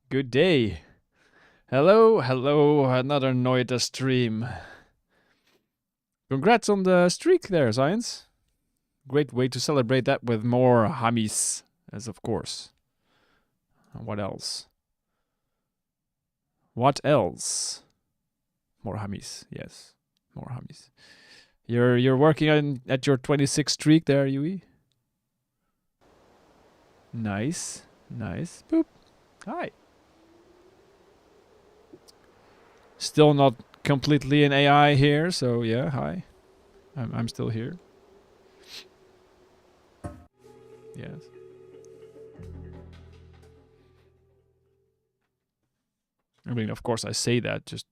Good day. Hello, another Noita stream. Congrats on the streak there, Science. Great way to celebrate that with more hammies, as of course. What else? What else? More hammies, yes. More hammies. You're working at your 26th streak there, Yui? Nice. Boop. Hi. Still not completely an AI here, so yeah, hi. I'm still here. Yes. I mean, of course I say that just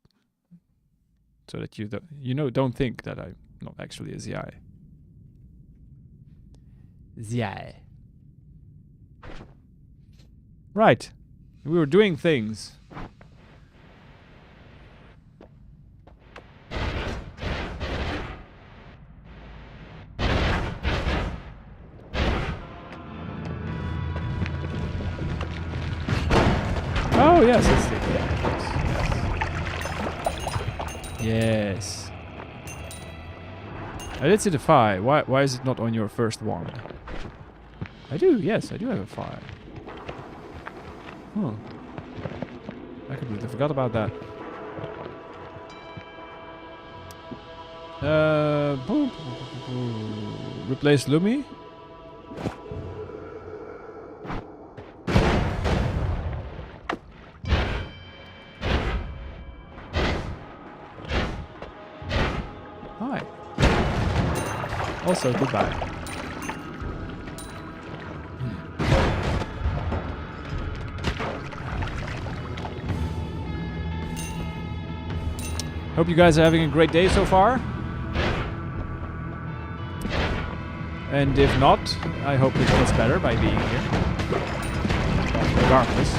so that you don't think that I'm not actually a ZI. ZI. Right. We were doing things. Oh, yes, that's it. Yes. I did see the 5. Why is it not on your first one? I do have a 5. Huh. I completely forgot about that. Replace Lumi? Hi. Also, goodbye. Hope you guys are having a great day so far. And if not, I hope it gets better by being here. Regardless.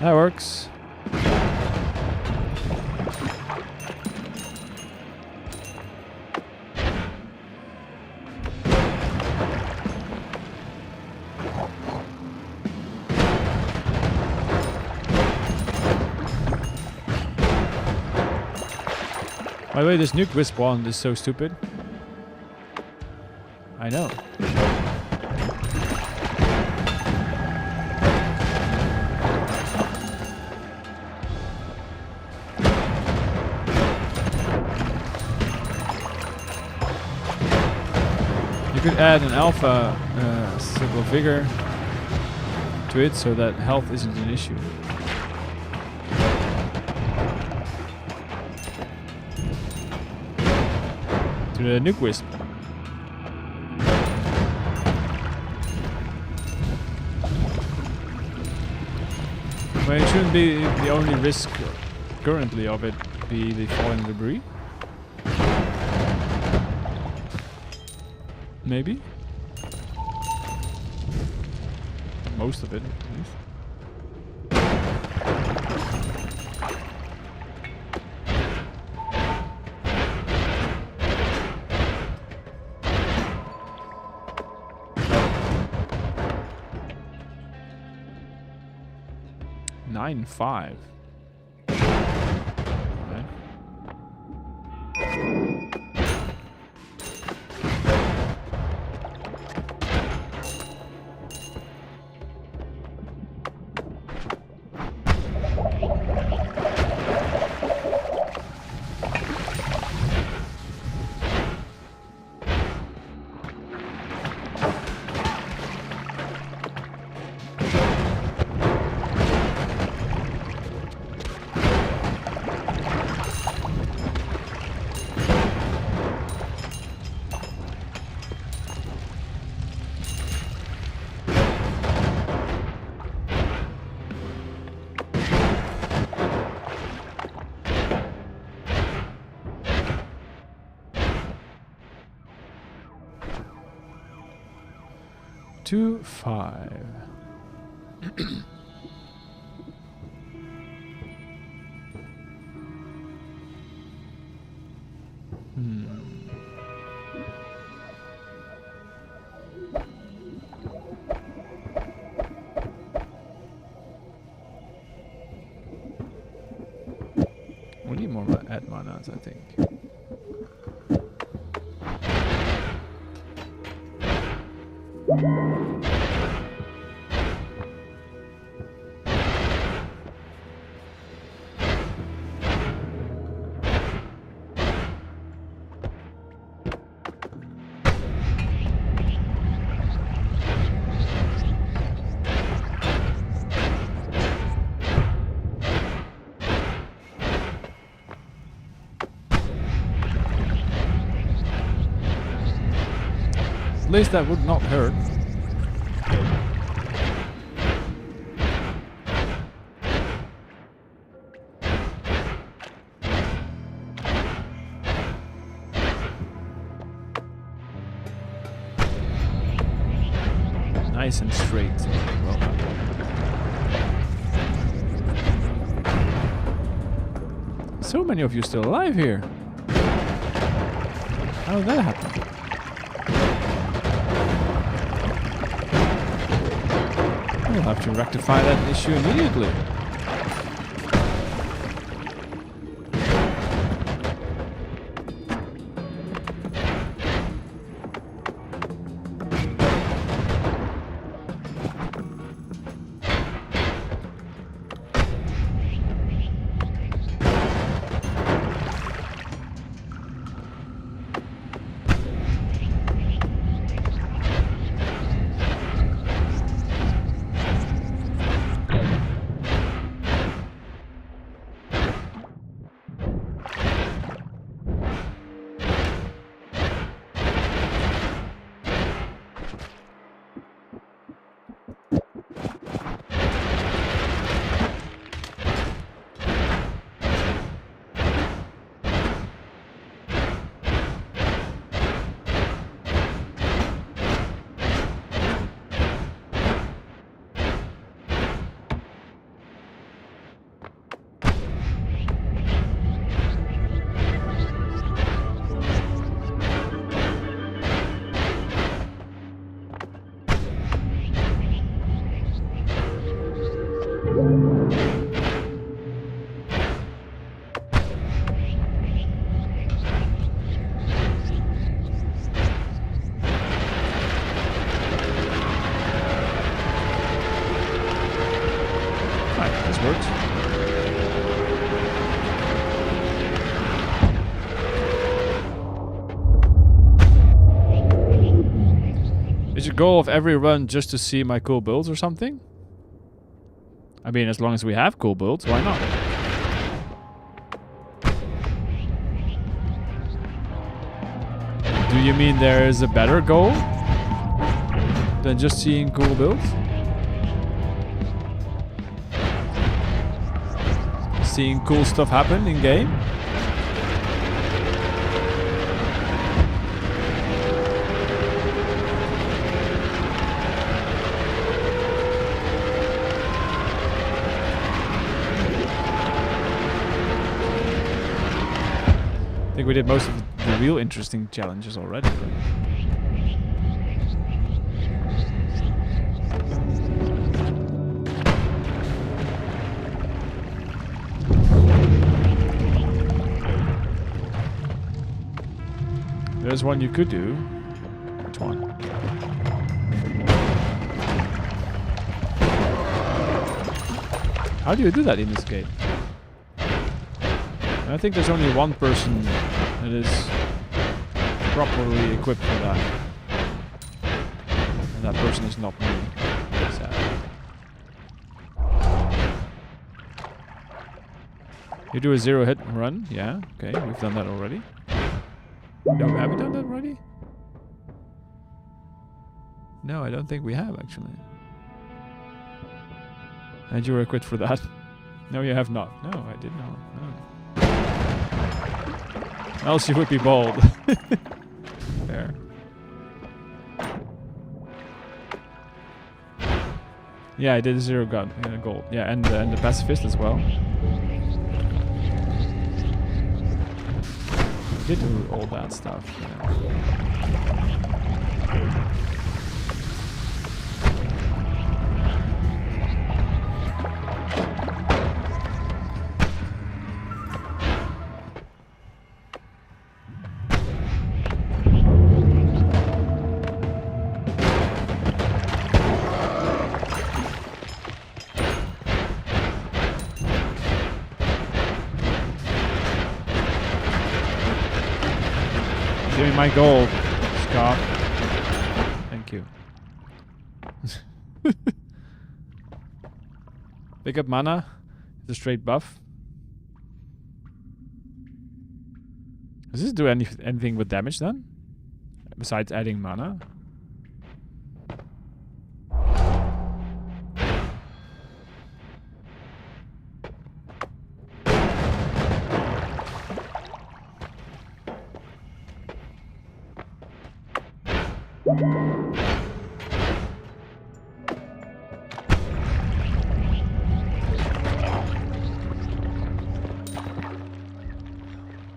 That works. By the way, this nuke wisp one is so stupid. I know. You could add an alpha symbol vigor to it so that health isn't an issue. To the nuke wisp. Well, it shouldn't be the only risk currently of it be the falling debris. Maybe? Most of it, at least. Nine, 5. Okay. 2-5. We need more ad manas, I think. At least that would not hurt. Nice and straight. Well done. So many of you still alive here. How did that happen? We'll have to rectify that issue immediately. Works. Is your goal of every run just to see my cool builds or something? I mean, as long as we have cool builds, why not? Do you mean there is a better goal than just seeing cool builds? Seeing cool stuff happen in game? I think we did most of the real interesting challenges already, right? There's one you could do. Which one? How do you do that in this game? I think there's only one person that is properly equipped for that. And that person is not me. Sad. You do a 0-hit run? Yeah, okay, we've done that already. No, have we done that already? No, I don't think we have, actually. And you were equipped for that? No, you have not. No, I did not. No. Else you would be bald. Fair. Yeah, I did 0 gold. Yeah, and the pacifist as well. Did do all that stuff. Yeah. Give me my gold, Scott. Thank you. Pick up mana. It's a straight buff. Does this do anything with damage then? Besides adding mana?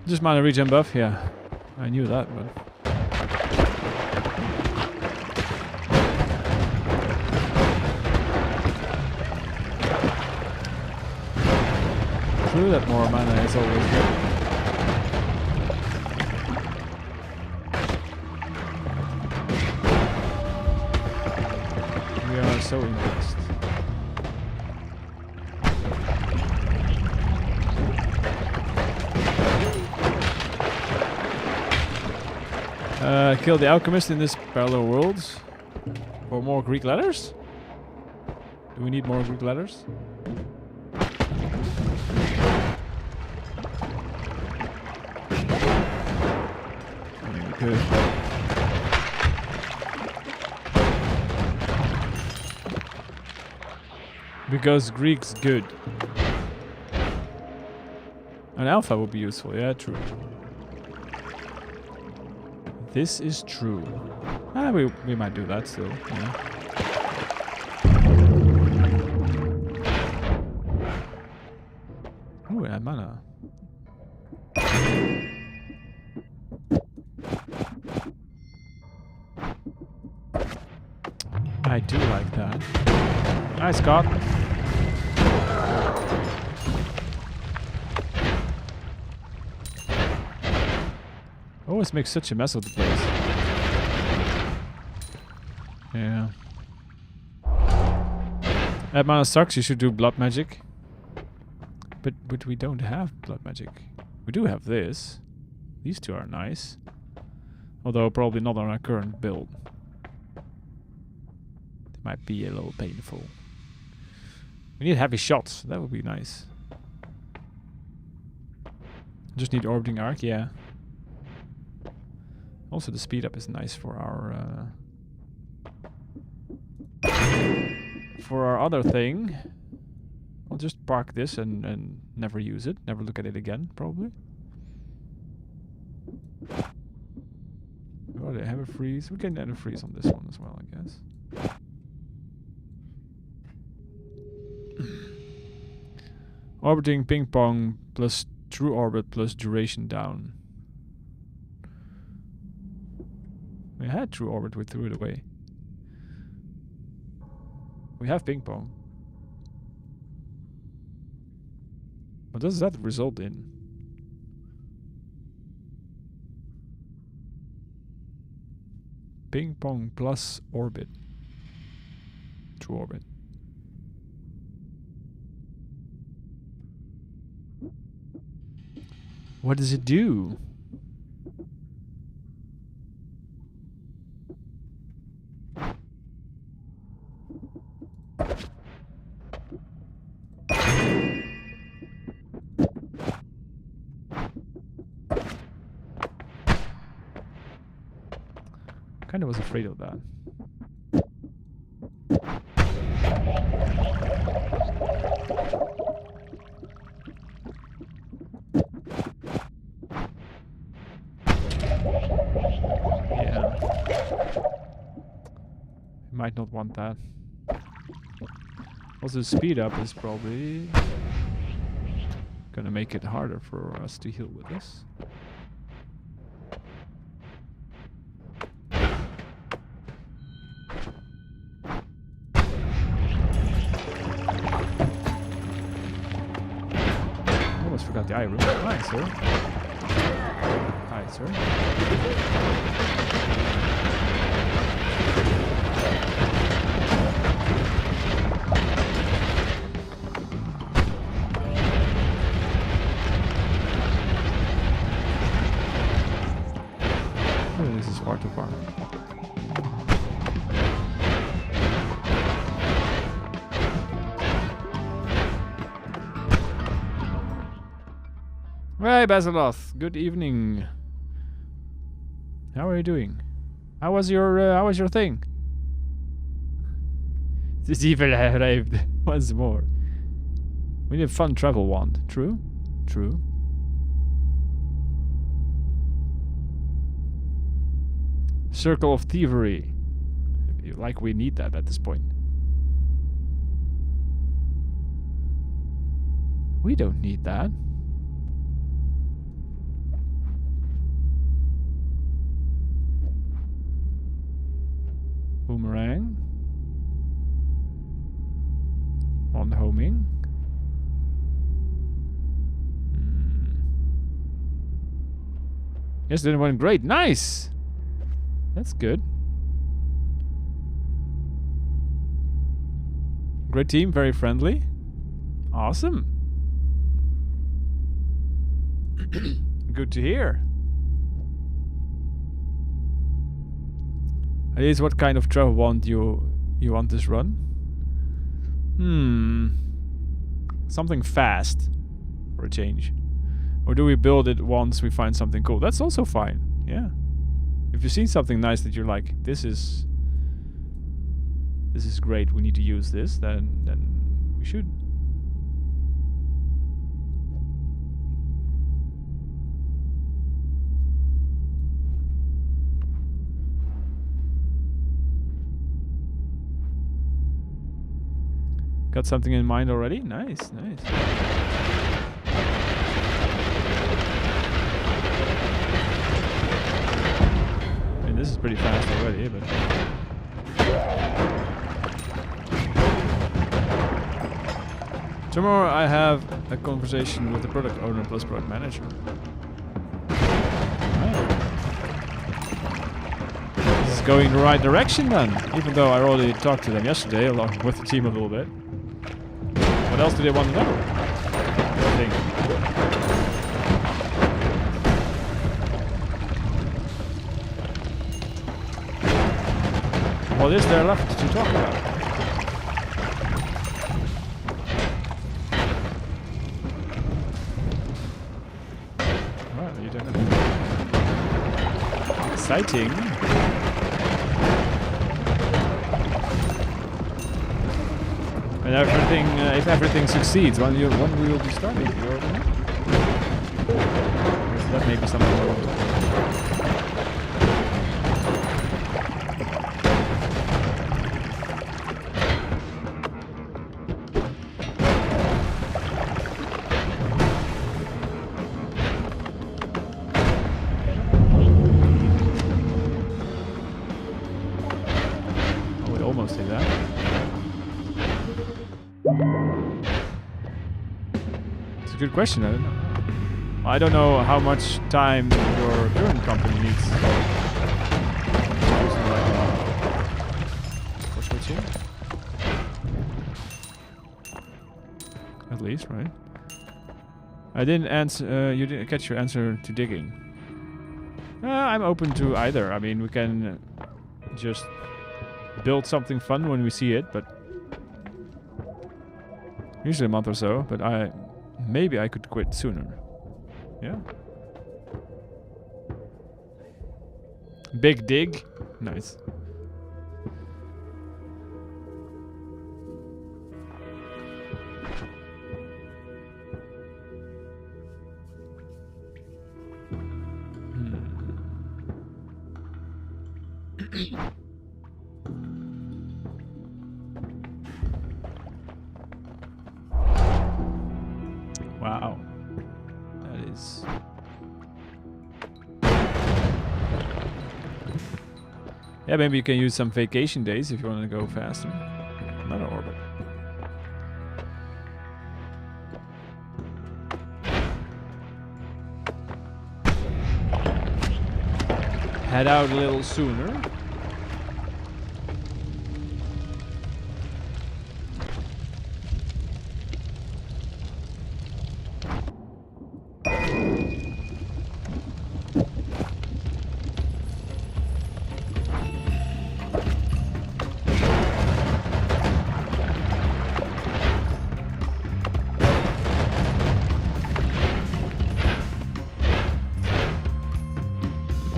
Just mana regen buff, yeah. I knew that, but... True that more mana is always good. We are so impressed. Kill the alchemist in this parallel world. For more Greek letters? Do we need more Greek letters? Good. Because Greek's good. An alpha would be useful, yeah, true. This is true. We might do that still, yeah. Ooh, and mana. I do like that. Nice, Scott. Always makes such a mess of the place. Yeah. That mana sucks. You should do blood magic. But we don't have blood magic. We do have this. These two are nice. Although probably not on our current build. They might be a little painful. We need heavy shots. That would be nice. Just need orbiting arc, yeah. Also, the speed up is nice for our other thing. I'll just park this and never use it, never look at it again, probably. Oh, they have a freeze. We can add a freeze on this one as well, I guess. Orbiting ping pong plus true orbit plus duration down. We had true orbit, we threw it away. We have ping pong. What does that result in? Ping pong plus orbit. True orbit. What does it do? Kinda was afraid of that. Yeah. Might not want that. Also, speed up is probably gonna make it harder for us to heal with this. Almost forgot the eye room. Hi, sir. Hi, sir. Oh, this is far too far. Hey, Basiloth. Good evening. How are you doing? How was your thing? This evil arrived once more. We need a fun travel wand. True? True. Circle of Thievery. Like we need that at this point. We don't need that. Boomerang. On homing. Yes, then went great. Nice! That's good. Great team, very friendly. Awesome. Good to hear. Is what kind of travel wand you want this run? Something fast for a change. Or do we build it once we find something cool? That's also fine. Yeah. If you've seen something nice that you're like, this is great, we need to use this, then we should. Got something in mind already? Nice, nice. I mean, this is pretty fast already, but... Tomorrow I have a conversation with the product owner plus product manager. This is going the right direction then, even though I already talked to them yesterday along with the team a little bit. What else do they want to know? I think. What is there left to talk about? Well, you don't know. Exciting. And everything, if everything succeeds, when we will be starting, you already know? That may be something more. I would almost say that. It's a good question. I don't know how much time your current company needs for switching. At least, right? I didn't answer. You didn't catch your answer to digging. I'm open to either. I mean, we can just build something fun when we see it, but usually a month or so. But maybe I could quit sooner. Yeah. Big dig. Nice. Wow. That is... Yeah, maybe you can use some vacation days if you want to go faster. Another orbit. Head out a little sooner.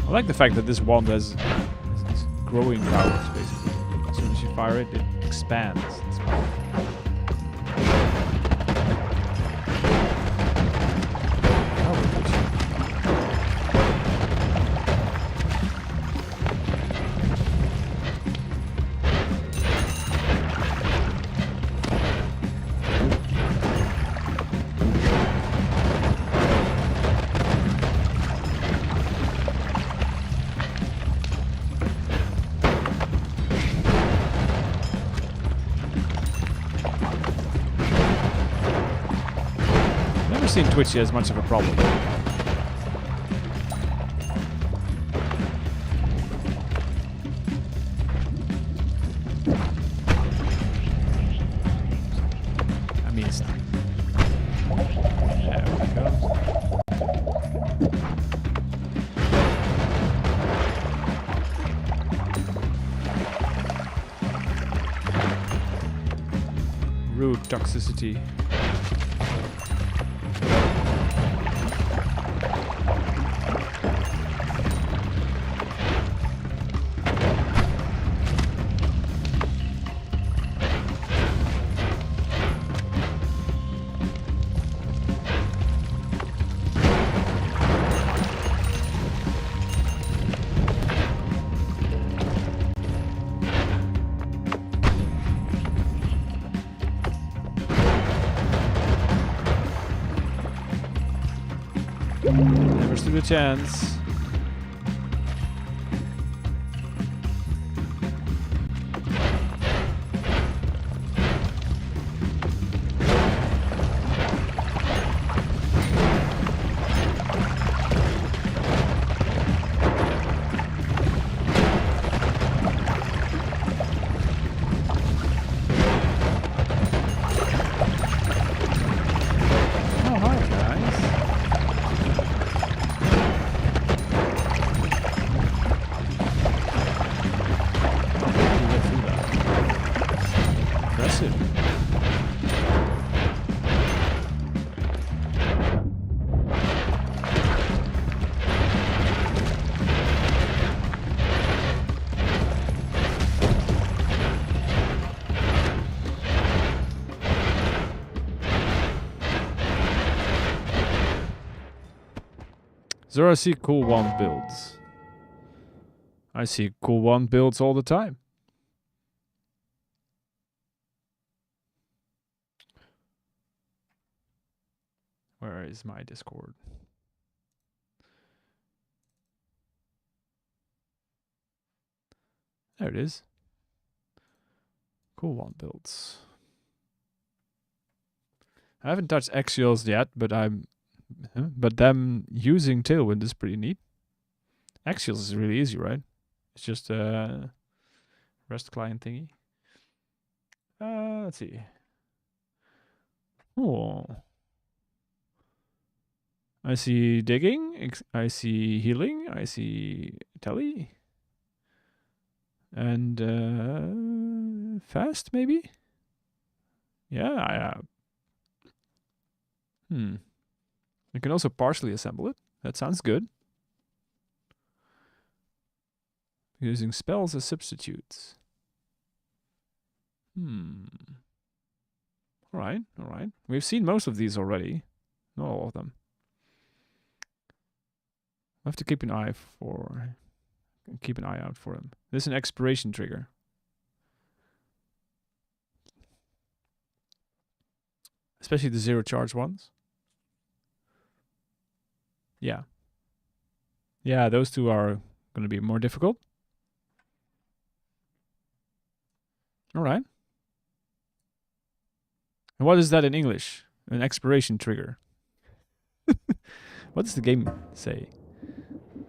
I like the fact that this wand has these growing powers, basically. As soon as you fire it, it expands. It's powerful. Seen Twitchy as much of a problem. I mean, it's not. There we go. Rude toxicity. Never stood a chance. Zora, see cool wand builds. I see cool wand builds all the time. Where is my Discord? There it is. Cool wand builds. I haven't touched axials yet, but them using Tailwind is pretty neat. Axials is really easy, right? It's just a REST client thingy. Let's see. Oh. I see digging, I see healing, I see tele. And fast, maybe? Yeah, You can also partially assemble it. That sounds good. Using spells as substitutes. Alright. We've seen most of these already. Not all of them. I have to keep an eye out for them. This is an expiration trigger. Especially the zero charge ones. Yeah. Yeah, those two are going to be more difficult. All right. And what is that in English? An expiration trigger. What does the game say?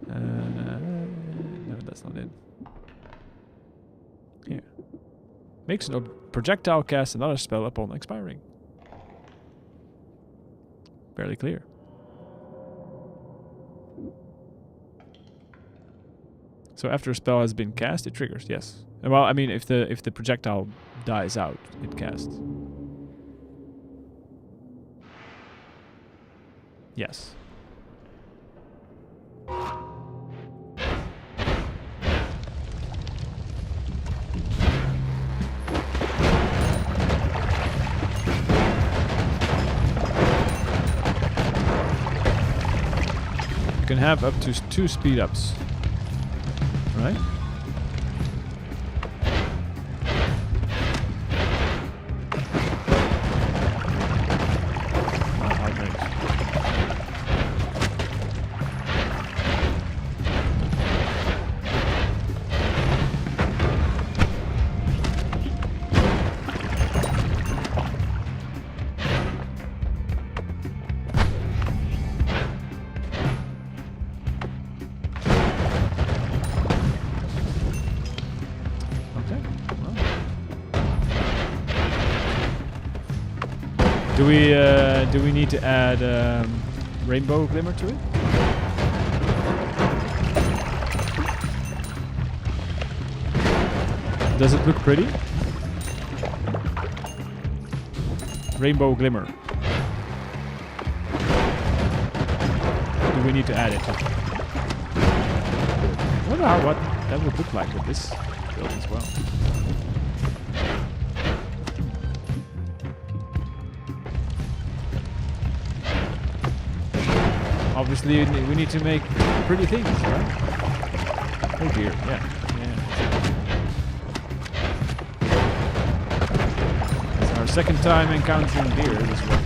No, that's not it. Here. Makes a projectile cast another spell upon expiring. Fairly clear. So after a spell has been cast, it triggers. Yes. Well, I mean, if the projectile dies out, it casts. Yes. You can have up to 2 speed ups. Right? Do we need to add rainbow glimmer to it? Does it look pretty? Rainbow glimmer. Do we need to add it? I wonder what that would look like with this build as well. Obviously, we need to make pretty things, right? Oh dear, yeah. It's our second time encountering deer this way.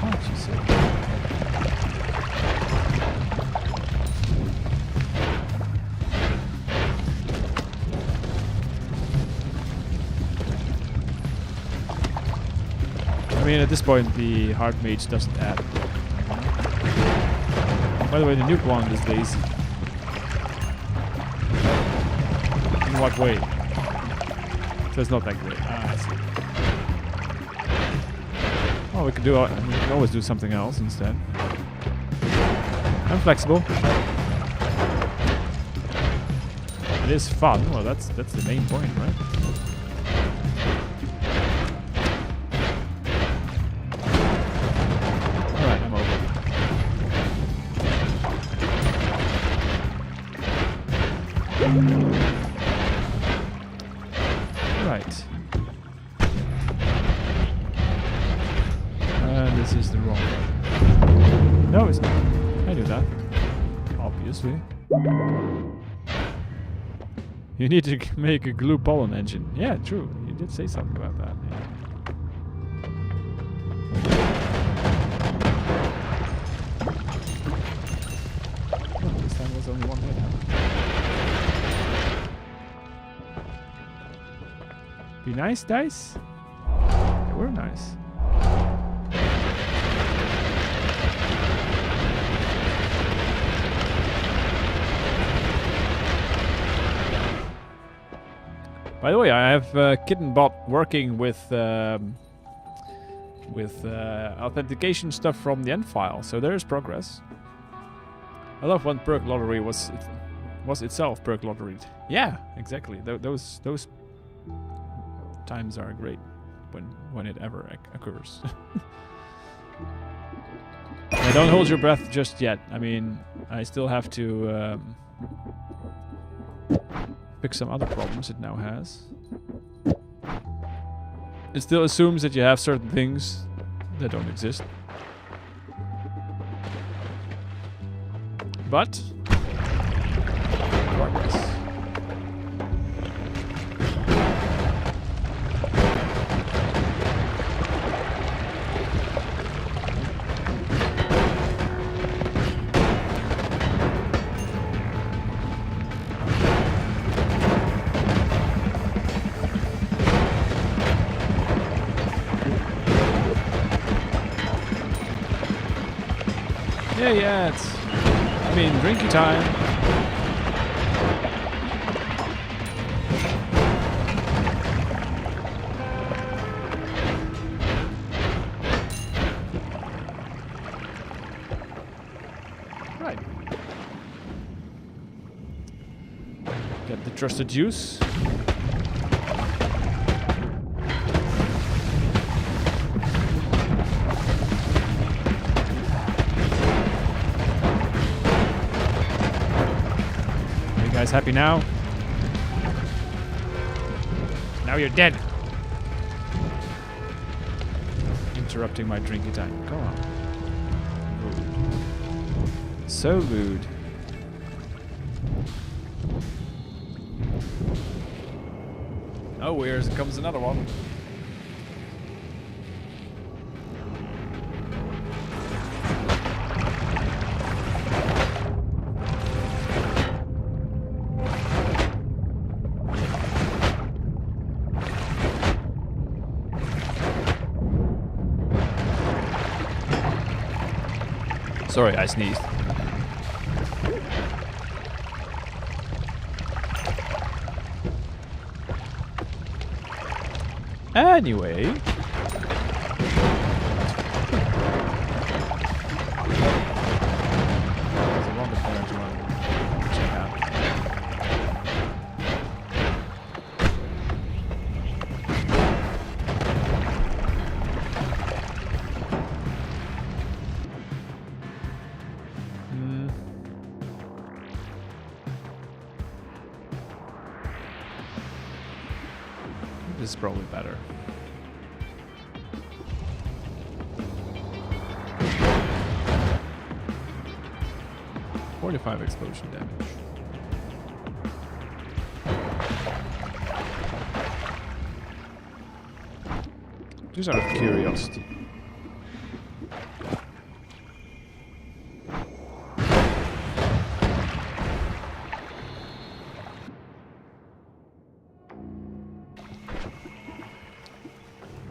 Oh, she said. I mean, at this point, the hard mage doesn't add. By the way, the nuke one is lazy. In what way? So it's not that great. Ah, I see. Oh, we can always do something else instead. I'm flexible. It is fun. Well, that's the main point, right? Right. This is the wrong way. No, it's not. I knew that. Obviously. You need to make a glue pollen engine. Yeah, true. You did say something about that. Yeah. Oh, this time was only one way. Be nice, dice? They were nice. By the way, I have KittenBot working with authentication stuff from the end file, so there is progress. I love when perk lottery was itself perk lotteried. Yeah, exactly. Those times are great when it ever occurs. Yeah, don't hold your breath just yet. I mean, I still have to fix some other problems it now has. It still assumes that you have certain things that don't exist. But progress. Yeah, it's... I mean, drinky time. Right. Get the trusted juice. Guys happy now? Now you're dead. Interrupting my drinking time. Go on. Rude. So rude. Oh, here comes another one. Sorry, I sneezed. Anyway. There's a lot of things I want to check out. This is probably better. .45 explosion damage. Just out of curiosity.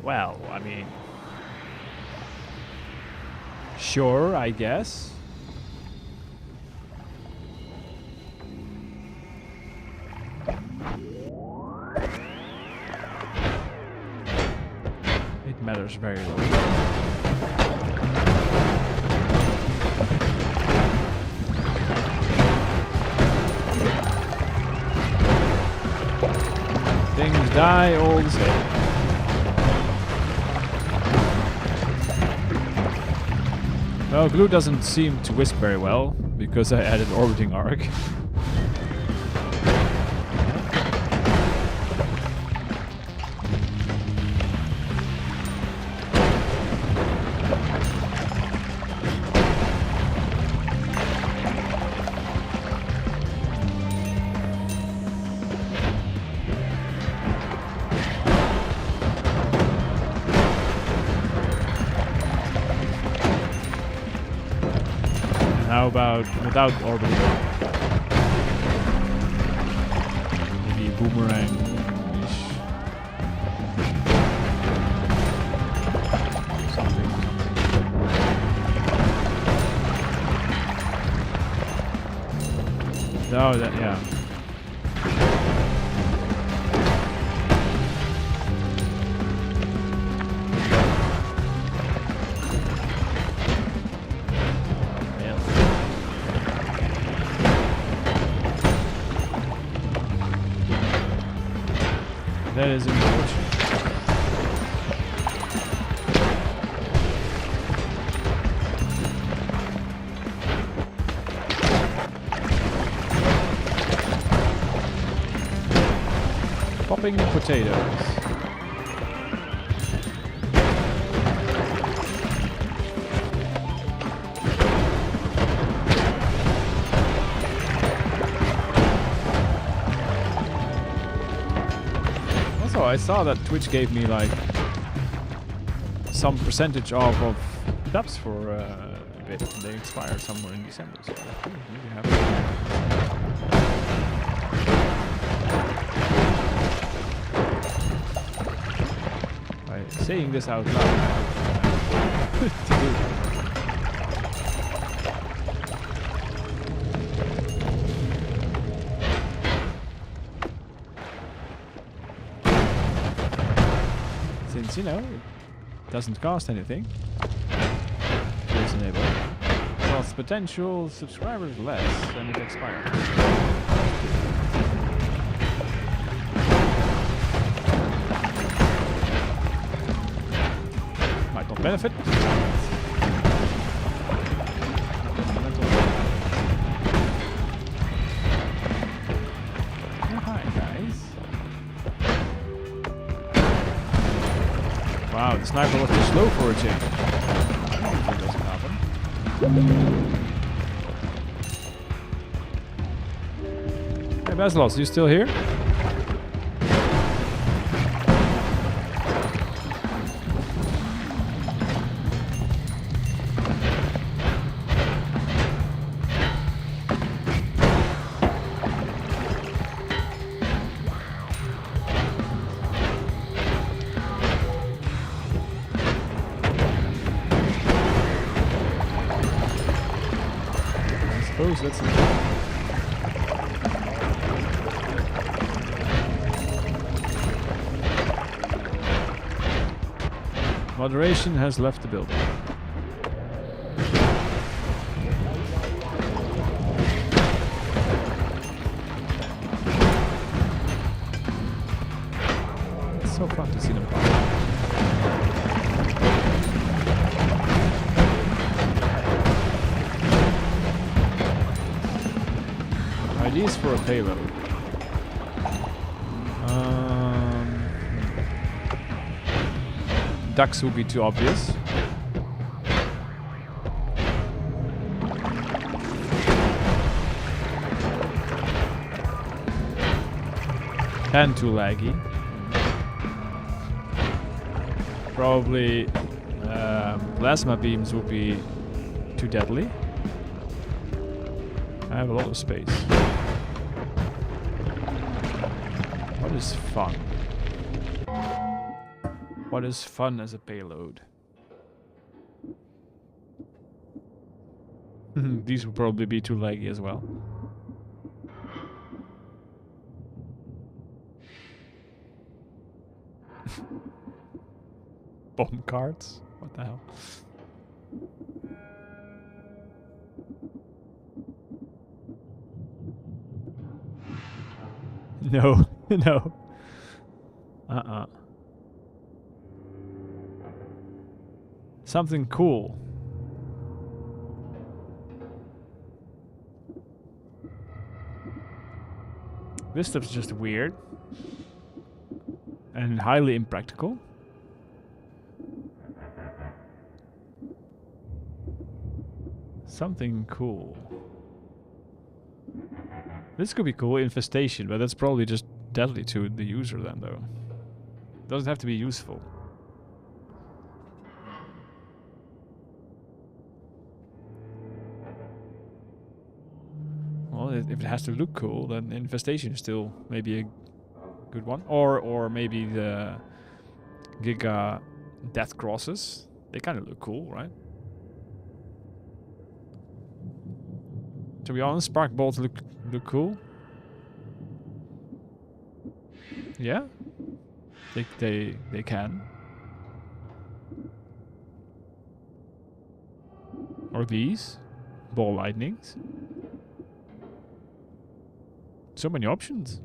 Well, I mean... Sure, I guess. It matters very little. Things die all the same. Well, glue doesn't seem to wisp very well, because I added orbiting arc. How about without orbiting? Maybe boomerang-ish. Something. No, that, yeah. That is unfortunate. Popping potatoes. I saw that Twitch gave me like some percentage off of dubs for a bit. They expire somewhere in December, so I'm really happy. By saying this out loud, I have to do that. Since, you know, it doesn't cost anything. Please enable. Costs potential subscribers less than it expires. Might not benefit. Wow, the sniper was too slow for a change. That doesn't happen. Hey, Baslos, you still here? That's Moderation has left the building. It's so fun to see them pop. Ideas for a payload. Ducks would be too obvious. And too laggy. Probably plasma beams would be too deadly. I have a lot of space. What is fun? What is fun as a payload? These will probably be too laggy as well. Bomb cards? What the hell? No, no. Something cool. This stuff's just weird. And highly impractical. Something cool. This could be cool, infestation, but that's probably just deadly to the user then, though. Doesn't have to be useful. Well, if it has to look cool, then infestation is still maybe a good one. Or maybe the Giga Death Crosses. They kind of look cool, right? To be honest, spark bolts look cool. Yeah, they can. Or these ball lightnings. So many options.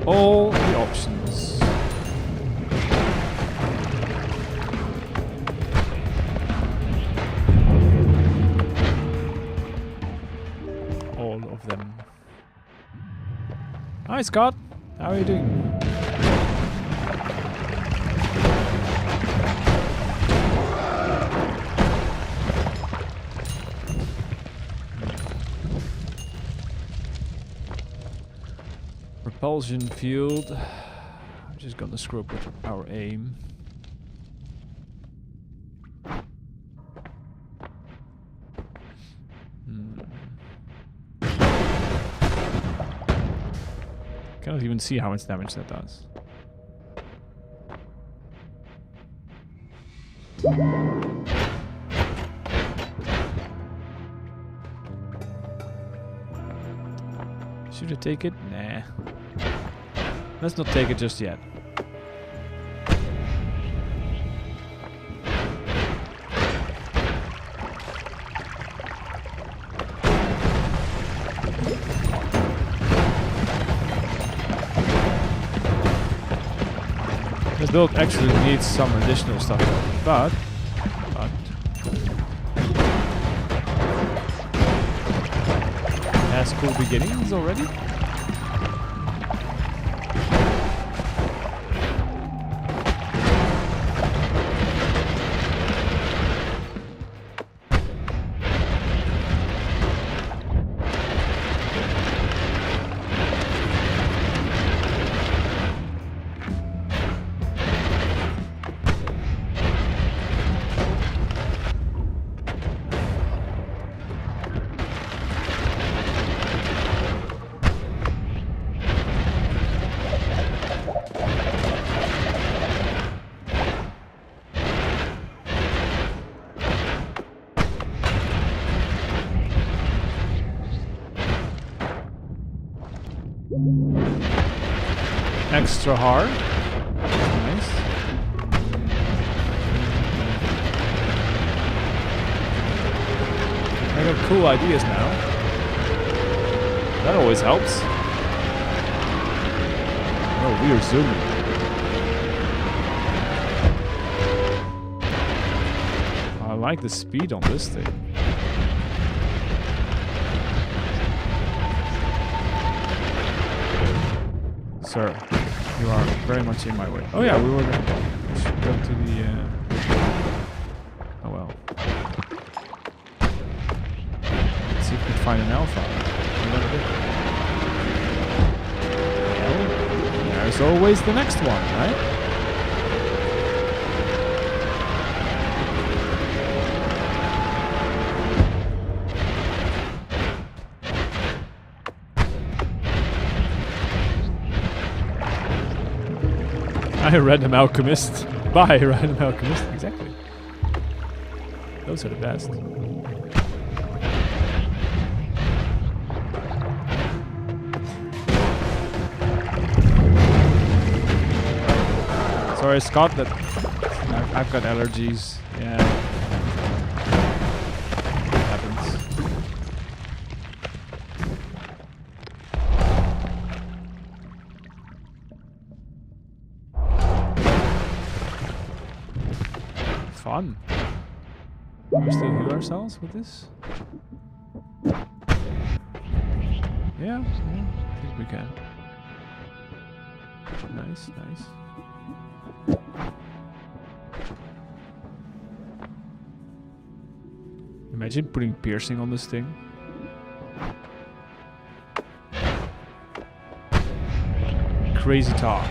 All the options. All of them. Hi Scott, how are you doing? Propulsion field. I'm just gonna screw up with our aim. Cannot even see how much damage that does. Should I take it? Nah. Let's not take it just yet. This build actually needs some additional stuff, but has cool beginnings already. Extra hard. Nice. I got cool ideas now. That always helps. Oh, we are zooming. I like the speed on this thing. Sir, you are very much in my way. Oh yeah, we should go to the... oh well. Let's see if we can find an alpha. Well, there's always the next one, right? I Random Alchemist. Bye, Random Alchemist. Exactly. Those are the best. Sorry, Scott, that I've got allergies. Yeah. It happens. Fun. Can we still heal ourselves with this? Yeah, I think we can. Nice, nice. Imagine putting piercing on this thing. Crazy talk.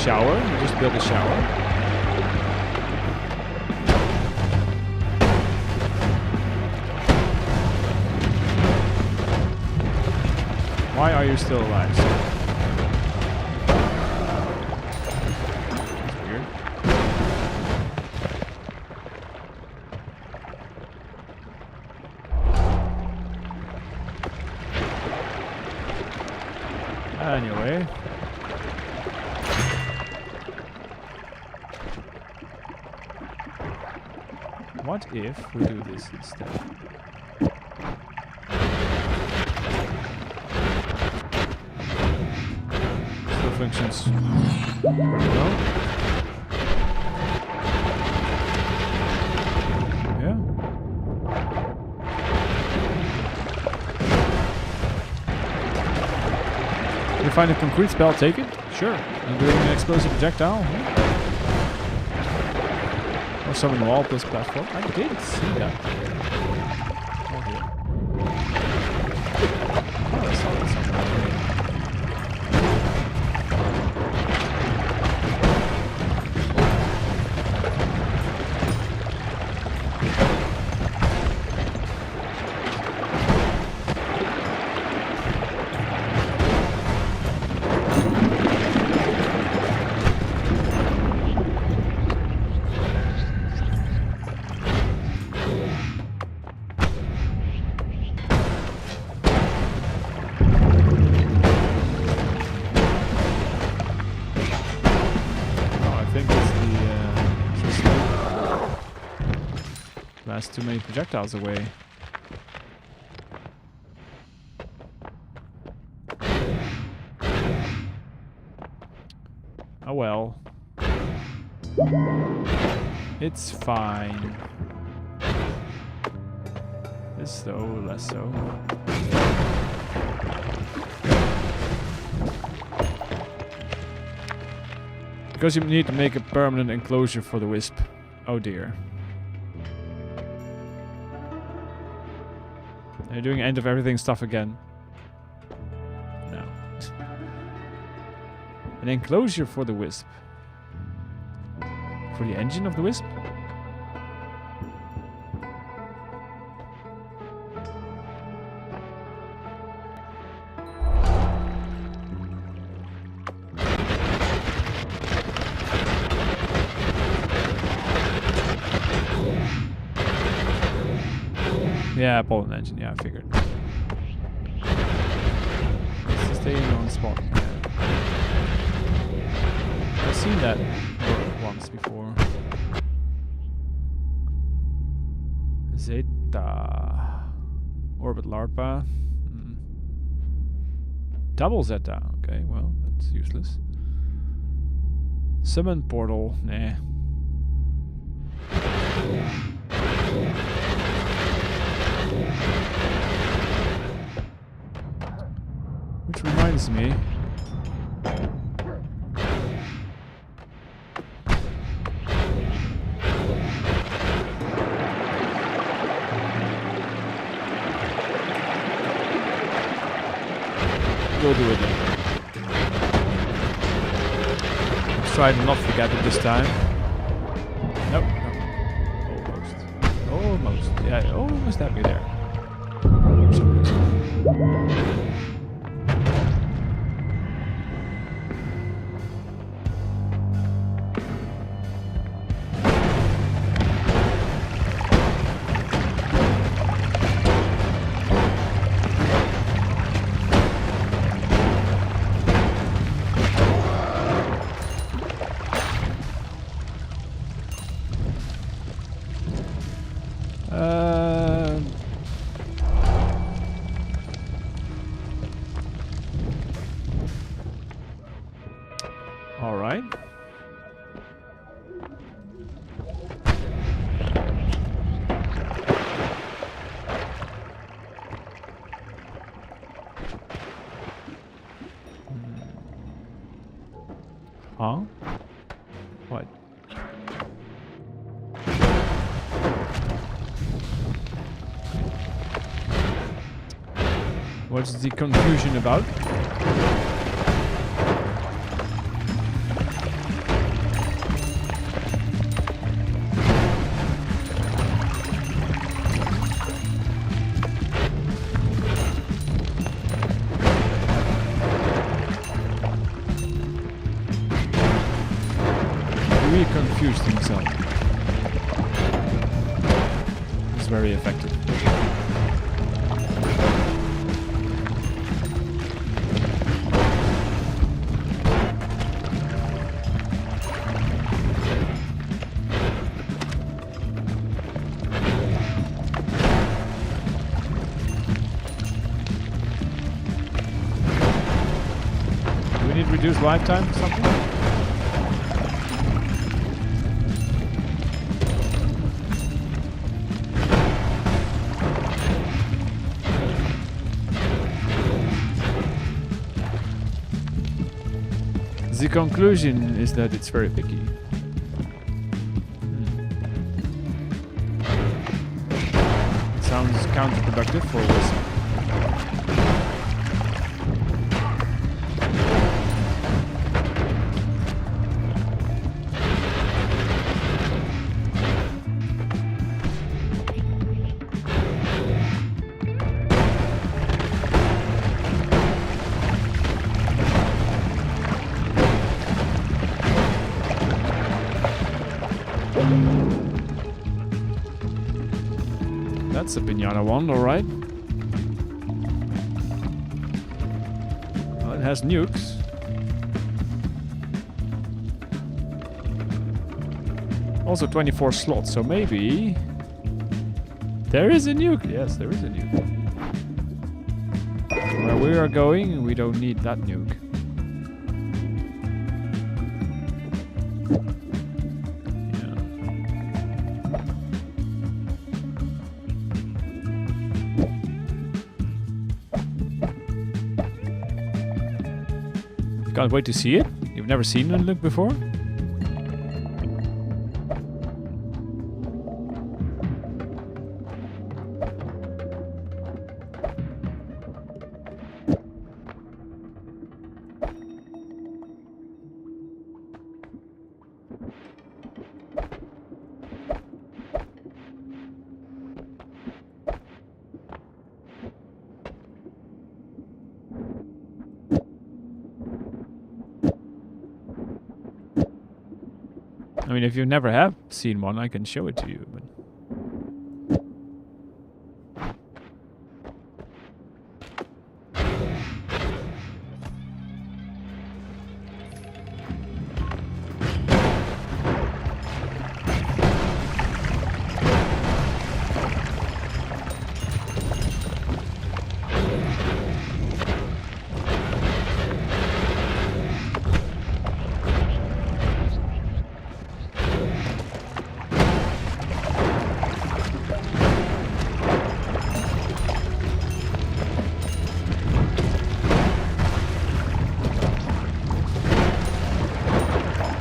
Shower. We just built a shower. Why are you still alive, sir? That's weird. Anyway. What if we do this instead? Still functions pretty well. Yeah. You find a concrete spell, take it? Sure. And doing an explosive projectile? Yeah. Or summon wall plus platform. I didn't see that. Oh, here. Oh, I saw that somewhere. Blast too many projectiles away. Oh well. It's fine. This though, less so. Because you need to make a permanent enclosure for the wisp. Oh dear. Are you doing end of everything stuff again? No. An enclosure for the wisp. For the engine of the wisp? Yeah, pollen engine, yeah, I figured. It's staying on spot. Yeah. I've seen that once before. Zeta. Orbit LARPA. Double Zeta. Okay, well, that's useless. Summon portal. Nah. Which reminds me. We'll do it then. Let's try to not forget it this time. Nope. No. Almost. Yeah, it almost had me there. For some reason. All right. Huh? What? What's the confusion about? He confused himself. It's very effective. Do we need reduced lifetime or something? The conclusion is that it's very picky. It sounds counterproductive for wisp. That's a pinata wand, alright. Well, it has nukes. Also 24 slots, so maybe There is a nuke. Yes, there is a nuke. Where we are going, we don't need that nuke. Can't wait to see it. You've never seen a nuke before? I mean, if you never have seen one, I can show it to you, but...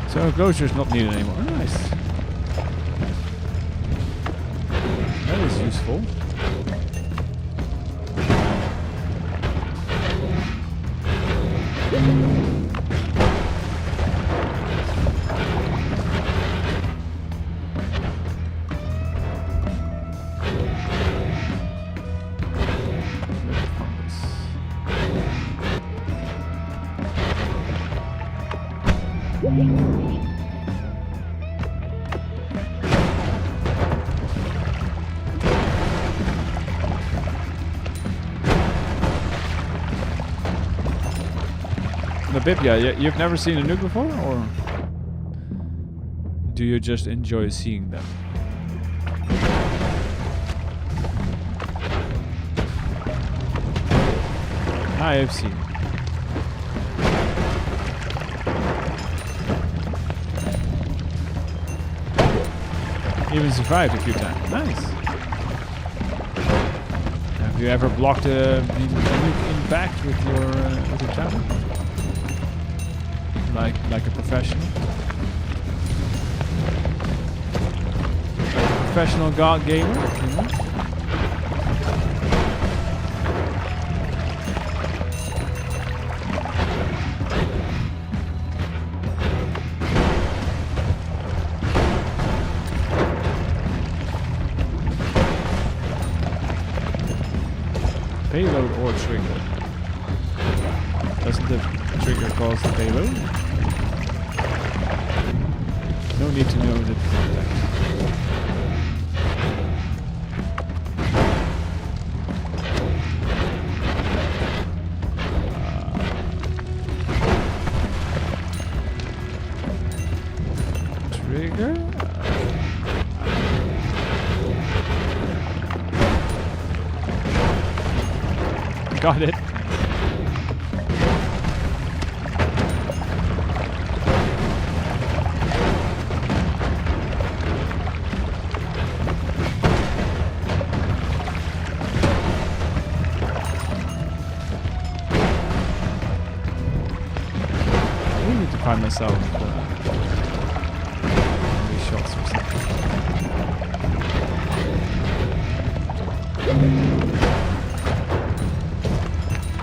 So closure is not needed anymore. Nice. That is useful. Bibia, you've never seen a nuke before, or do you just enjoy seeing them? I have seen. Even survived a few times. Nice. Have you ever blocked a nuke impact with your tower? Like a professional. Professional god gamer, you know? Payload or trigger? Doesn't the trigger cause the payload? No need to know the context. Trigger? Got it. Find myself these shots or something.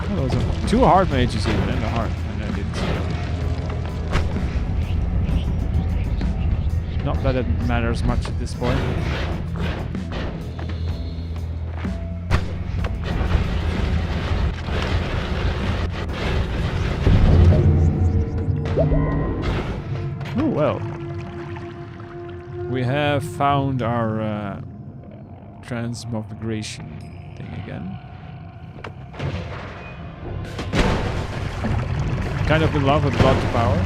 Oh, those are 2 hard mages even in the heart, and I didn't see them. Not that it matters much at this point. Oh well, we have found our transmigration thing again. Kind of in love with blood to power,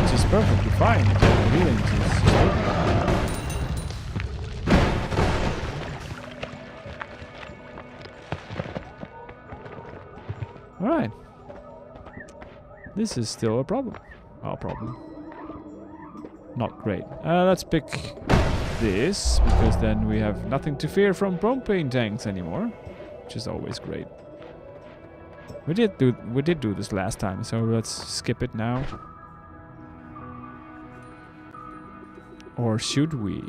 which is perfectly fine. Healing is Alright. This is still a problem. Well, problem. Not great. Let's pick this, because then we have nothing to fear from propane tanks anymore, which is always great. We did do this last time, so let's skip it now. Or should we?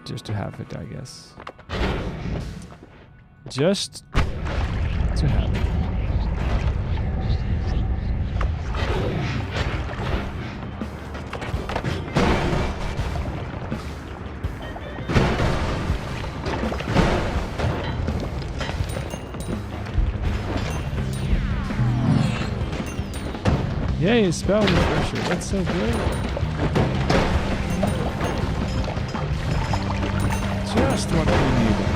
Just to have it, I guess. Just to have it. Yay, spell refresher. That's so great. Just what we needed.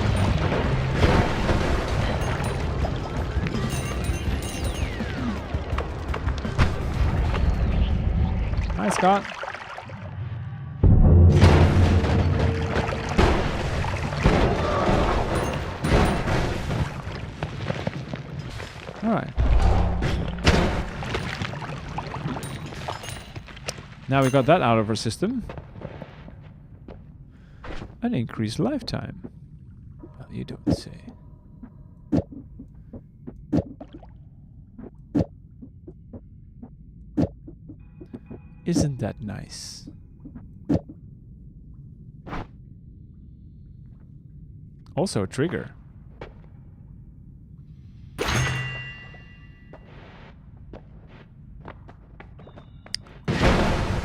Hi, Scott. All right. Now we got that out of our system. An increased lifetime. Well, you don't say. Isn't that nice? Also a trigger.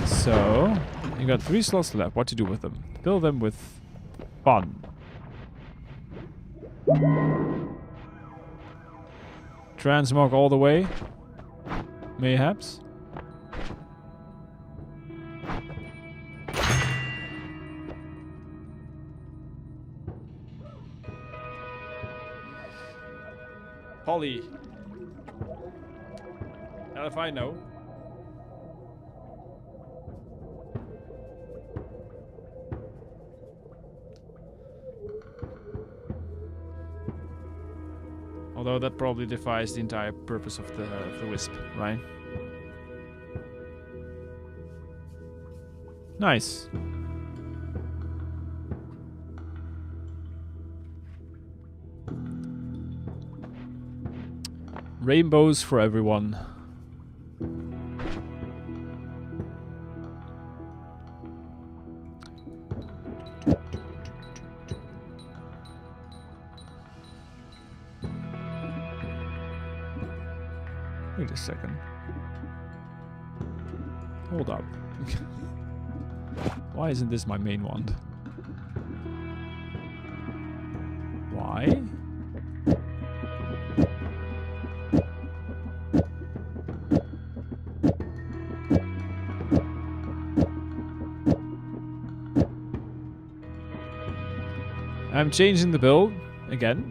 So, you got 3 slots left. What to do with them? Fill them with fun. Transmog all the way? Mayhaps? Polly. Hell if I know. Although that probably defies the entire purpose of the wisp, right? Nice. Rainbows for everyone. Wait a second. Hold up. Why isn't this my main wand? Why? I'm changing the build again.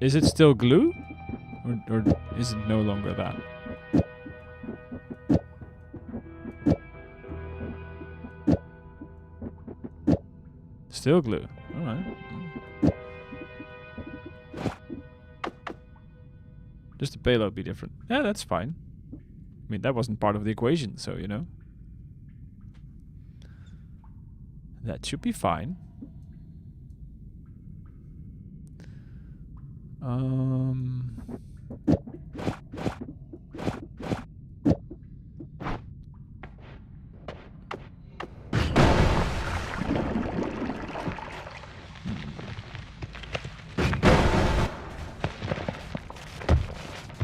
Is it still glue? Or is it no longer that? Still glue. Alright. Just the payload be different. Yeah, that's fine. I mean, that wasn't part of the equation, so, you know. That should be fine.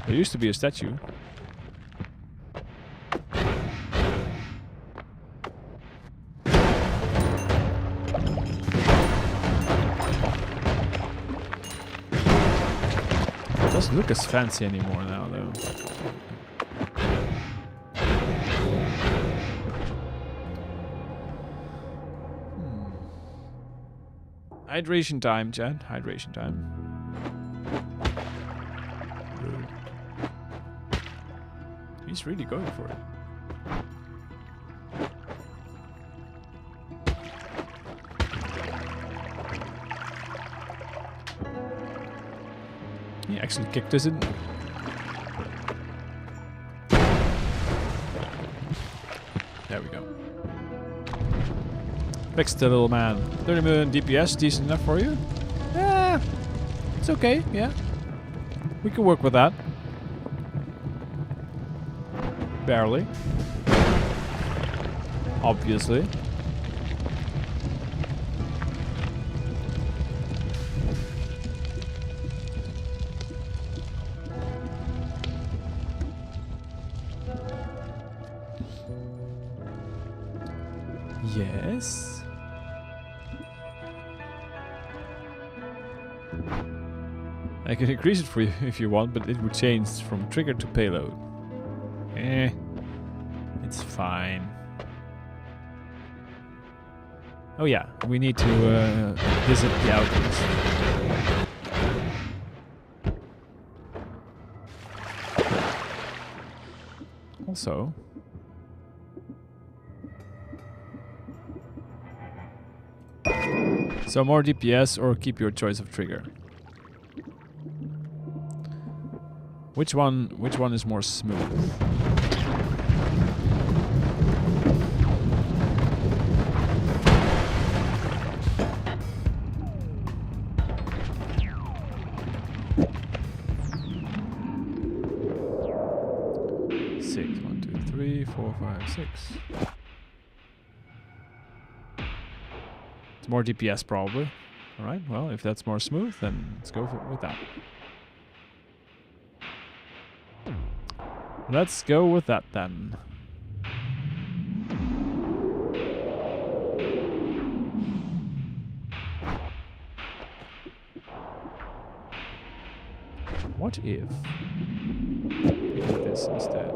There used to be a statue. Doesn't look as fancy anymore now, though. Hydration time, Chad. Hydration time. He's really going for it. He actually kicked us in. There we go. Fixed the little man. 30 million DPS, decent enough for you? Yeah, it's okay, yeah. We can work with that. Barely. Obviously. Yes. I can increase it for you if you want, but it would change from trigger to payload. It's fine. Oh yeah, we need to visit the outpost. Also, so more DPS or keep your choice of trigger. Which one is more smooth? Six. 1, 2, 3, 4, 5, 6. It's more DPS probably. Alright, well if that's more smooth then let's go with that. Let's go with that then. What if we do this instead?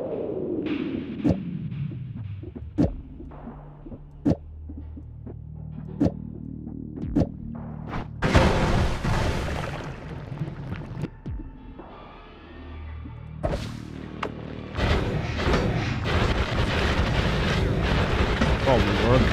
Probably work.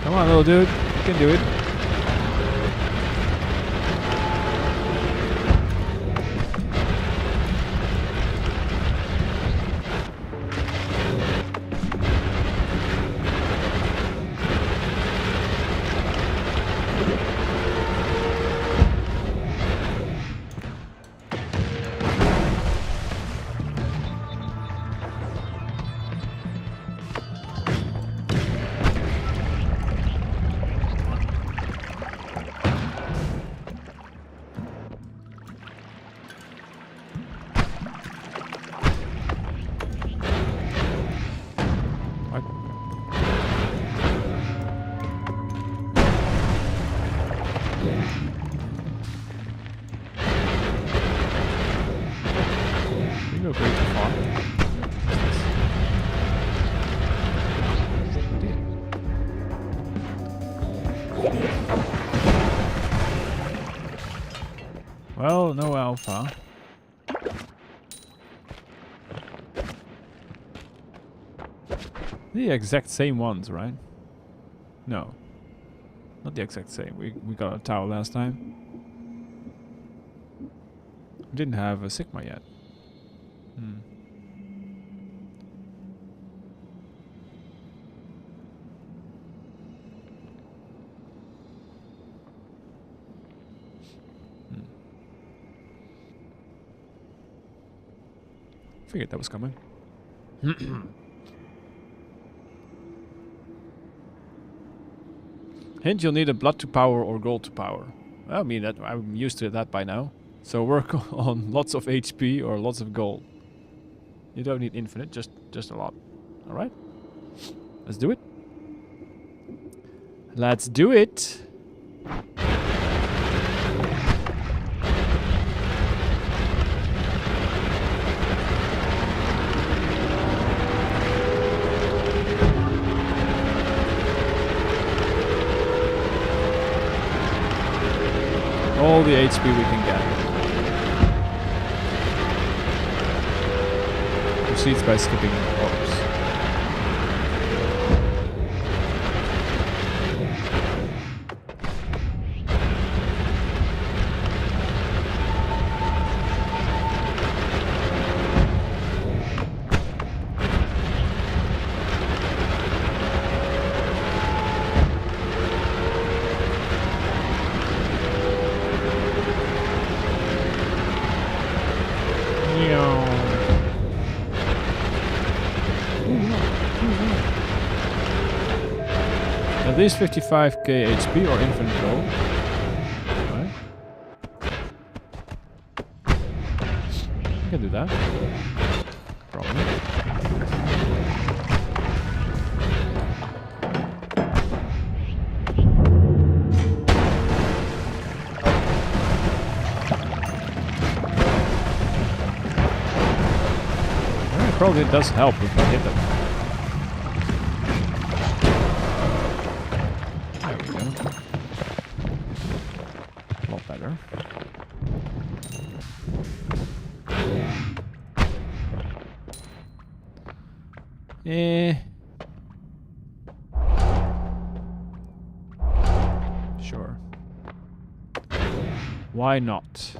Come on, little dude. You can do it. You go pretty far. Well, no alpha. The exact same ones, right? No. Not the exact same. We got a tower last time. We didn't have a Sigma yet. Figured that was coming. Hint, you'll need a blood to power or gold to power. I mean, that I'm used to that by now. So work on lots of HP or lots of gold. You don't need infinite, just a lot. Alright? Let's do it. Let's do it! all the HP we can get. Proceeds by skipping orbs. At least 55k HP or infinite gold. Right. I can do that. Probably. Probably it does help if I hit them. There we go. A lot better. Sure. Why not?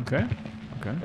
Okay, okay.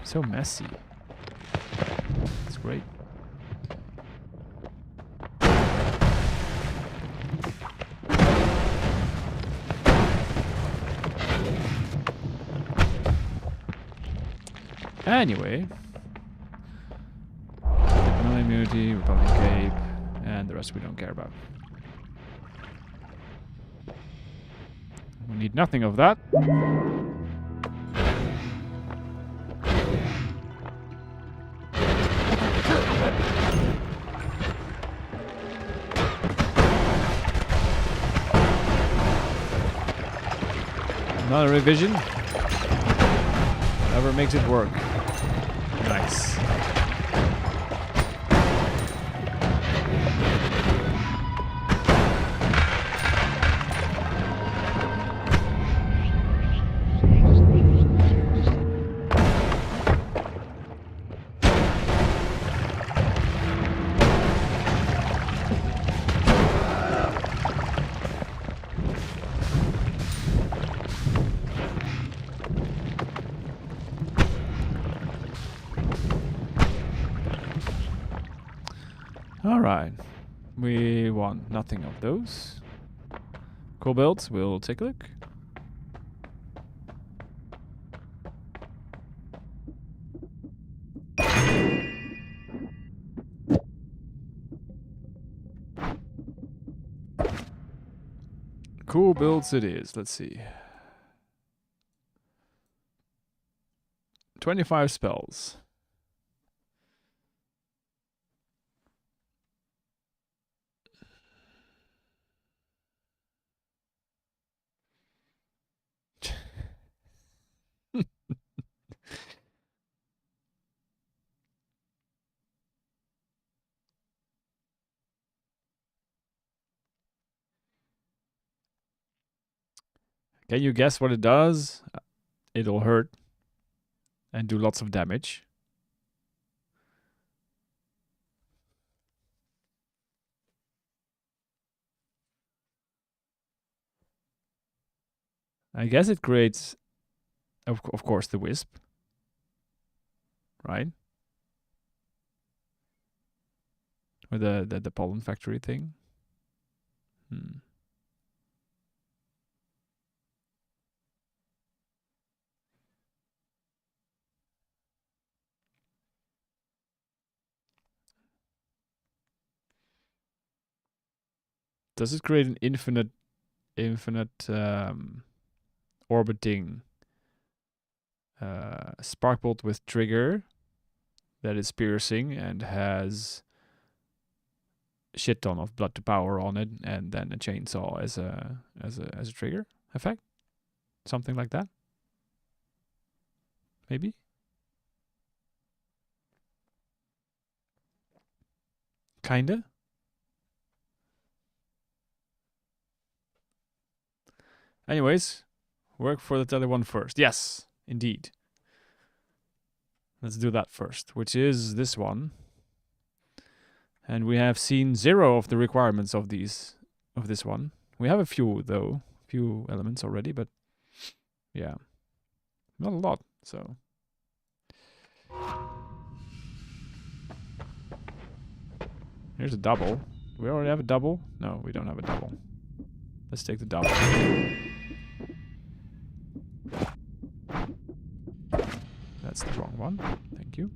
So messy. It's great. Anyway, Vanilla immunity, Republican cape, and the rest we don't care about. We need nothing of that. Another revision. Never makes it work. Nice. Alright, we want nothing of those. Cool builds, we'll take a look. Cool builds it is, let's see. 25 spells. Can you guess what it does? It'll hurt and do lots of damage. I guess it creates, of course, the wisp. Right? Or the pollen factory thing. Does it create an infinite orbiting spark bolt with trigger that is piercing and has a shit ton of blood to power on it, and then a chainsaw as a trigger effect? Something like that? Maybe? Kinda? Anyways, work for the tele one first. Yes, indeed. Let's do that first, which is this one. And we have seen 0 of the requirements of this one. We have a few though, few elements already, but yeah, not a lot. So here's a double. Do we already have a double? No, we don't have a double. Let's take the double. That's the wrong one. Thank you.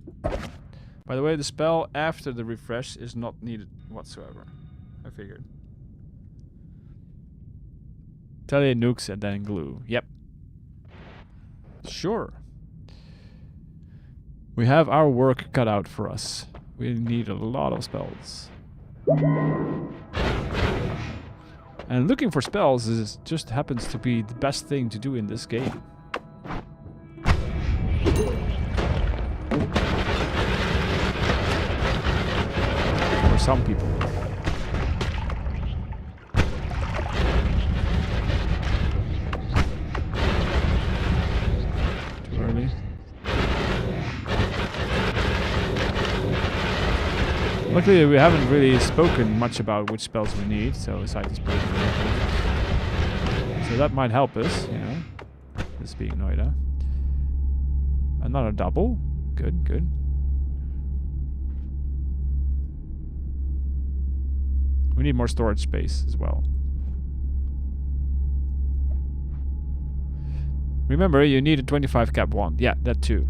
By the way, the spell after the refresh is not needed whatsoever. I figured. Tele nukes and then glue. Yep. Sure. We have our work cut out for us. We need a lot of spells. And looking for spells just happens to be the best thing to do in this game. For some people. Too early. Luckily, we haven't really spoken much about which spells we need, so site is pretty good. So that might help us, you know. This being Noita. Another double. Good, good. We need more storage space as well. Remember, you need a 25 cap wand. Yeah, that too.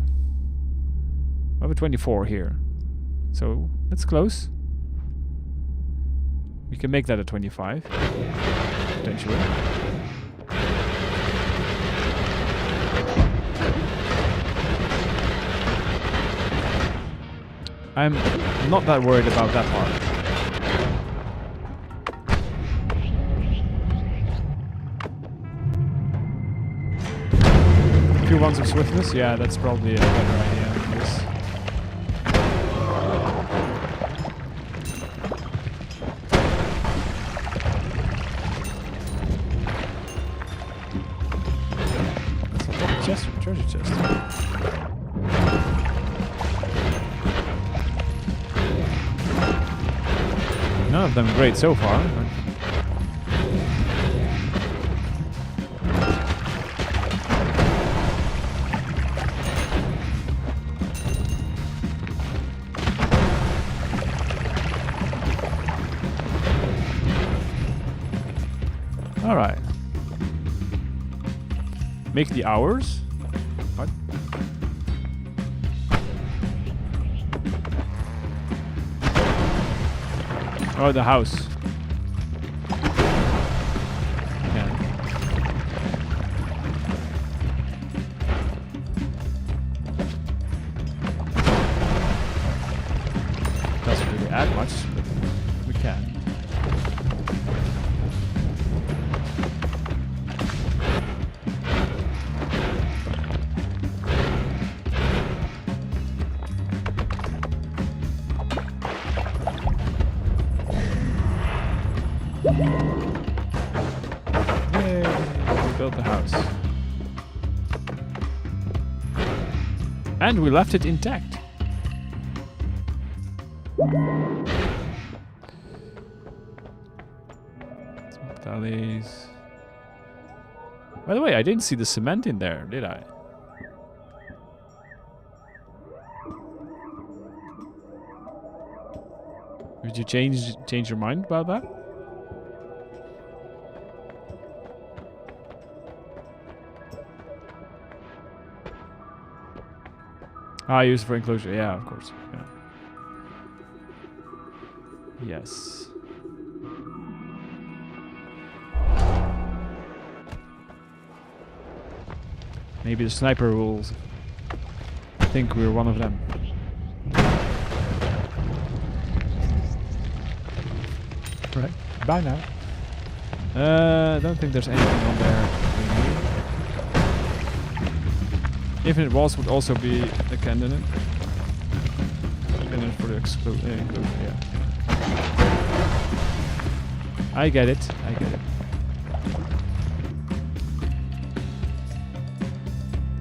I have a 24 here. So, that's close. We can make that a 25. Potentially. I'm not that worried about that part. A few ones of swiftness? Yeah, that's probably a better idea. Yes. That's a treasure chest. None of them great so far. All right. Make the hours. What? Oh, the house. Yeah. Doesn't really add much, but we can. Yay, we built the house. And we left it intact. Smoke tallies. By the way, I didn't see the cement in there, did I? Did you change your mind about that? Ah, use it for enclosure. Yeah, of course. Yeah. Yes. Maybe the sniper will think we're one of them. Right. Bye now. I don't think there's anything on there. Infinite walls would also be a candidate. Candidate for the enclosure, yeah. I get it. I get it.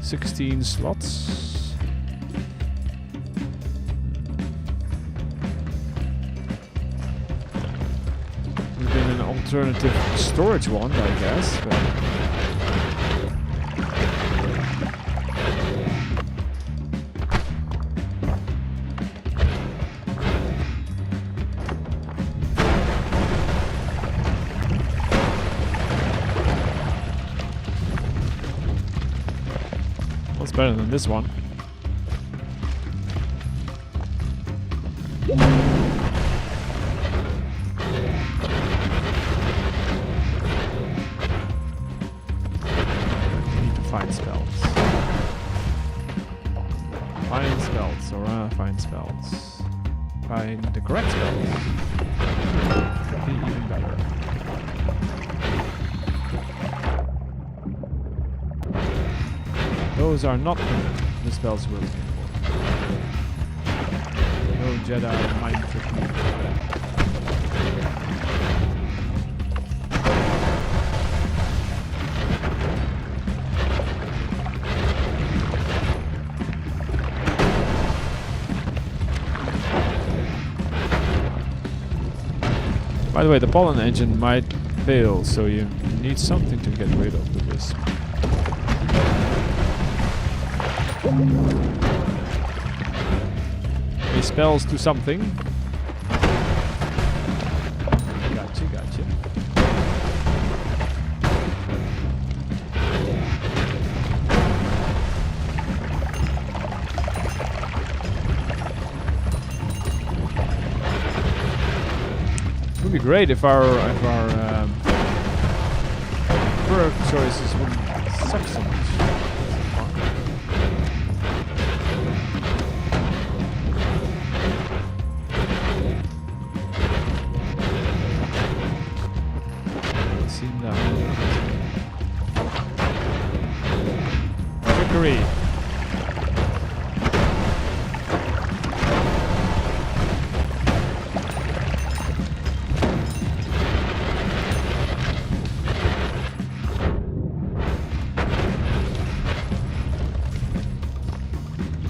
16 slots. Would have been an alternative storage one, I guess. But what's better than this one? Find spells. Find spells, or find spells. Find the correct spells. Could be even better. Those are not the spells we're looking for. No Jedi mind trick me. By the way, the pollen engine might fail, so you need something to get rid of the wisp. He spells to something. Gotcha, gotcha. It would be great if our perk choices wouldn't suck so much. Trickery.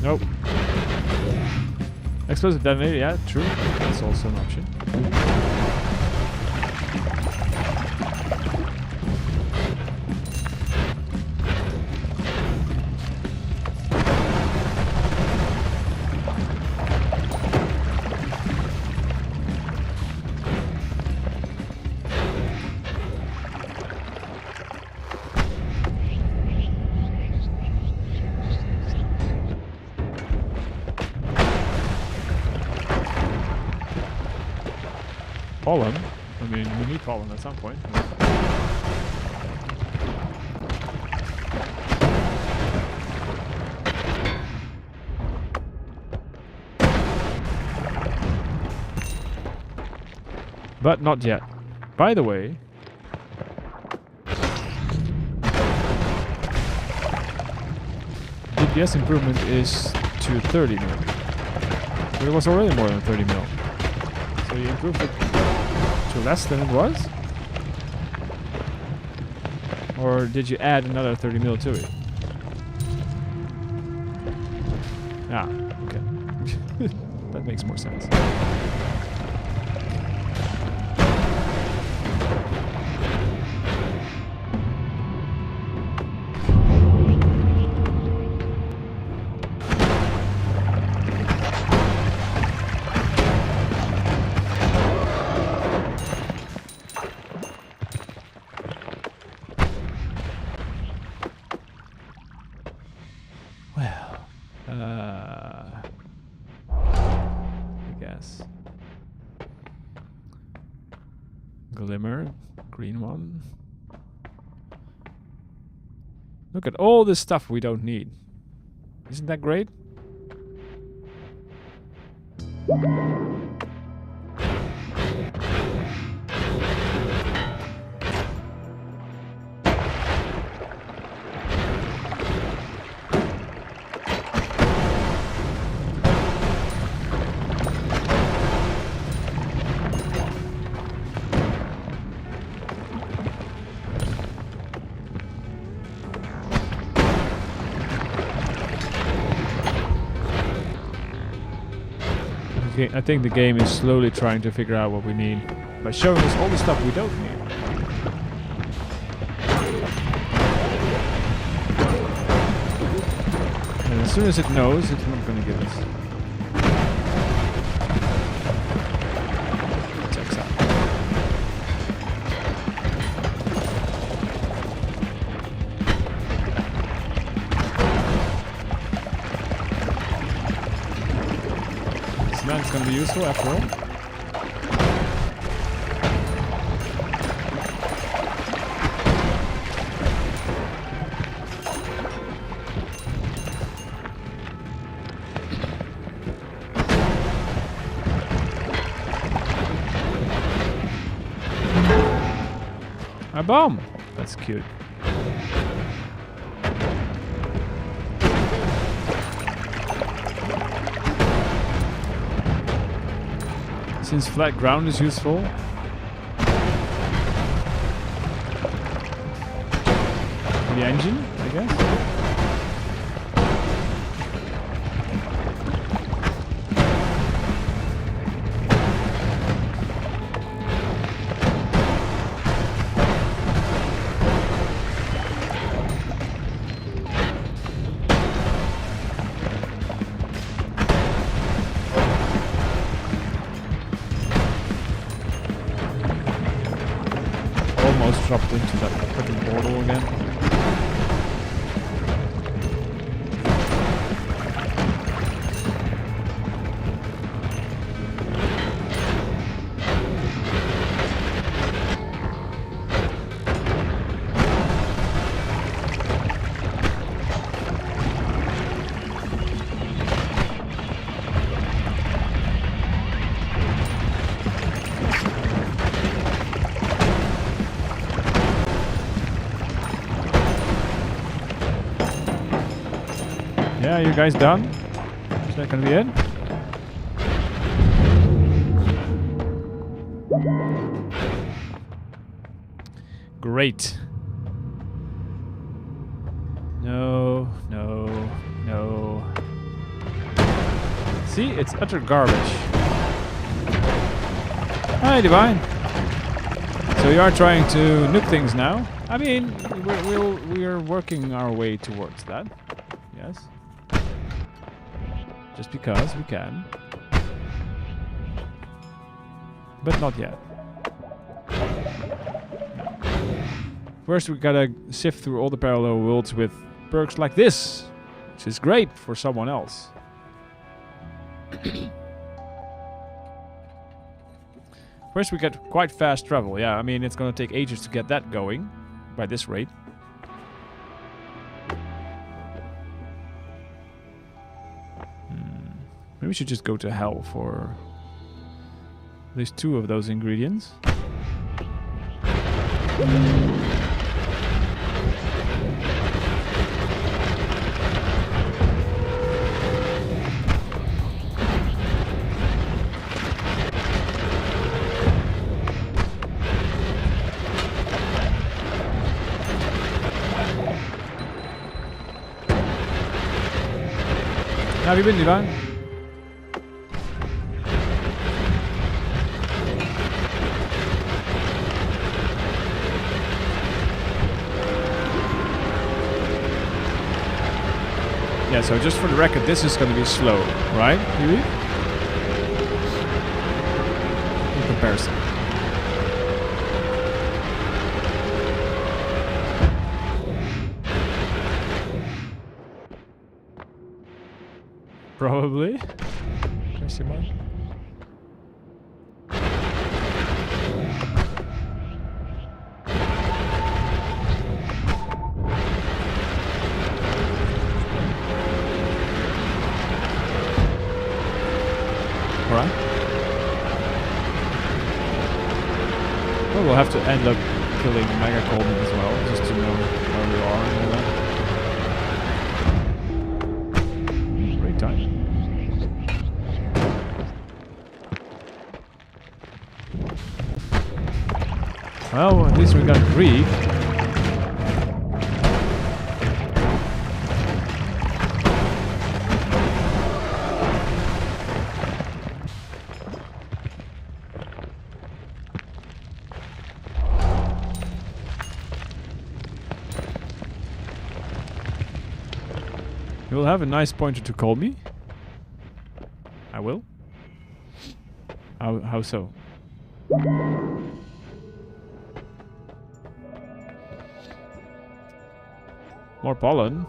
Nope. Explosive detonator, yeah, true. That's also an option. Pollen? I mean, we need pollen at some point. But not yet. By the way, DPS improvement is to 30 mil. But it was already more than 30 mil. So you improved it to less than it was? Or did you add another 30 mil to it? Ah, okay. That makes more sense. guess. Glimmer, green one. Look at all this stuff we don't need. Isn't that great? I think the game is slowly trying to figure out what we need by showing us all the stuff we don't need. And as soon as it knows, it's not going to give us. Checks out. It's going to be useful after all. A bomb! That's cute. Since flat ground is useful. The engine, I guess. Almost dropped into that freaking portal again. Yeah, you guys done? Is that gonna be it? Great. No, no, no. See, it's utter garbage. Hi, Divine. So you are trying to nuke things now? I mean, we're working our way towards that. Yes. Just because we can. But not yet. First we gotta sift through all the parallel worlds with perks like this, which is great for someone else. First we get quite fast travel. Yeah, I mean it's gonna take ages to get that going by this rate. Maybe we should just go to hell for at least 2 of those ingredients. How have you been, Divine? Yeah, so just for the record, this is going to be slow, right, Huey? In comparison. Probably. Question mark. Alright. Well, we'll have to end up killing Mega Coleman as well, just to know where we are and all that. Great timing. Well, at least we got Greek. You will have a nice pointer to call me. I will. How so? More pollen.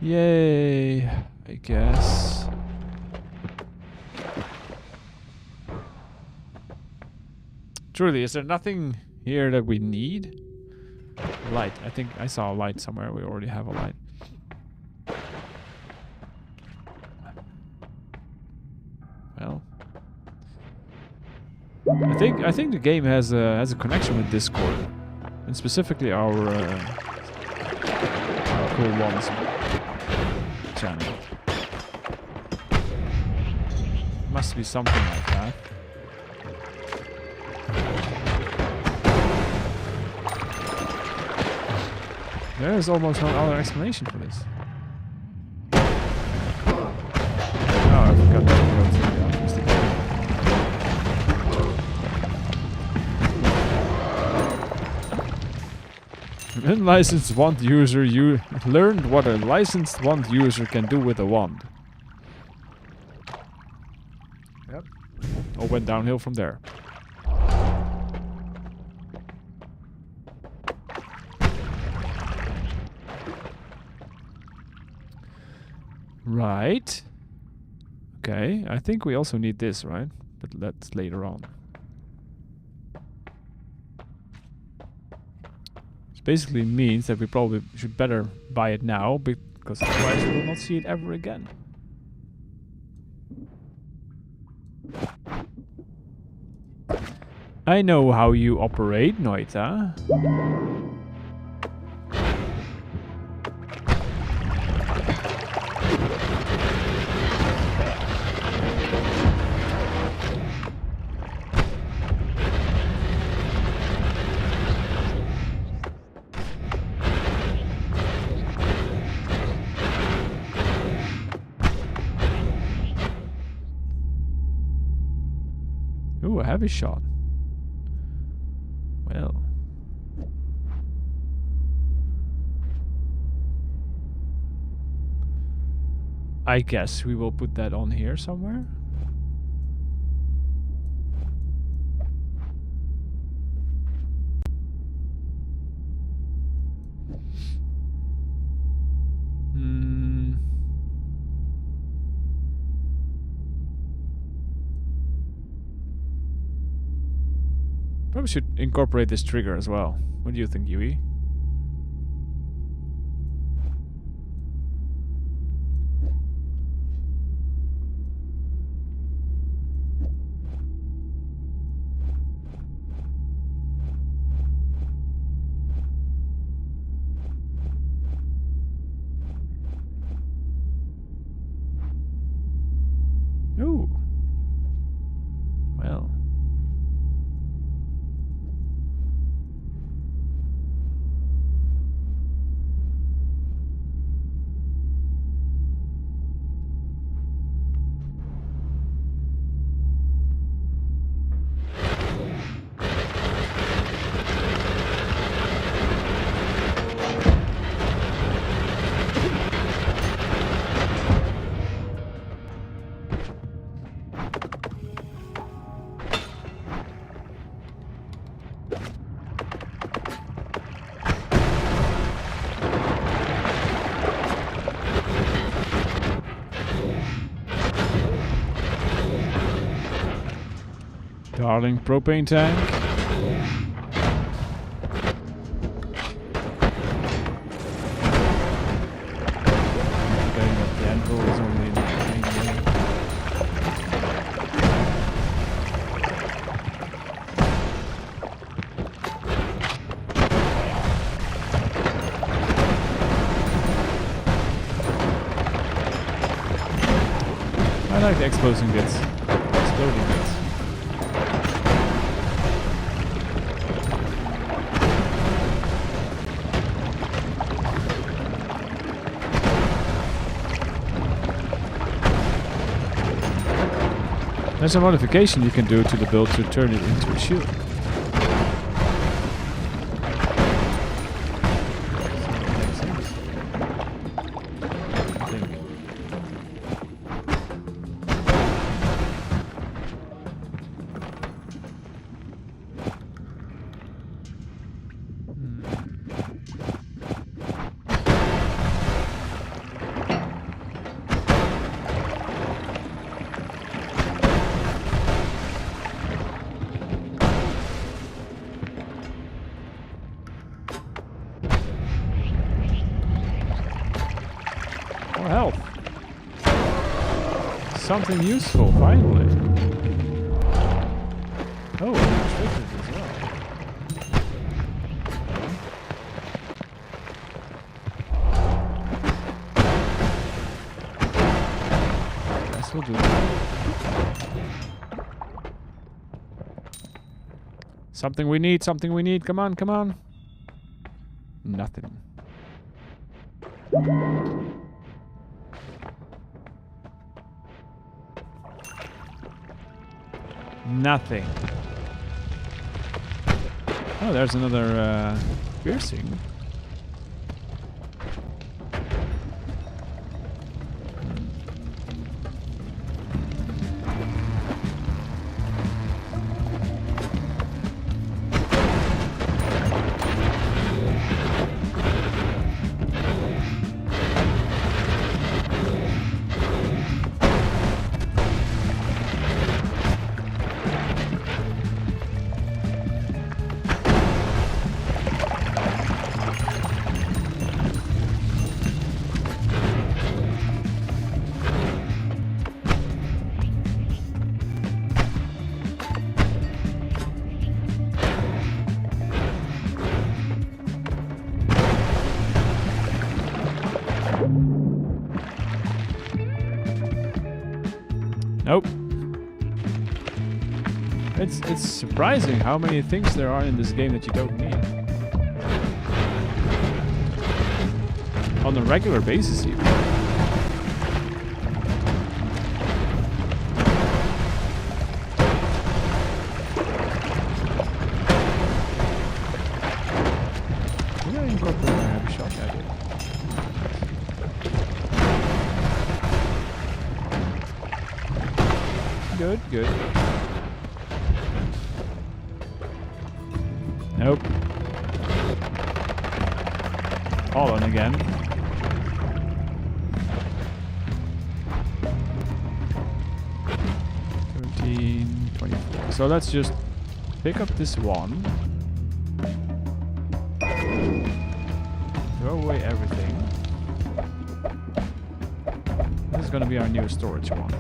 Yay, I guess. Truly, is there nothing here that we need? Light. I think I saw a light somewhere. We already have a light. Well, I think the game has a connection with Discord, and specifically our Cool Ones channel. Must be something like that. There is almost no other explanation for this. Oh, I forgot that we go through the optimistic. Unlicensed wand user, you learned what a licensed wand user can do with a wand. Yep. All went downhill from there. Right. Okay, I think we also need this, right? But that's later on. Which basically means that we probably should better buy it now, because otherwise we will not see it ever again. I know how you operate, Noita. Ooh, a heavy shot. Well. I guess we will put that on here somewhere. Probably should incorporate this trigger as well. What do you think, Yui? Ooh. Well. Darling propane tank. Forgetting that the anvil is only in the main game. I like the exploding bits. Exploding bits. There's a modification you can do to the build to turn it into a shield. More health. Something useful, finally. Oh, and triggers as well. Guess we'll do that. Something we need, something we need. Come on, come on. Nothing. Nothing. Oh, there's another piercing. Nope. It's surprising how many things there are in this game that you don't need. On a regular basis even. Did I incorporate my heavy shot? Yeah, I did. Good, good. Nope. All on again. 13, 24. So let's just pick up this one. Throw away everything. This is gonna be our new storage one.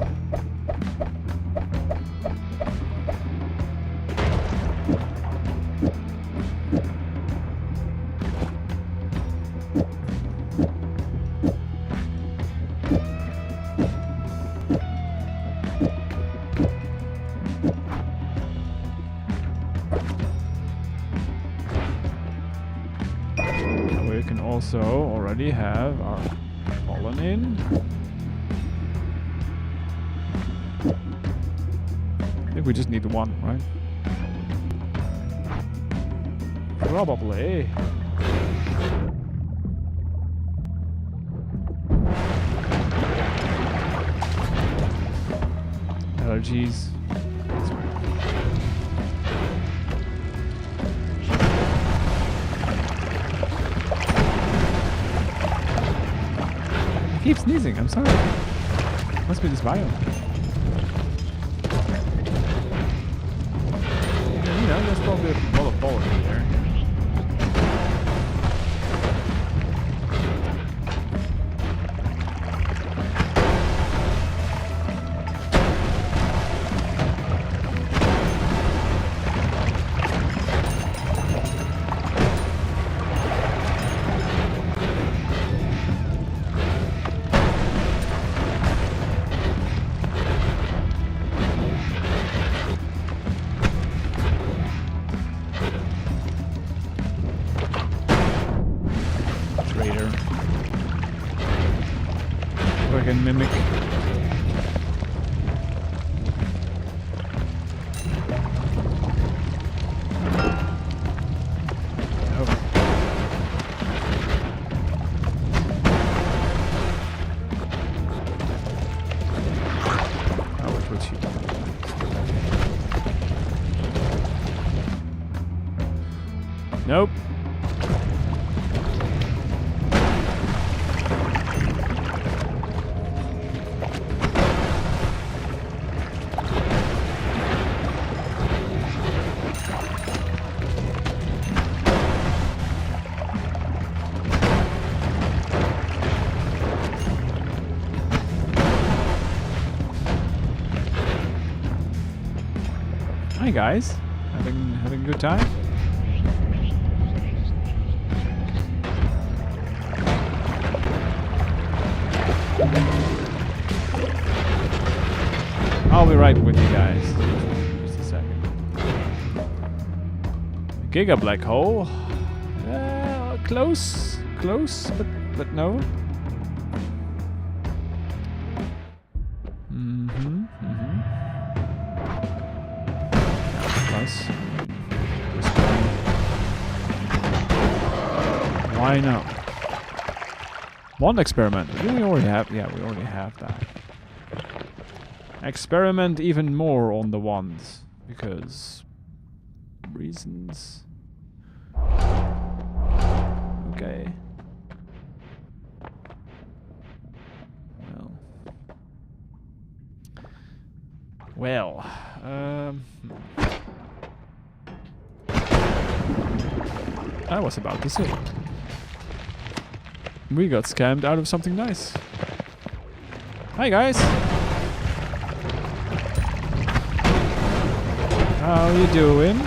We can also already have our pollen in. I think we just need one, right? Probably. Allergies. I keep sneezing, I'm sorry. Must be this biome. probably a lot of quality there. I can mimic. Oh. Oh, what would she do? Nope. Hi guys, having a good time? I'll be right with you guys. Just a second. Giga black hole. Close, but no. Why not? One experiment. Do we already have? Yeah, we already have that. Experiment even more on the ones because reasons. Okay. Well. I was about to say. We got scammed out of something nice. Hi guys! How you doing?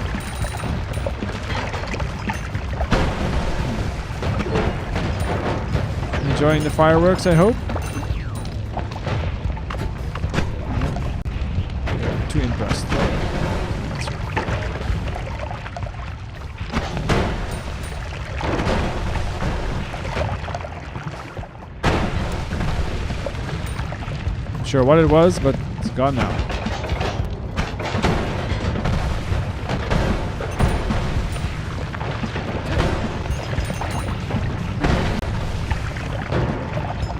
Enjoying the fireworks, I hope? Too impressed. Sure what it was, but it's gone now.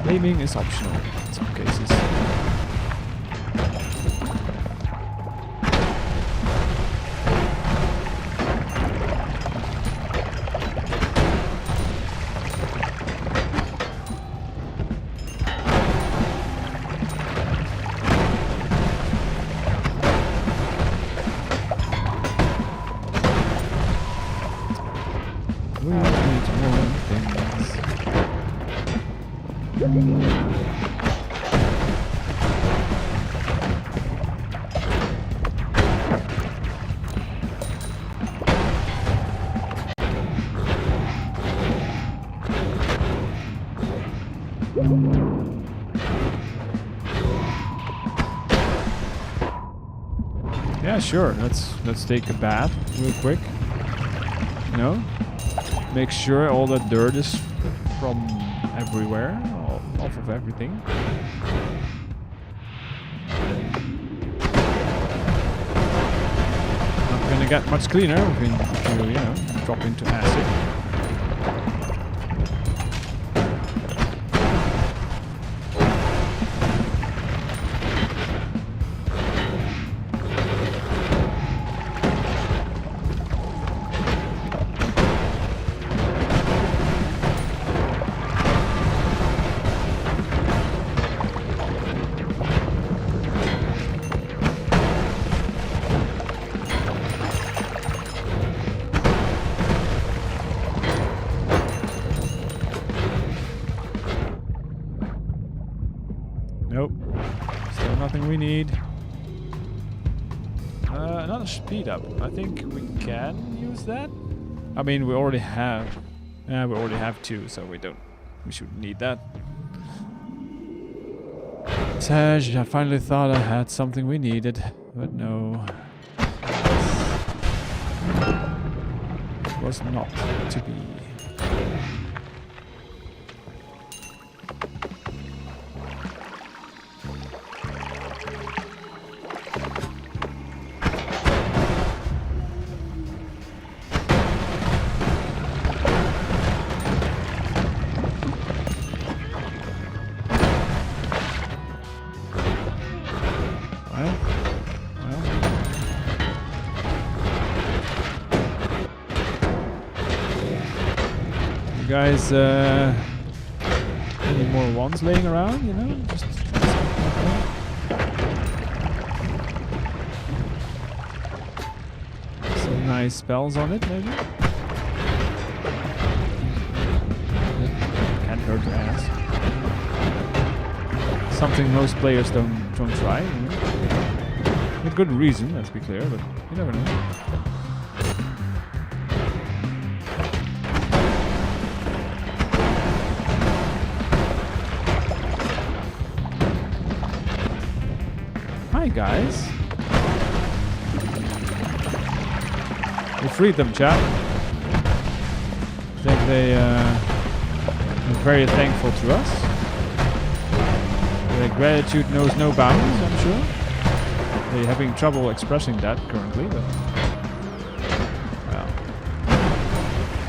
Aiming is optional in some cases. Yeah, sure. Let's take a bath real quick. You know, make sure all that dirt is from everywhere, off of everything. Not gonna get much cleaner if you know, drop into acid. we need? Another speed up. I think we can use that. I mean, we already have. Yeah, we already have 2, so we don't. We shouldn't need that. Taj, I finally thought I had something we needed, but no. It was not to be. Guys, any more wands laying around, you know? Just some nice spells on it, maybe? Can't hurt to ask. Something most players don't try, you know? With good reason, let's be clear, but you never know. Hi guys. We freed them, chat. I think they are very thankful to us. Their gratitude knows no bounds, I'm sure. They're having trouble expressing that currently, but well,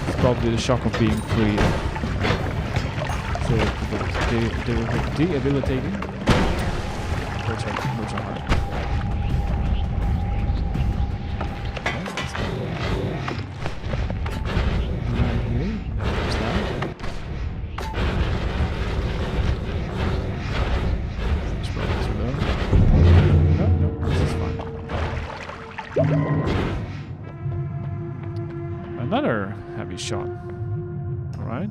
it's probably the shock of being freed. So debilitating. Which are hard. Another heavy shot. All right.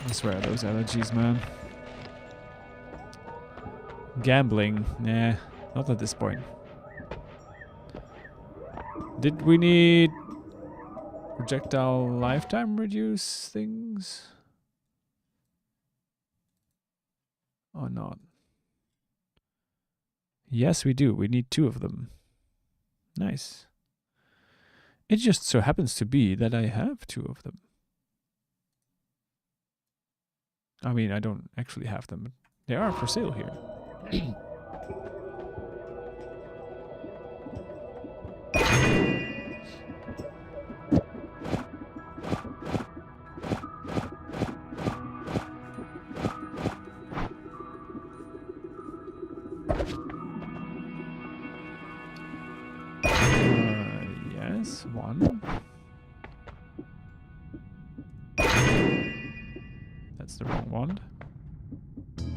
I swear, those allergies, man. Gambling, nah, not at this point. Did we need projectile lifetime reduce things? Or not? Yes, we do. We need 2 of them. Nice. It just so happens to be that I have 2 of them. I mean, I don't actually have them, but they are for sale here. Yes, 1. That's the wrong wand.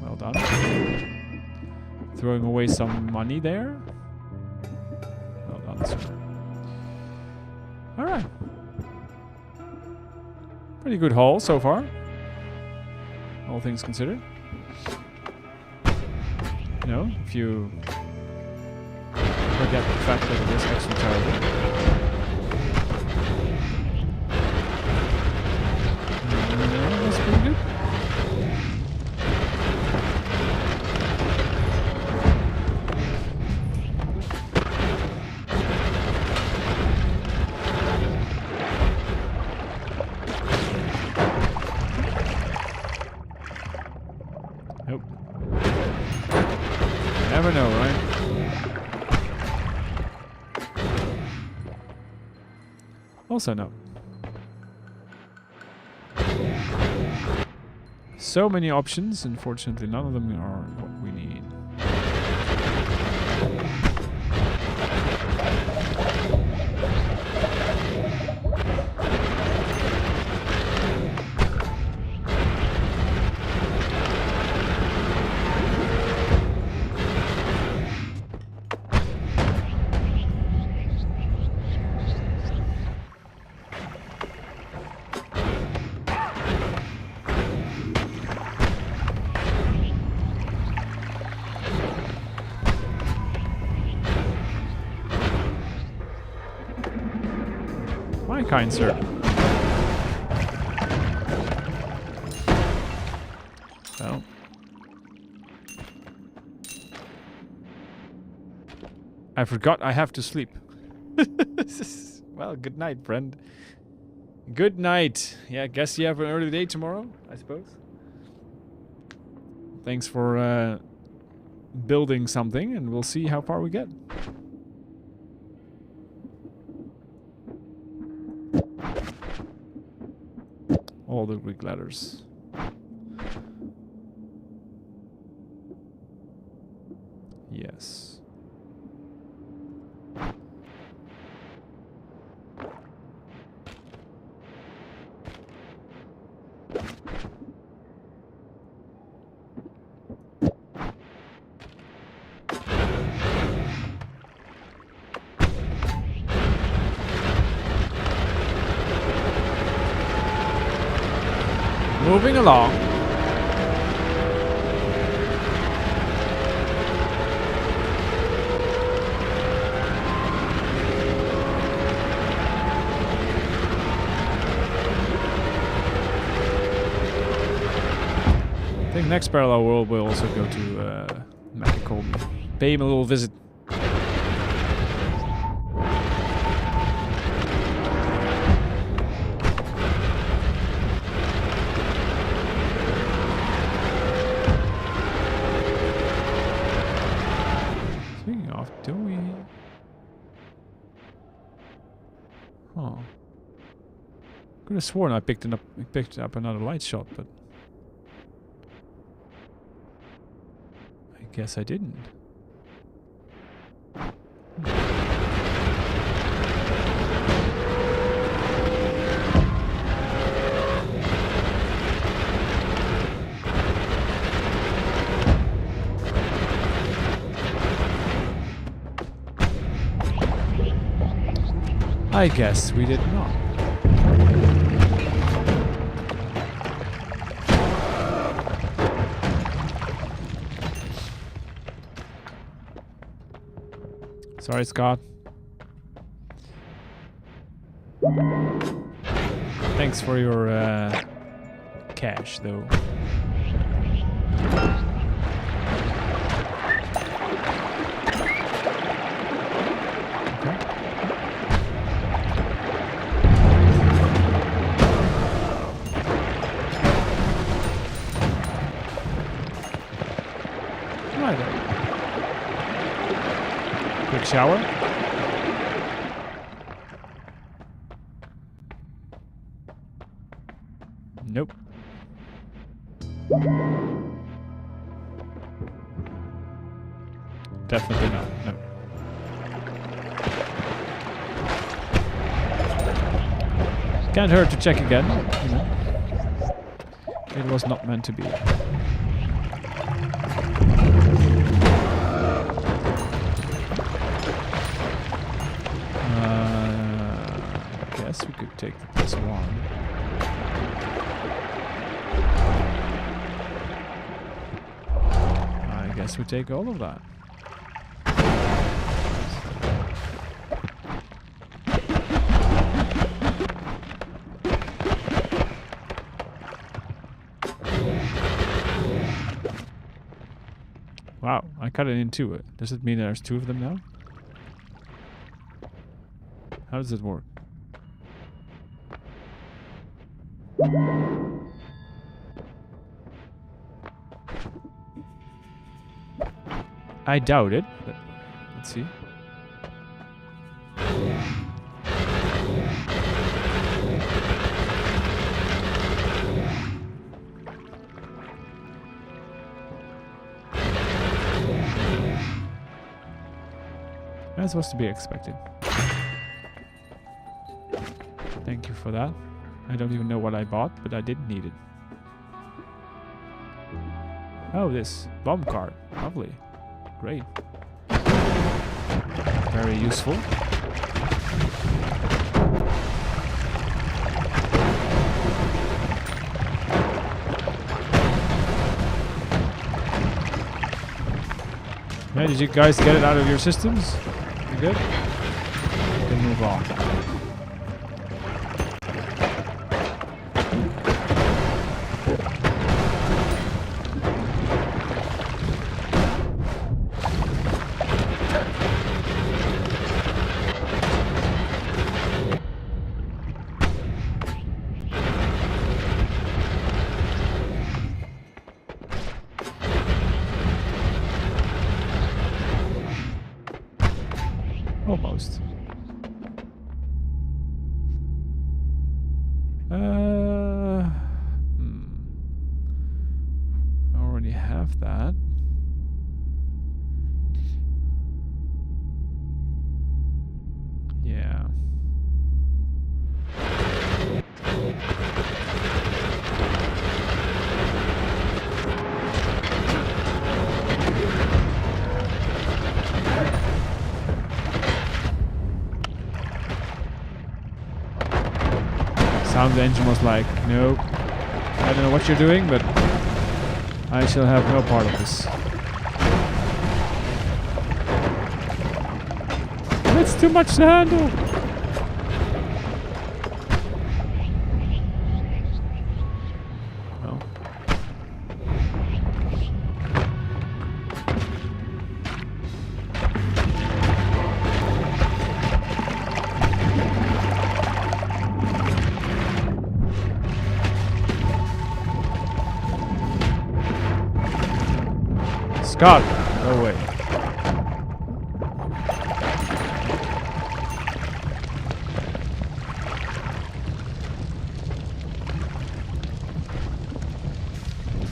Well done. Throwing away some money there. Well done, sir. Alright. Pretty good haul so far. All things considered. You know, if you forget the fact that it is extra terrible. That's pretty good. Nope. You never know, right? Also no. So many options, unfortunately none of them are what we need. My kind sir. Well. I forgot I have to sleep. Well, good night, friend. Good night. Yeah, guess you have an early day tomorrow, I suppose. Thanks for building something, and we'll see how far we get. All the Greek letters. Yes. Moving along. I think next parallel world will also go to Macacomb. Pay him a little visit. Do we? Oh. Could have sworn I picked up another light shot, but I guess I didn't. I guess we did not. Sorry, Scott. Thanks for your cash, though. Quick shower. Nope. Definitely not. No. Can't hurt to check again. You know. It was not meant to be. Guess we could take the +1. I guess we take all of that. Wow, I cut it in two. Does it mean there's two of them now? How does it work? I doubt it, but let's see. That's supposed to be expected. Thank you for that. I don't even know what I bought, but I did need it. Oh, this bomb cart. Lovely. Great. Very useful. Yeah, did you guys get it out of your systems? You good? We can move on. have that. Yeah. Sound engine was like, nope. I don't know what you're doing, but I shall have no part of this. It's too much to handle. Well. Scott, no way.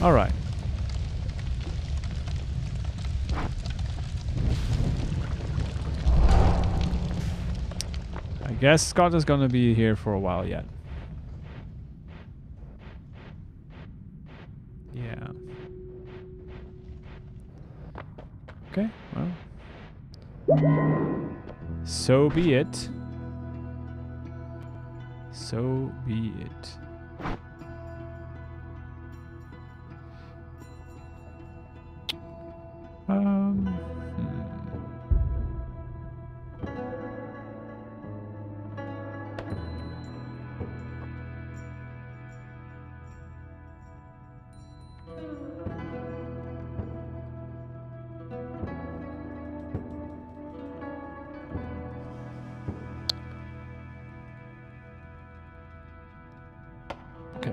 All right. I guess Scott is gonna be here for a while yet. Yeah. Okay, well. So be it. So be it. Okay.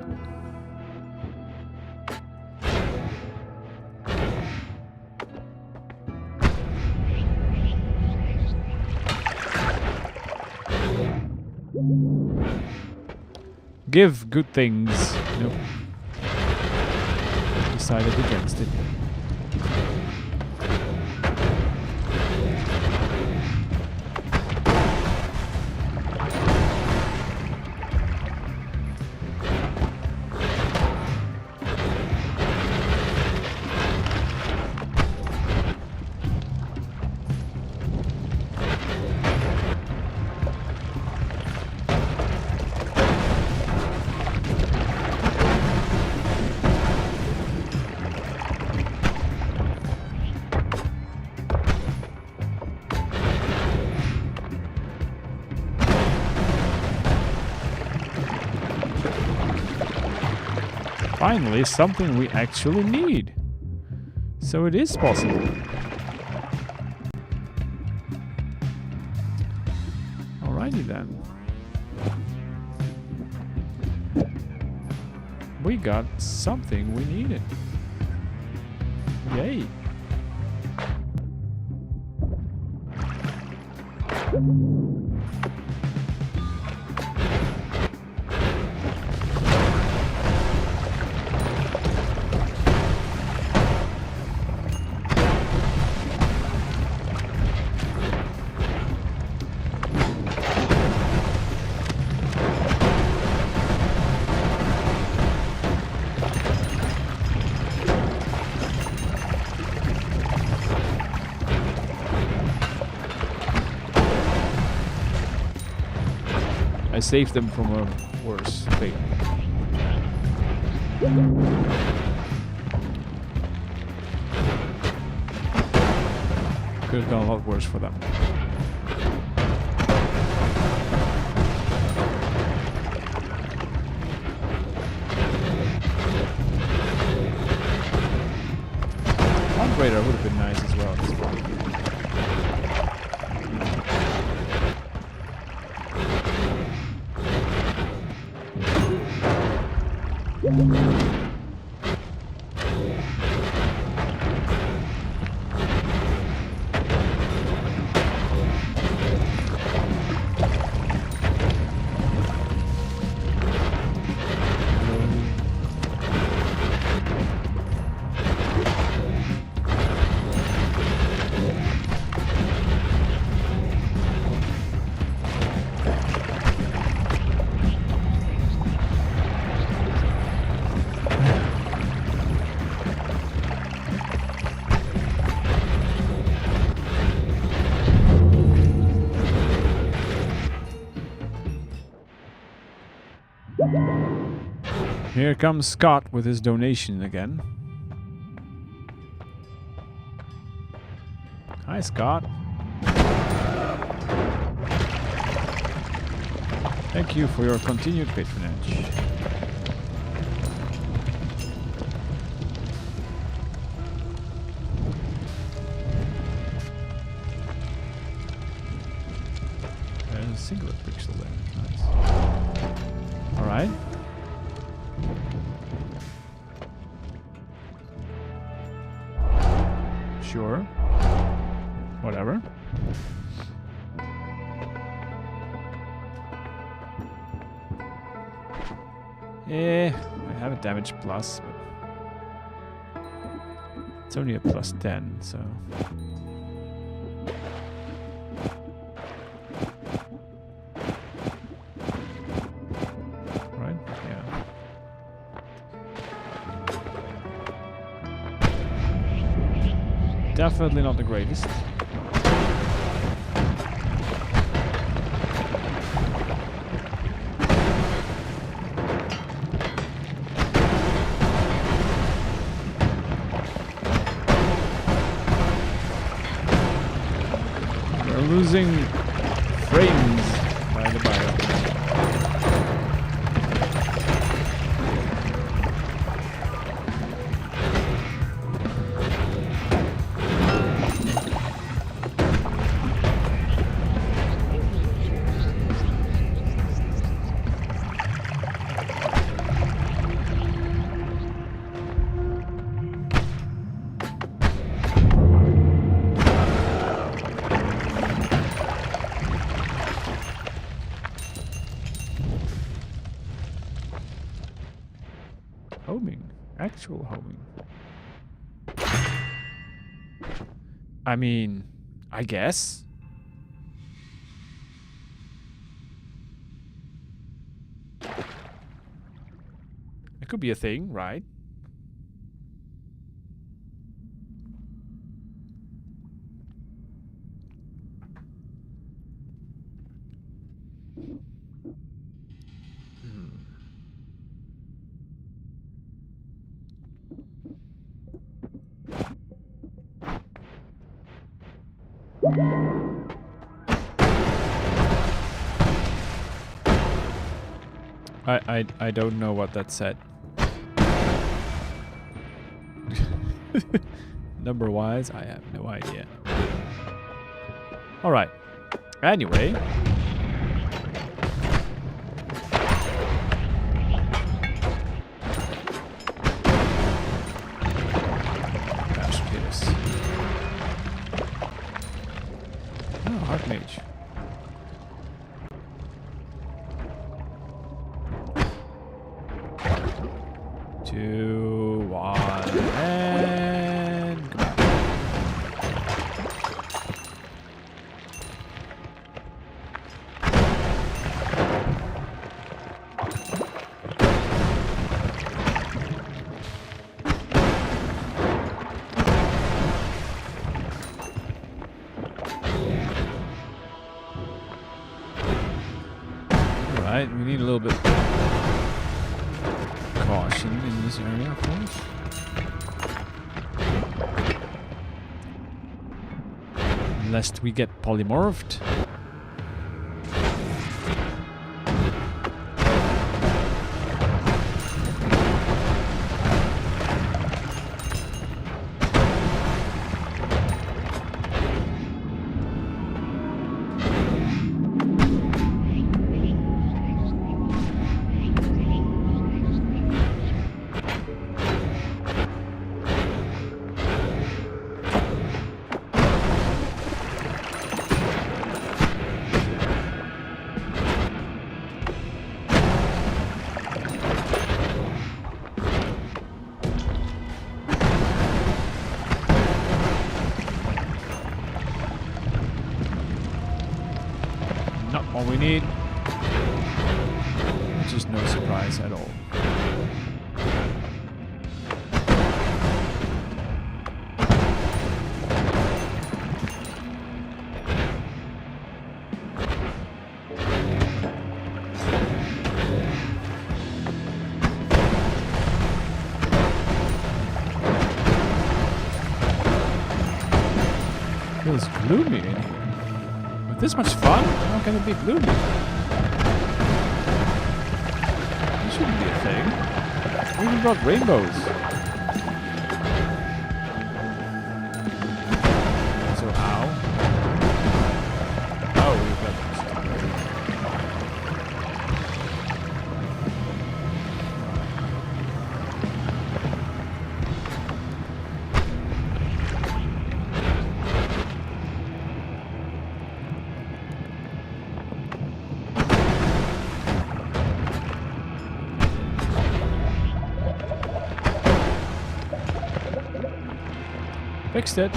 Give good things. Nope. Decided against it. Finally, something we actually need. So it is possible. Alrighty then. We got something we needed. Yay. I saved them from a worse fate. Could have gone a lot worse for them. One radar would have been nice as well at this point. here comes Scott with his donation again. Hi, Scott. Thank you for your continued patronage. There's a singular pixel there. Nice. Alright. Sure. Whatever. Yeah, I have a damage plus, but it's only a plus 10, so. Right? Yeah. Definitely not the greatest. Losing frames by the bio. Homing. Actual homing. I mean, I guess. It could be a thing, right? I don't know what that said. Number wise, I have no idea. Alright. Anyway. Mashed potatoes. Oh, Heart Mage. 2, 1, and goodbye. All right, we need a little bit caution in this area, of course. Lest we get polymorphed. Not all we need. Just no surprise at all. Feels gloomy in here. With this much fun, how can it be gloomy? It shouldn't be a thing. We even brought rainbows. So ow. Oh, we've got fixed it.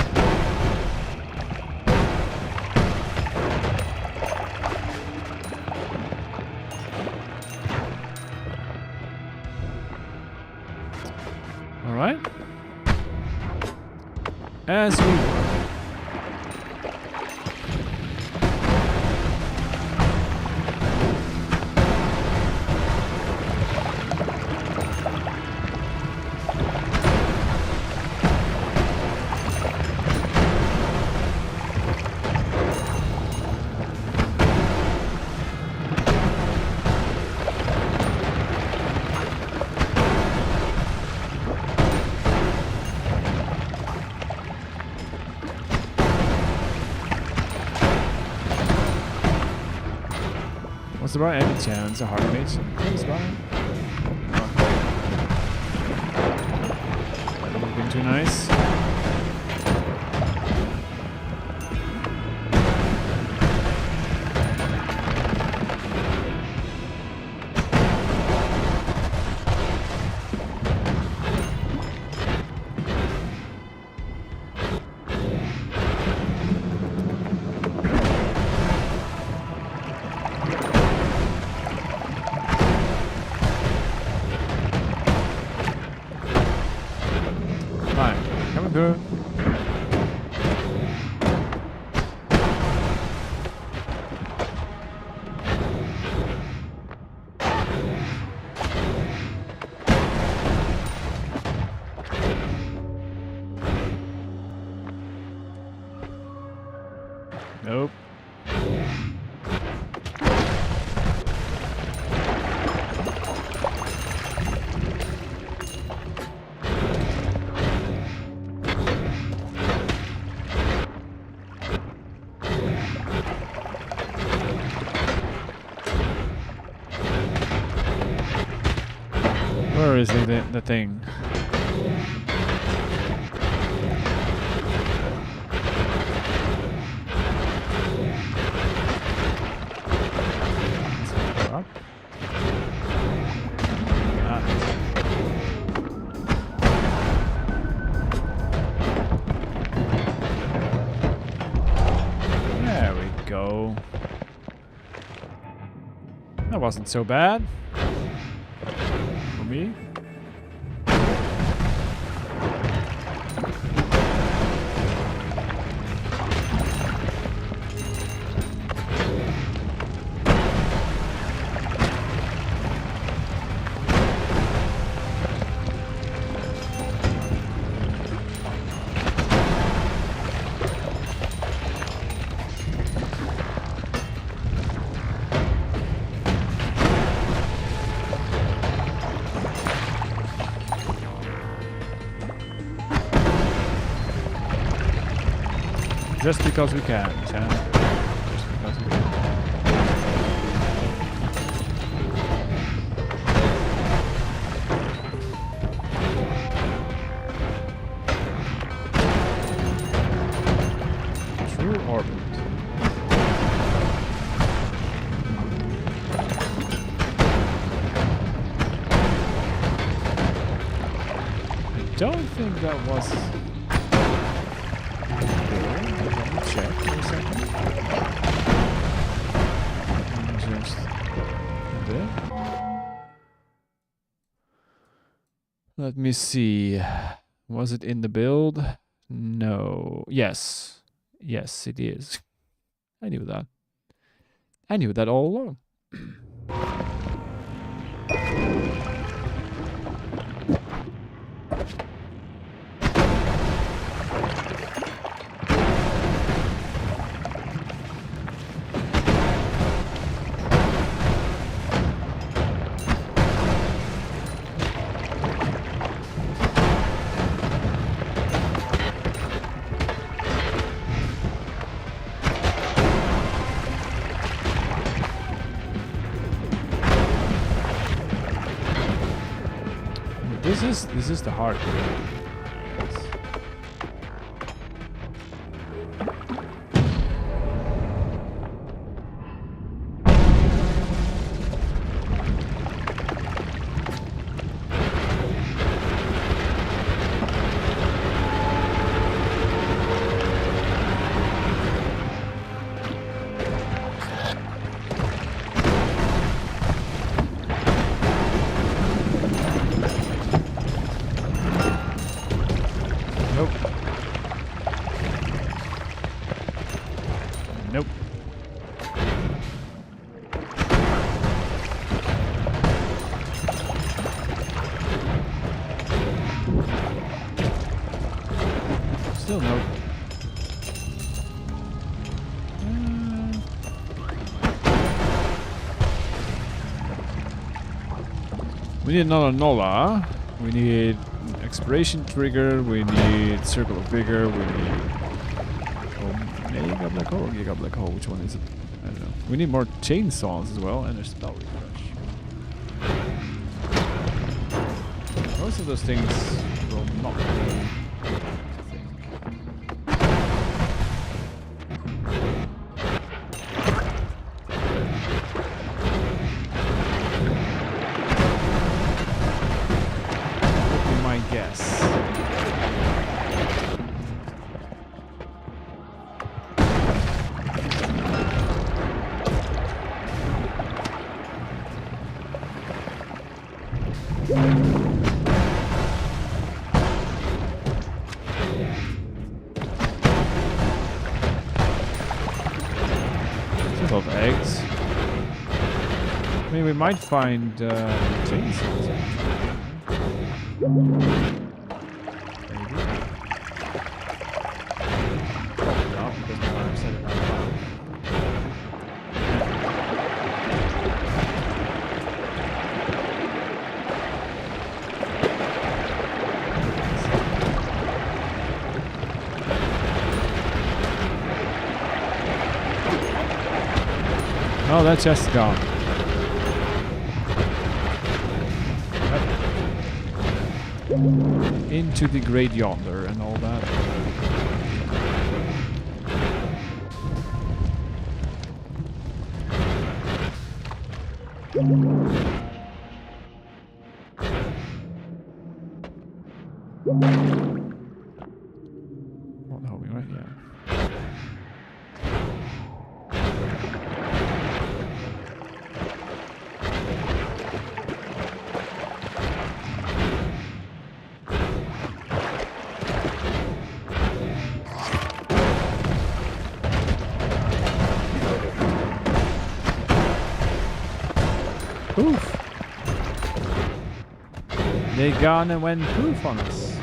All right. As we were. Was there any chance a heartmate comes by? That would have been too nice. Good. Nope. Where is the thing? Up. There we go. That wasn't so bad. For me. Just because we can, Sam. Just because we can. True orbit. I don't think that was... check for a second. Just a bit. Let me see. Was it in the build? No. Yes. Yes, it is. I knew that. I knew that all along. This is the hard bit. Nope. Still no. We need another Nola. We need expiration trigger. We need circle of vigor. We need Mega black hole or giga black hole. Which one is it? I don't know. We need more chainsaws as well, and a spell refresh. Most of those things will not be. Guess. There's a lot of eggs. I mean, we might find chainsaws. Maybe. Probably not, because now I've said it out loud. Oh, that chest is gone. Into the great yonder and all that. What the hell we right? Yeah. Poof! They gone and went poof on us.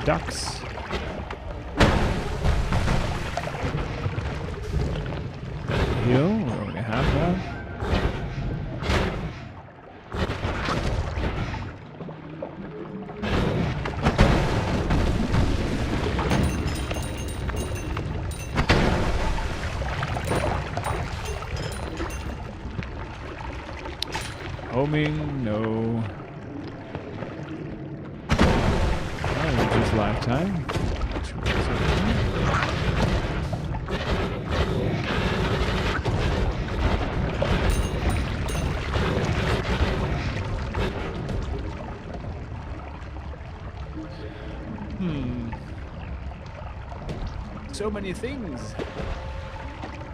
Ducks. Heal, we already have that. Homing, no. Oh, just lifetime. So many things.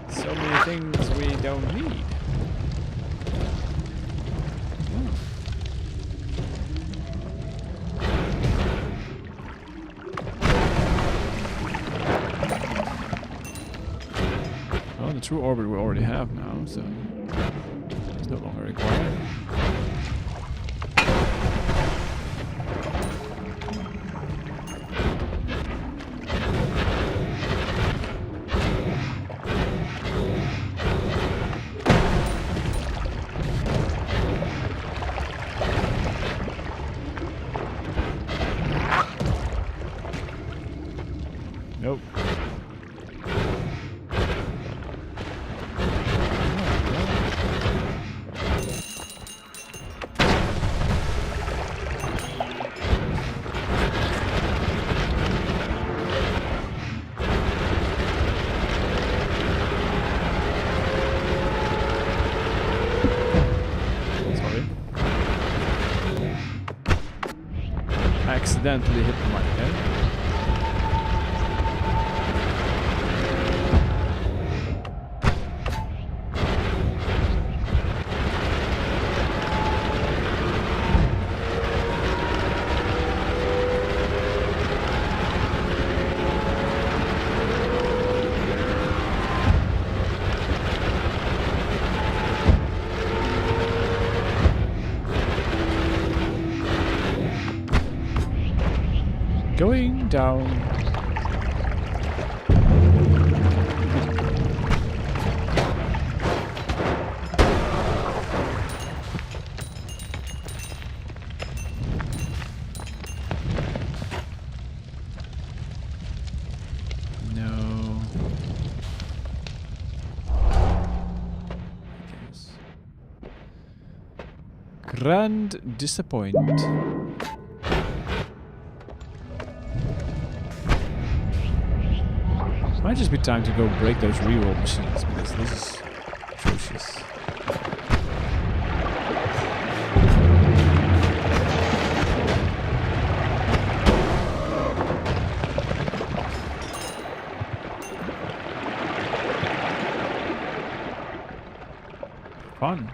So many things we don't need. Well, the true orbit we already have now, so it's no longer required. Nope. Accidentally hit my head. Going down. No. Yes. Grand disappointment. Might just be time to go break those reroll machines because this is atrocious. Fun.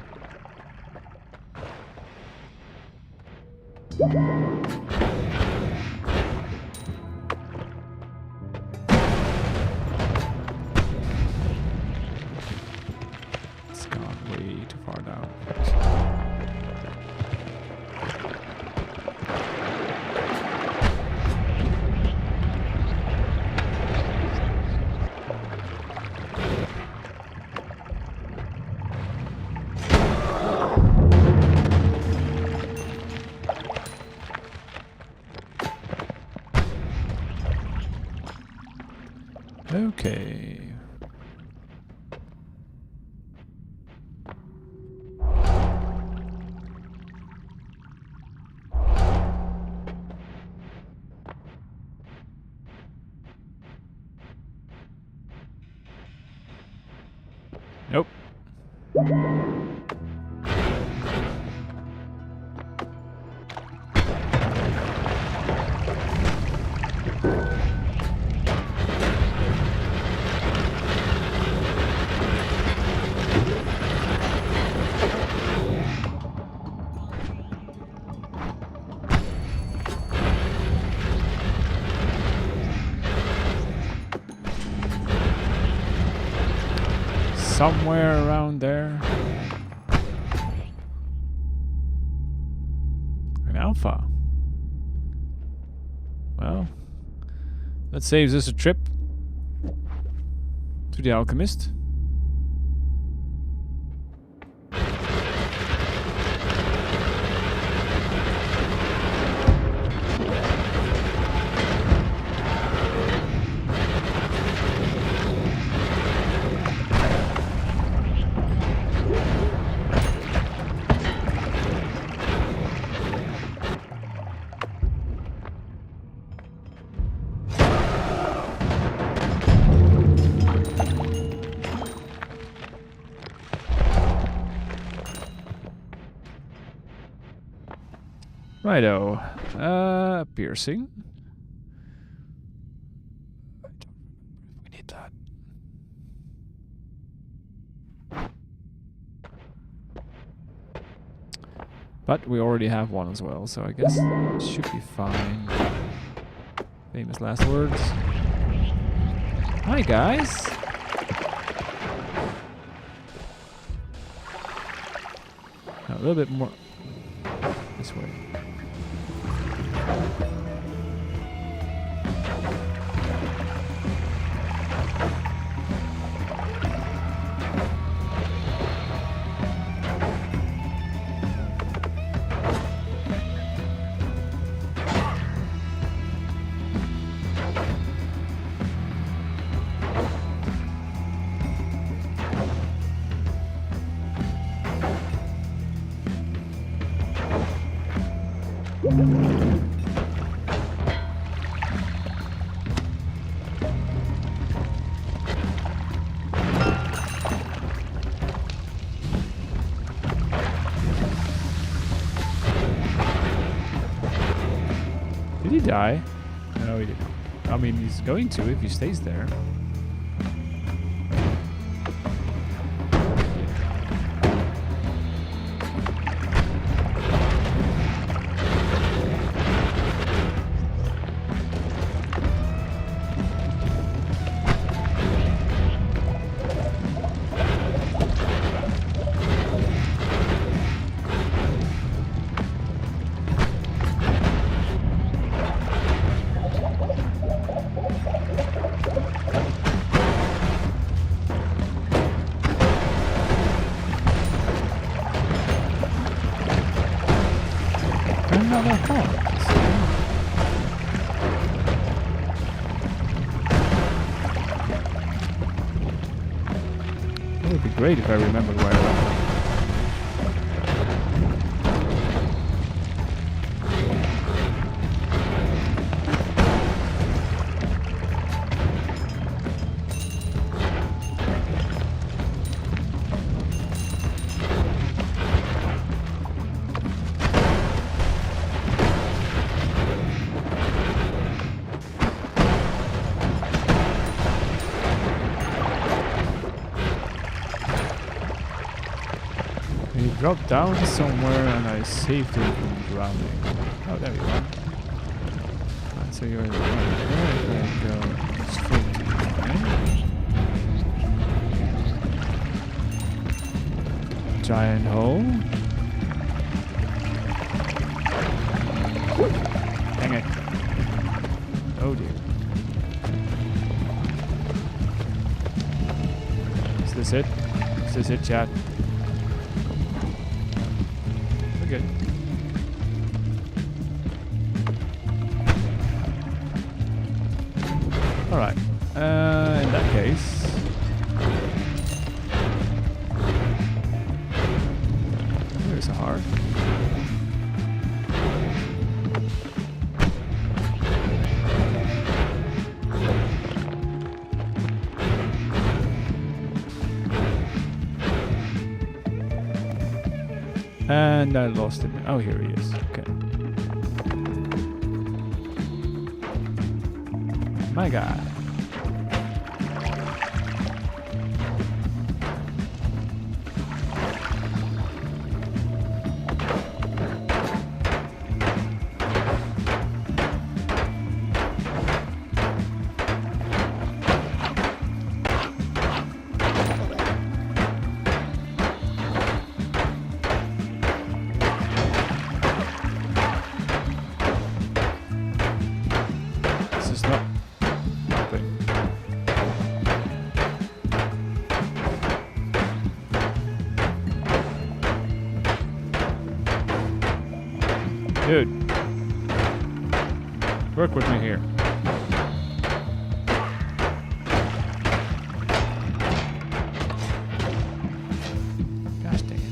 Okay. Nope. Somewhere around there. An alpha. Well, that saves us a trip to the alchemist. Righto. Piercing. We need that. But we already have one as well, so I guess it should be fine. Famous last words. Hi, guys. A little bit more this way. Did he die? No, he didn't. I mean, he's going to if he stays there. Another heart. It would be great if I remembered where I went. He dropped down somewhere and I saved him from drowning. Oh, there we go. Right, so you're there. There you go. Straight to the right. Giant hole. Dang it. Oh dear. Is this it? Is this it, chat? Good. All right. In that case, there's a heart. And I lost him. Oh, here he is. Okay. My guy. Dude, work with me here. Gosh dang it.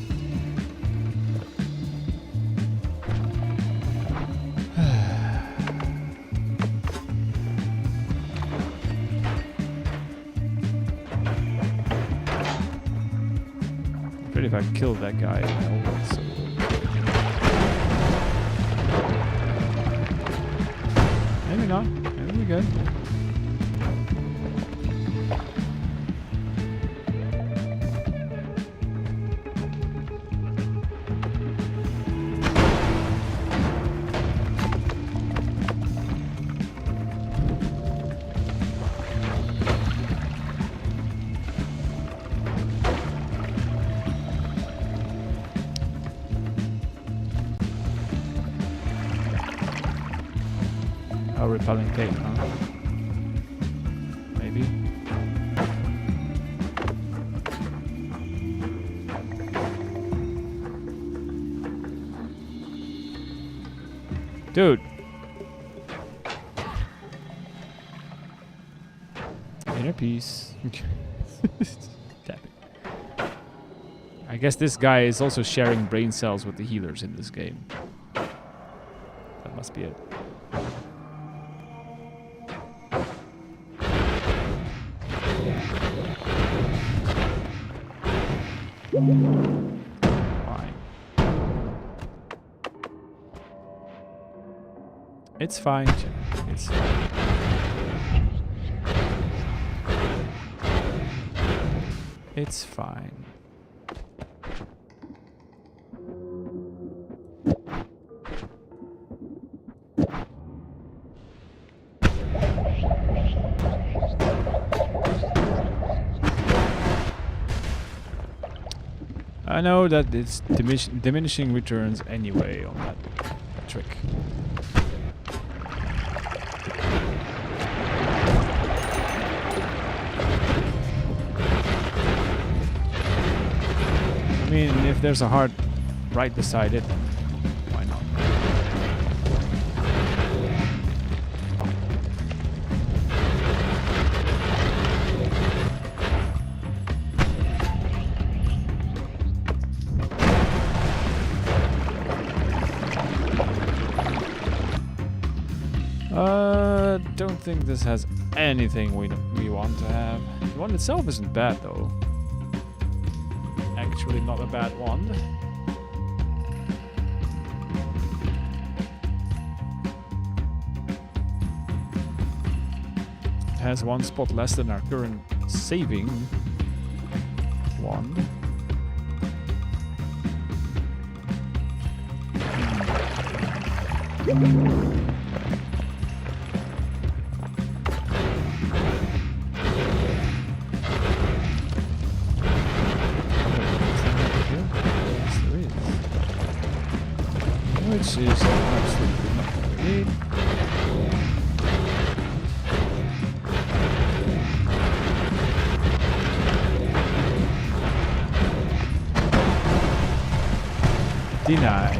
Pretty if I killed that guy. So maybe not. Maybe we're good. Oh, repelling tape, huh? Maybe. Dude. Inner peace. Tap it. I guess this guy is also sharing brain cells with the healers in this game. must be it. Fine. It's fine, Jim. It's fine. It's fine. I know that it's diminishing returns anyway on that trick. I mean, if there's a heart right beside it, why not? Don't think this has anything we want to have. The wand itself isn't bad though. Actually not a bad wand. It has one spot less than our current saving wand. Which is absolutely not what we need. Denied.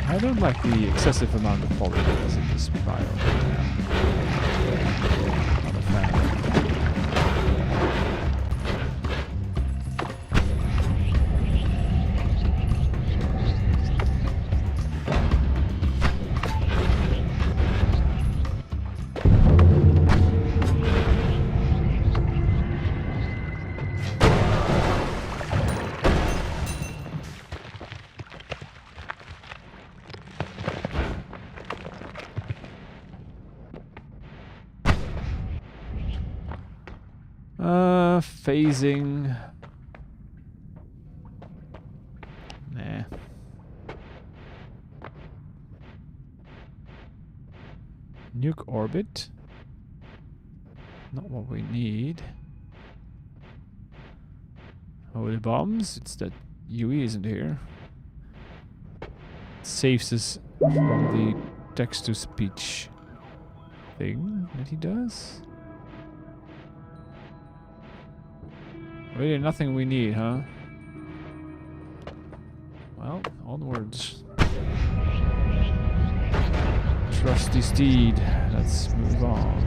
I don't like the excessive amount of polygons in this bio. Not a fan. Phasing. Nah. Nuke orbit. Not what we need. Holy bombs. It's that UE isn't here. It saves us from the text-to-speech thing that he does. Really nothing we need, huh? Well, onwards. Trusty steed. Let's move on.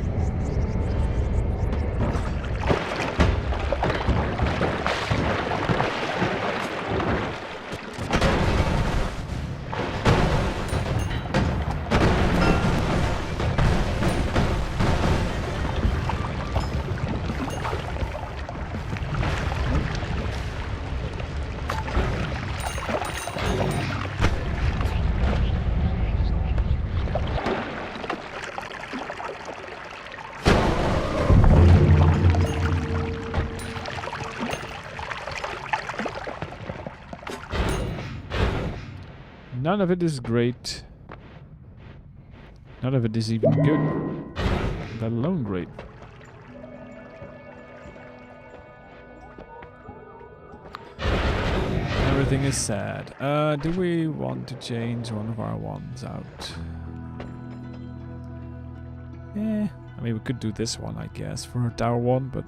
None of it is great. None of it is even good. Let alone great. Everything is sad. Do we want to change one of our wands out? I mean, we could do this one, I guess, for a tower one, but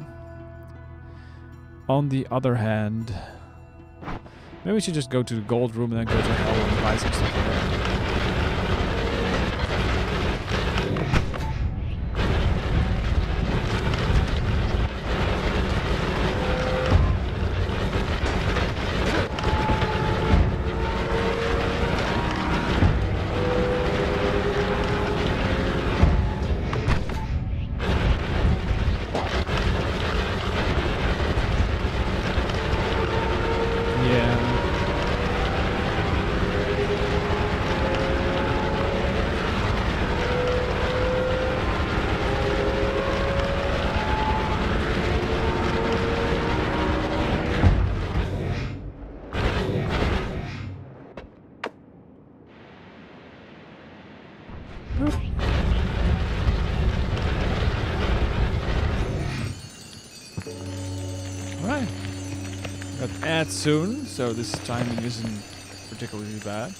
on the other hand, maybe we should just go to the gold room and then go to hell and buy some stuff there. Alright. Got add soon, so this timing isn't particularly bad.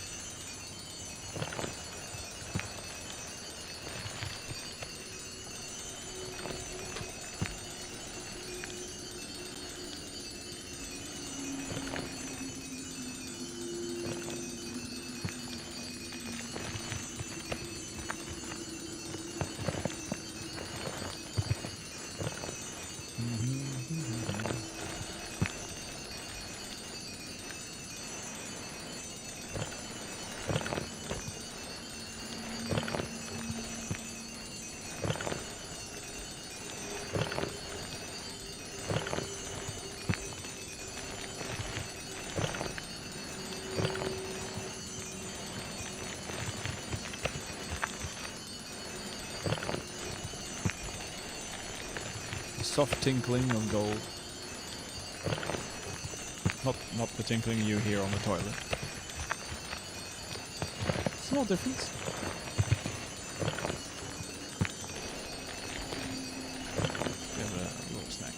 Soft tinkling of gold. Not the tinkling you hear on the toilet. Small difference. Give it a little snack.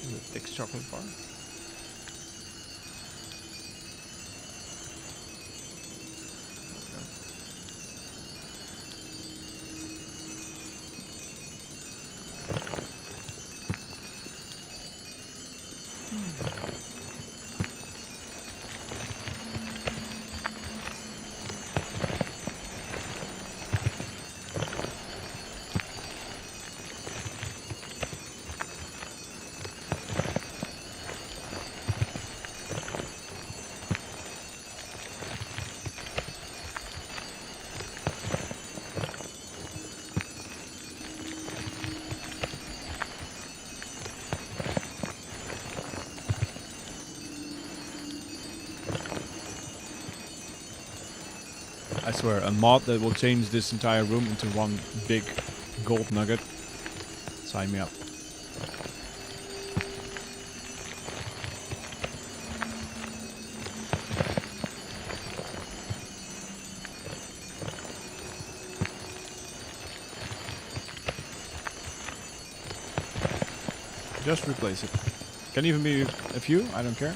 The thick chocolate bar. I swear, a mod that will change this entire room into one big gold nugget. Sign me up. Just replace it. Can even be a few, I don't care.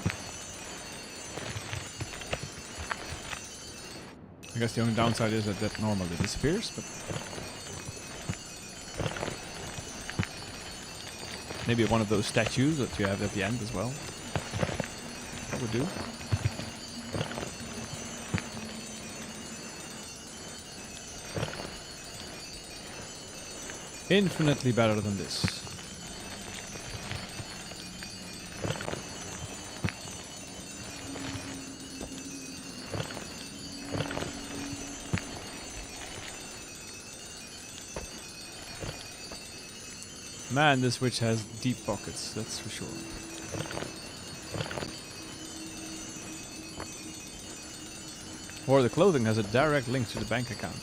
I guess the only downside is that normally disappears, but maybe one of those statues that you have at the end as well. That would do. Infinitely better than this. Man, this witch has deep pockets, that's for sure. Or the clothing has a direct link to the bank account.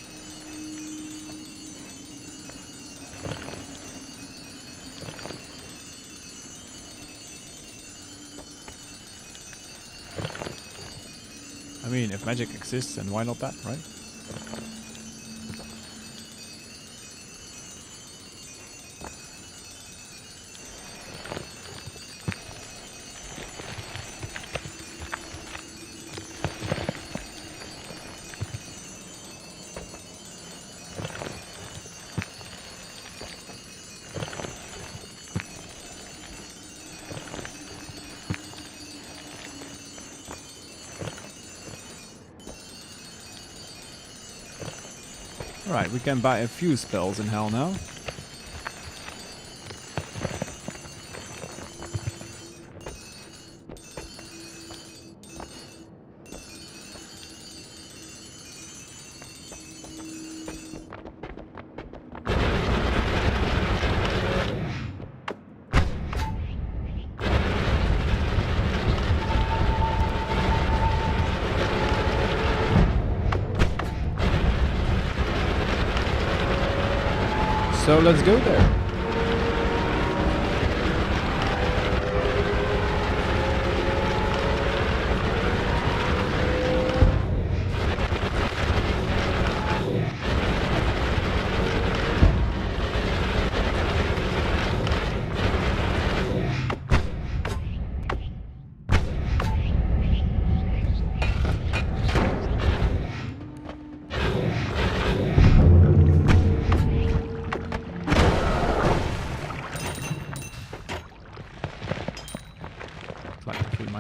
I mean, if magic exists, then why not that, right? Alright, we can buy a few spells in hell now. So let's go there.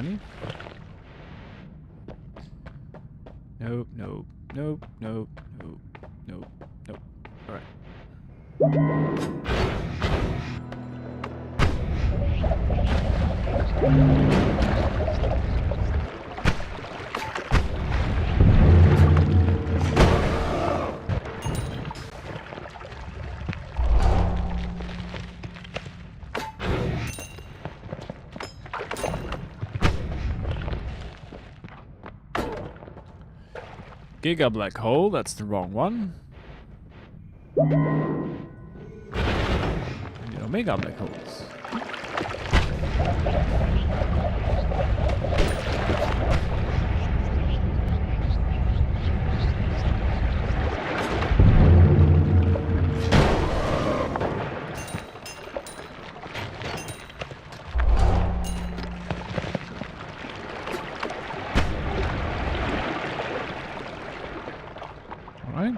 money. Nope, nope, nope, nope, nope, nope, nope. Alright. Giga black hole, that's the wrong one. The omega black holes. Alright.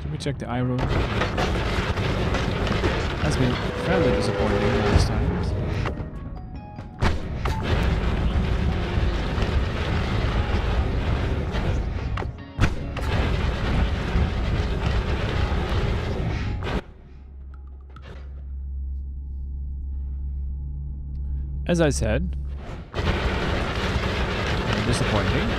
Should we check the eye room? That's been fairly disappointing last time. As I said, disappointing.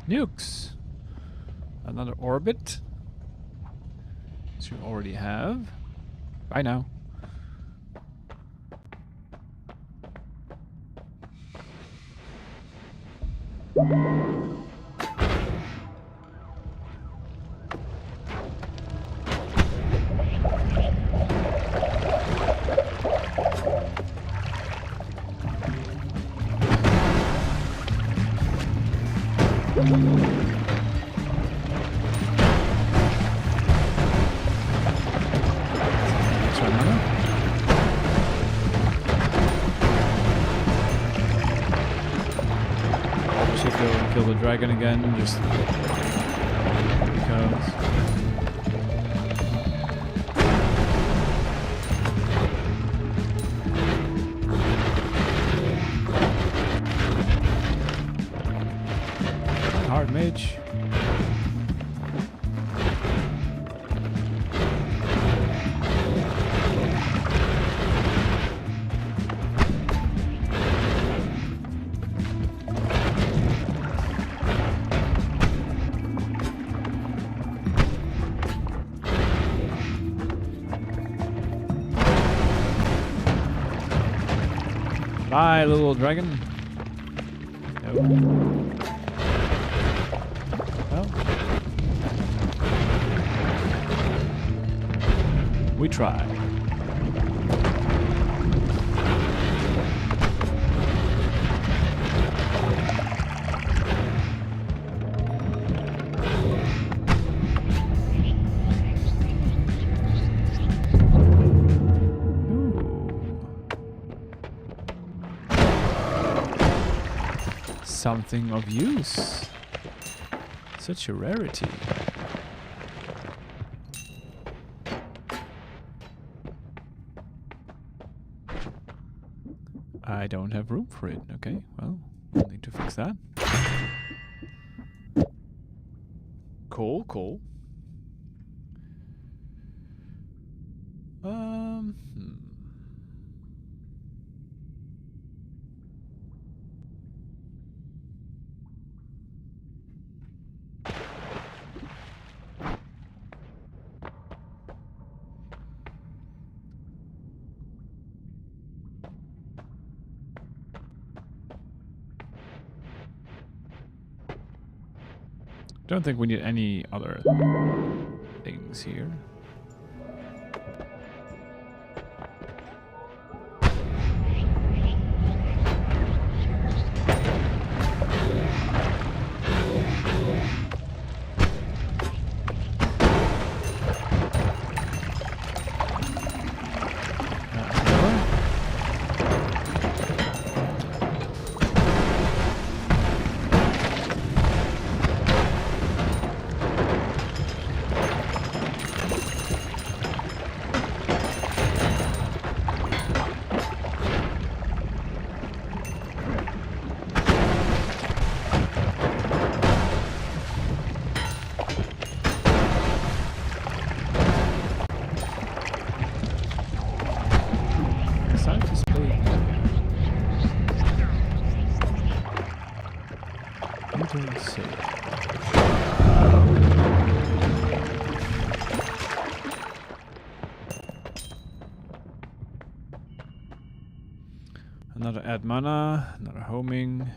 Nukes. Another orbit. Which we already have. Bye now. Should go and kill the dragon again, just because. Hard mage. Bye, little dragon. No. Well. We try. Something of use. Such a rarity. I don't have room for it. Okay, well, I'll need to fix that. Cool, cool. Don't think we need any other things here. Another add mana, another homing.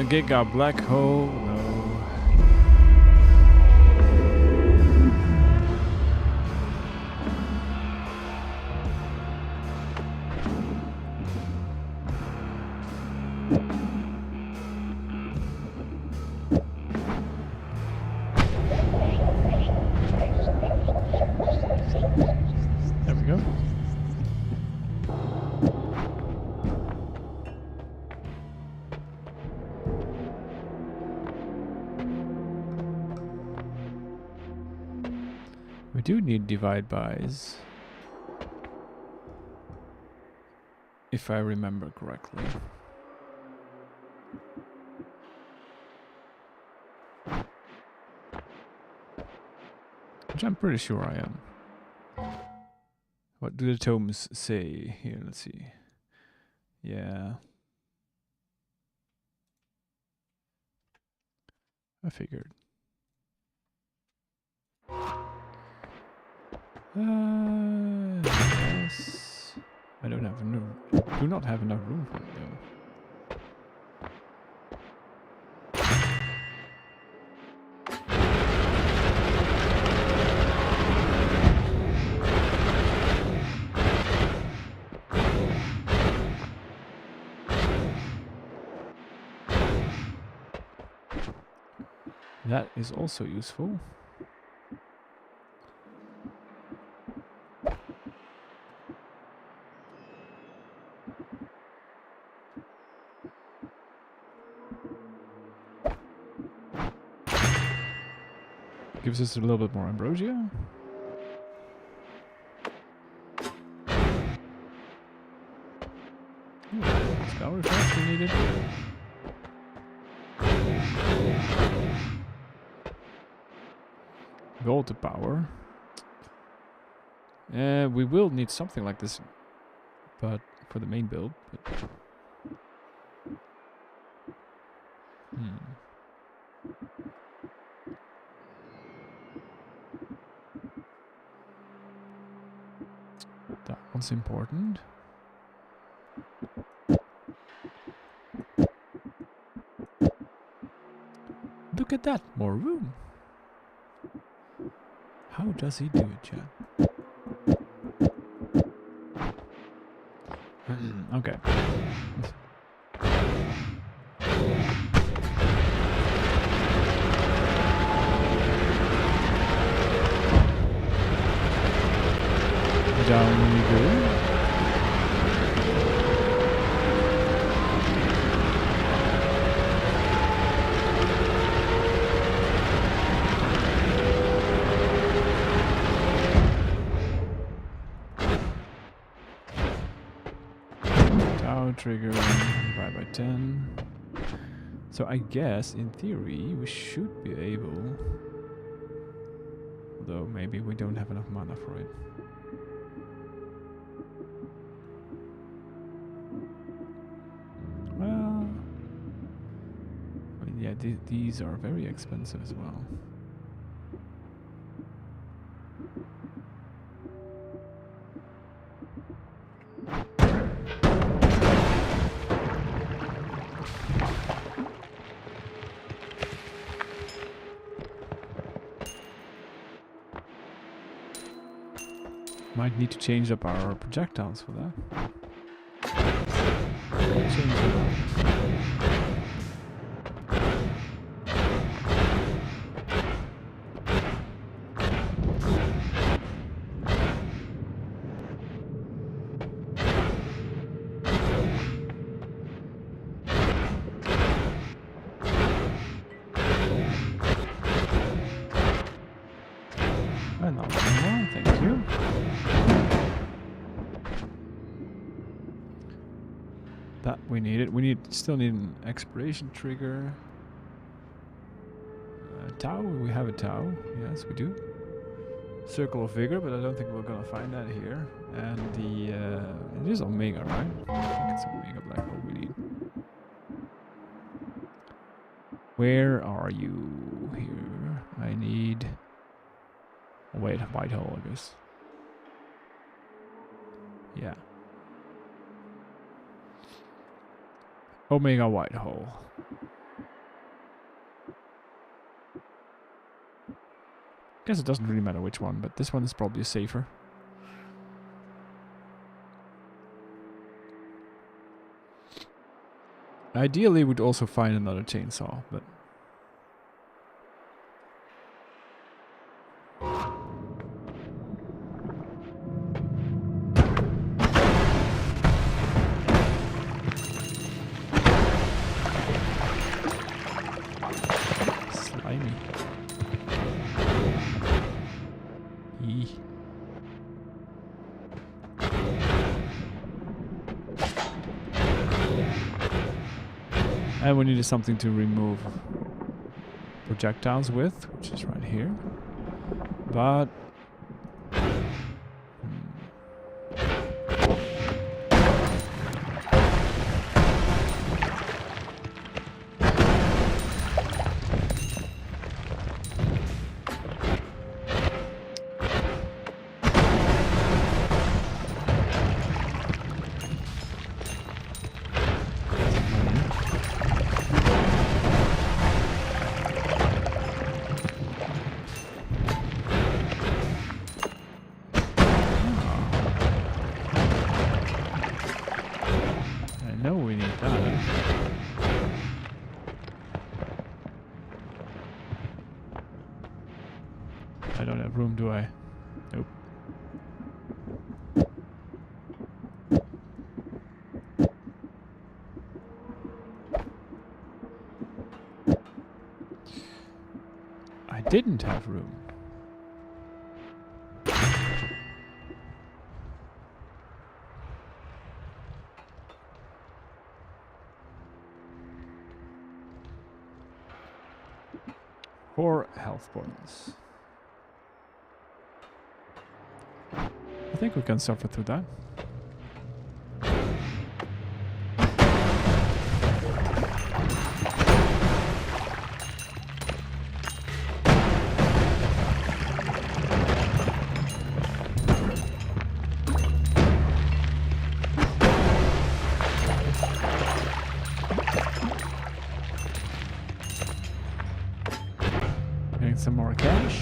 Giga black hole. No. There we go. We do need divide bys, if I remember correctly. Which I'm pretty sure I am. What do the tomes say? Here, let's see. Yeah. I figured. Yes. I don't have enough. Do not have enough room for it though. That is also useful. Gives us a little bit more ambrosia. Spell refresh we needed. Gold to power. We will need something like this, but for the main build. But that one's important. Look at that, more room. How does he do it, Chad? Okay. down when you go. Tower trigger 5x10. So I guess in theory we should be able, though maybe we don't have enough mana for it. Well, I mean, yeah, these are very expensive as well. Might need to change up our projectiles for that. Change it up. And not anymore, thank you. That we need it. We still need an expiration trigger. Tau, we have a Tau. Yes, we do. Circle of Vigor, but I don't think we're gonna find that here. And the it is Omega, right? I think it's Omega black hole we need. Where are you here? I need. Oh, wait, white hole, I guess. Yeah. Omega white hole. Guess it doesn't really matter which one, but this one is probably safer. Ideally, we'd also find another chainsaw, but slimy. Eee. And we needed something to remove projectiles with, which is right here. But I don't have room, do I? Nope. I didn't have room. Four health points. I think we can suffer through that. Getting some more cash.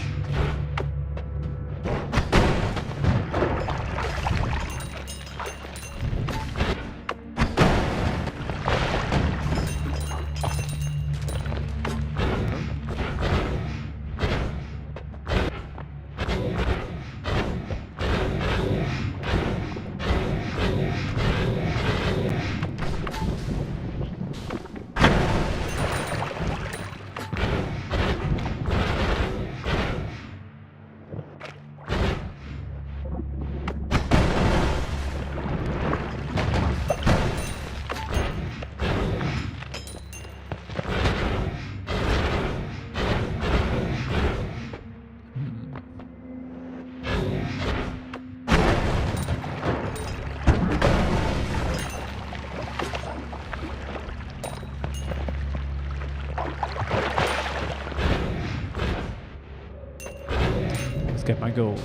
gold.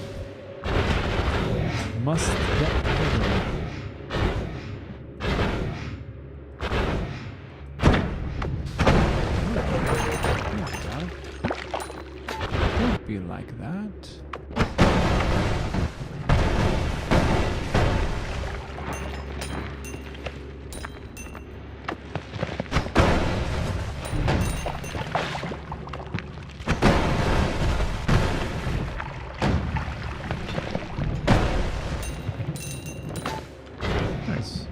Must get the gold. Don't be like that. Nice.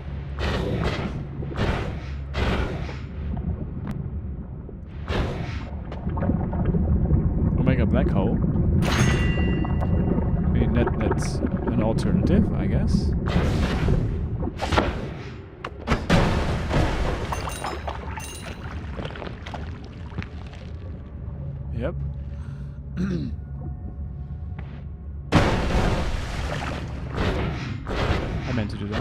Omega black hole. I mean, that's an alternative, I guess. Yep. I meant to do that.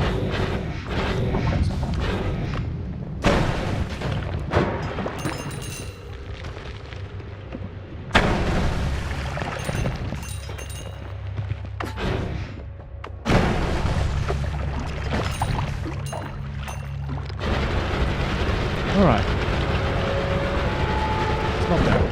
Alright. It's not there.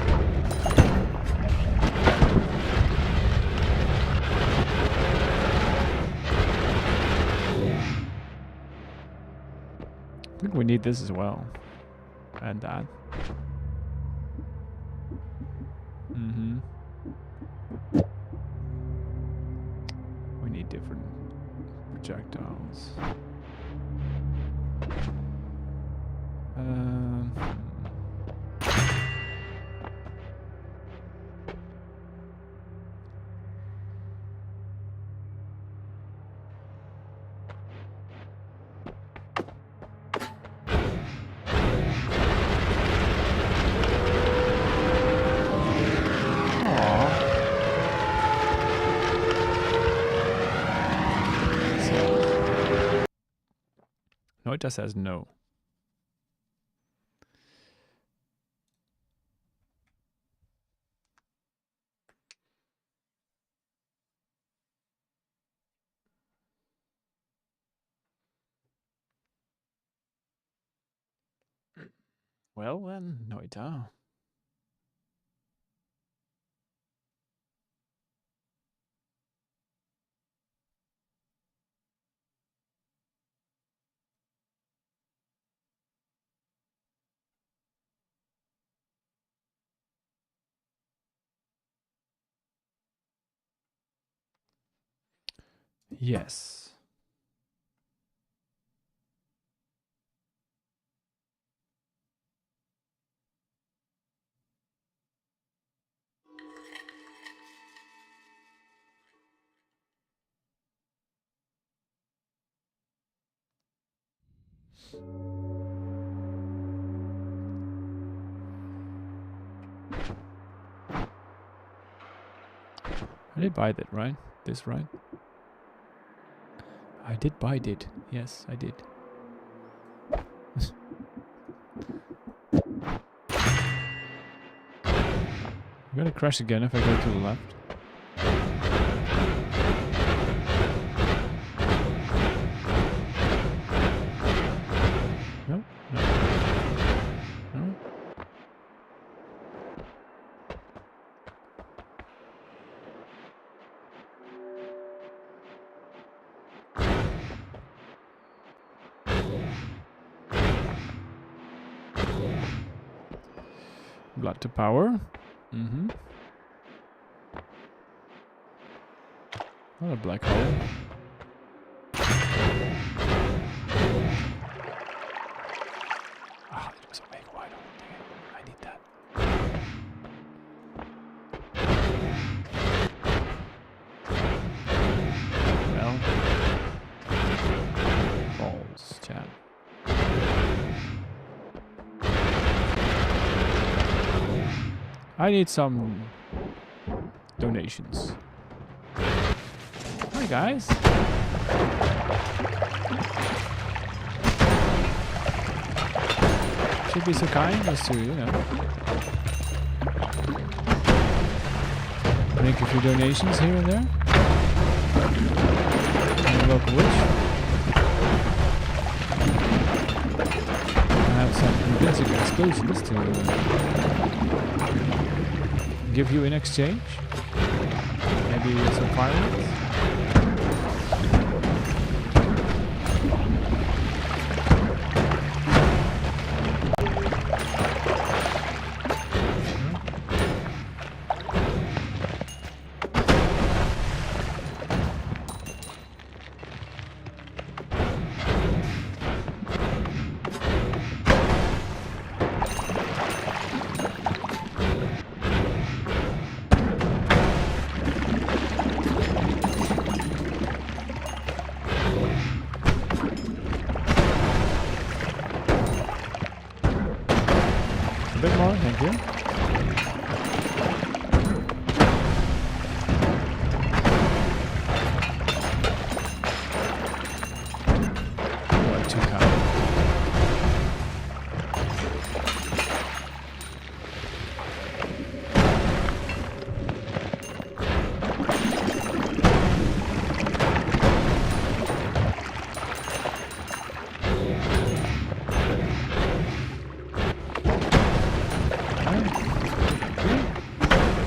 I think we need this as well. And that. Mm-hmm. We need different projectiles. Noita says no. Well then, Noita. Yes. I did buy that, right? This, right? I did buy it. Yes, I did. I'm gonna crash again if I go to the left. No? No. No? Blood to power. Mm-hmm. Not a black hole. Ah, it was a big wide open. I need that. Well. Balls, chat. I need some donations. Hi guys. Should be so kind as to, you know. Make a few donations here and there. And a local witch. I have some convincing explosives to give you in exchange. Maybe some fireworks. A bit more, thank you. Oh, 2 pounds.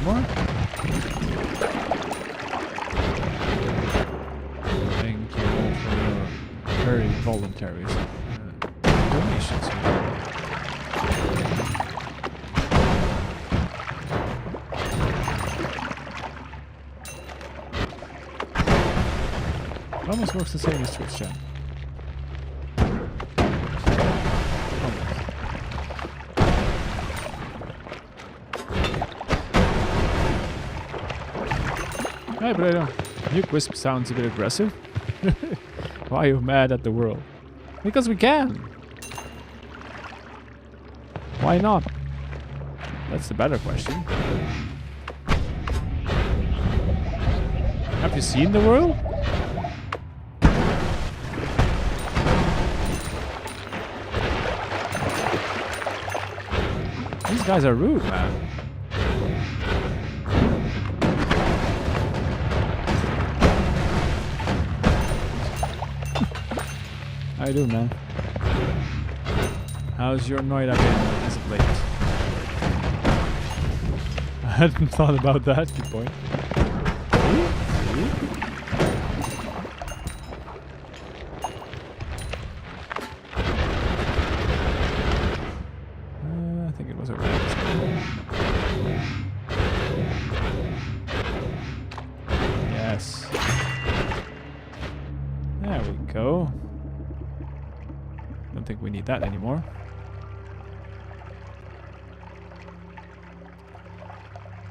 More. Thank you all for your very voluntary donations. It almost works the same as Twitch chat. Hey, but I don't. Nuke wisp sounds a bit aggressive. Why are you mad at the world? Because we can. Why not? That's the better question. Have you seen the world? These guys are rude, man. How you doing, man? How's your Noita been as of late? I hadn't thought about that. Good point. I think it was over there. Yes. There we go. Don't think we need that anymore.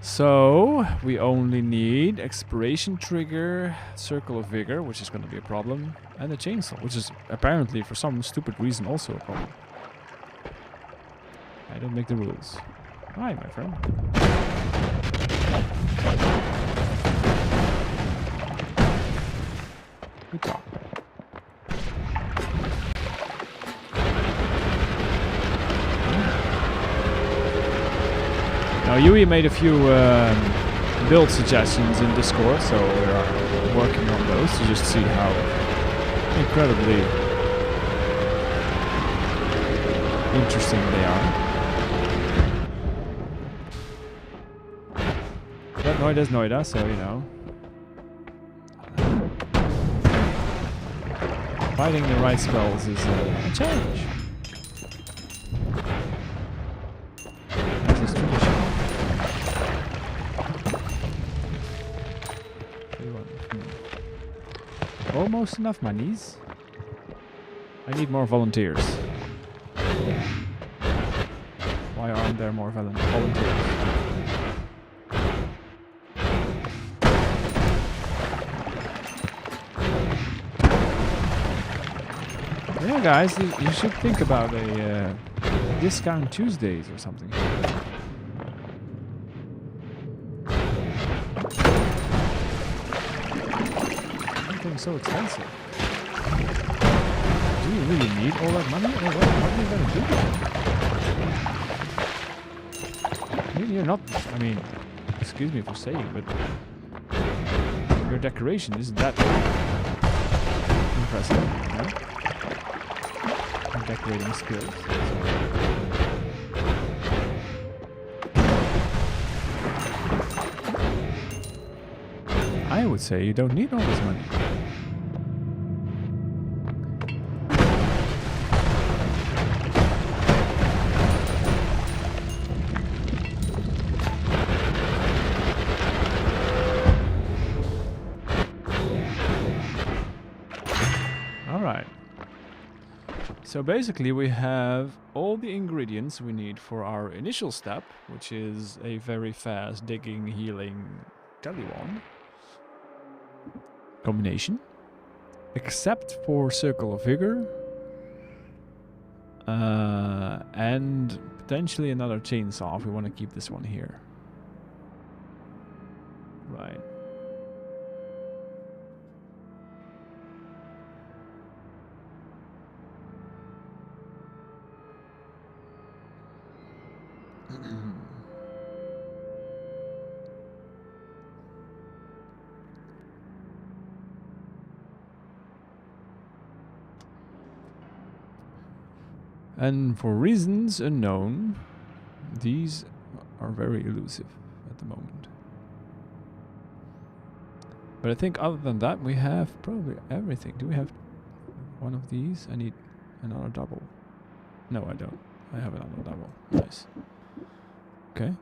So we only need exploration trigger, circle of vigor, which is going to be a problem, and a chainsaw, which is apparently for some stupid reason also a problem. I don't make the rules. Hi, my friend. Good talk. Now Yui made a few build suggestions in Discord, so we're working on those to just see how incredibly interesting they are. But Noita's Noita, so you know. Fighting the right spells is a challenge. As is tradition. Almost enough monies. I need more volunteers. Why aren't there more volunteers? Yeah, guys, you should think about a discount Tuesdays or something. Everything's so expensive. Do you really need all that money? Or what are you gonna do with it? You're not. I mean, excuse me for saying, but your decoration isn't that impressive, no? Your decorating skills. I would say you don't need all this money. Alright. So basically we have all the ingredients we need for our initial step, which is a very fast digging, healing Talion combination, except for Circle of Vigor and potentially another chainsaw if we want to keep this one here. Right. And for reasons unknown, these are very elusive at the moment. But I think other than that, we have probably everything. Do we have one of these? I need another double. No, I don't. I have another double. Nice. Okay,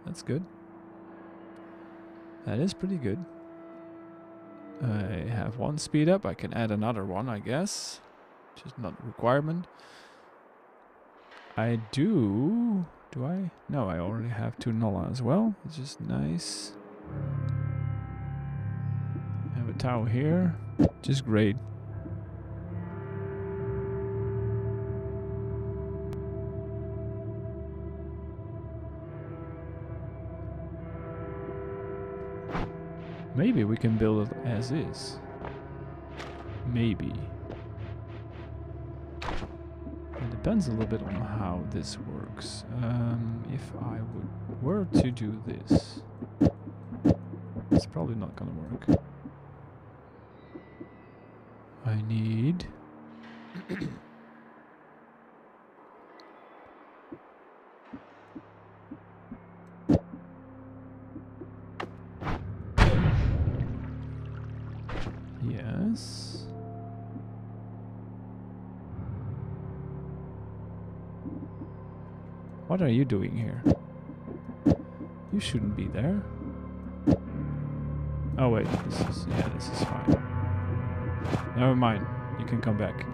that's good. That is pretty good. I have one speed up. I can add another one, I guess. Just not a requirement. I do... Do I? No, I already have 2 Nolla as well, which is nice. I have a Tau here, which is great. Maybe we can build it as is. Maybe. It depends a little bit on how this works. If I were to do this, it's probably not gonna work. I need yes. What are you doing here? You shouldn't be there. Oh wait, this is fine. Never mind, you can come back.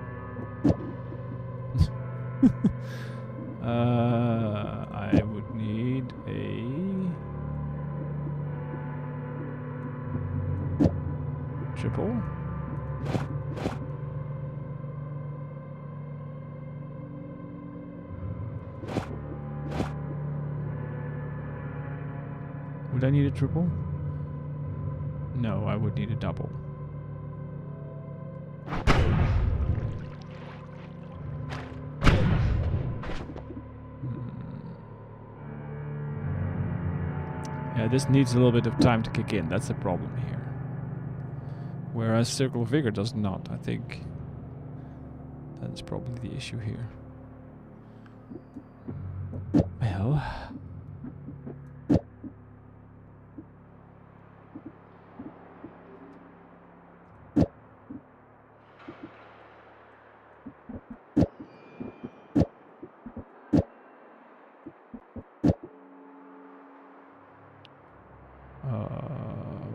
I would need a triple. Would I need a triple? No, I would need a double. Yeah, this needs a little bit of time to kick in. That's the problem here. Whereas Circle of Vigor does not, I think. That's probably the issue here. Well...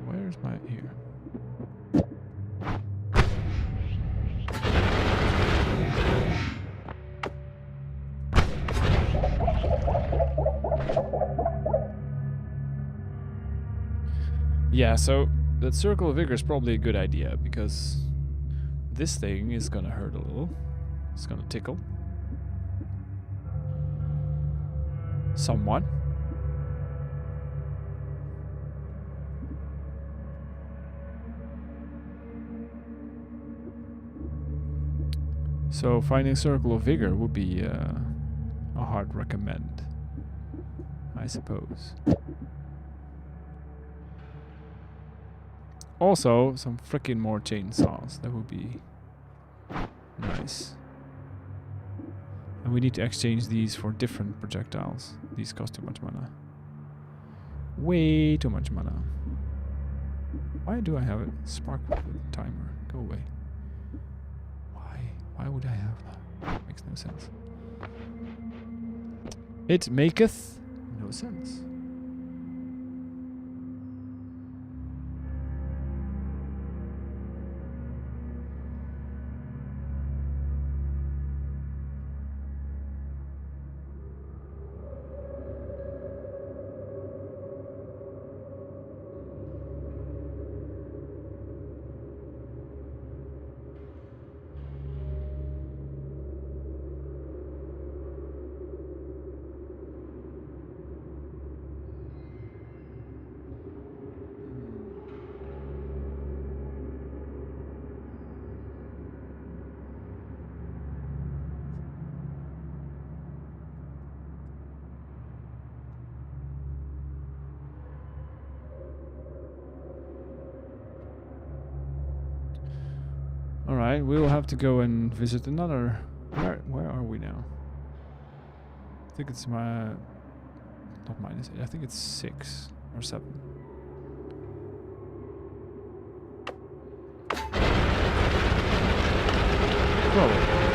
where's my here? Yeah, so that Circle of Vigor is probably a good idea because this thing is gonna hurt a little. It's gonna tickle. Somewhat. So finding Circle of Vigor would be a hard recommend, I suppose. Also, some freaking more chainsaws. That would be nice. And we need to exchange these for different projectiles. These cost too much mana. Way too much mana. Why do I have a spark timer? Go away. Why? Why would I have that? Makes no sense. It maketh no sense. Alright, we'll have to go and visit another... Where are we now? I think it's my... Not -8, I think it's 6 or 7. Probably.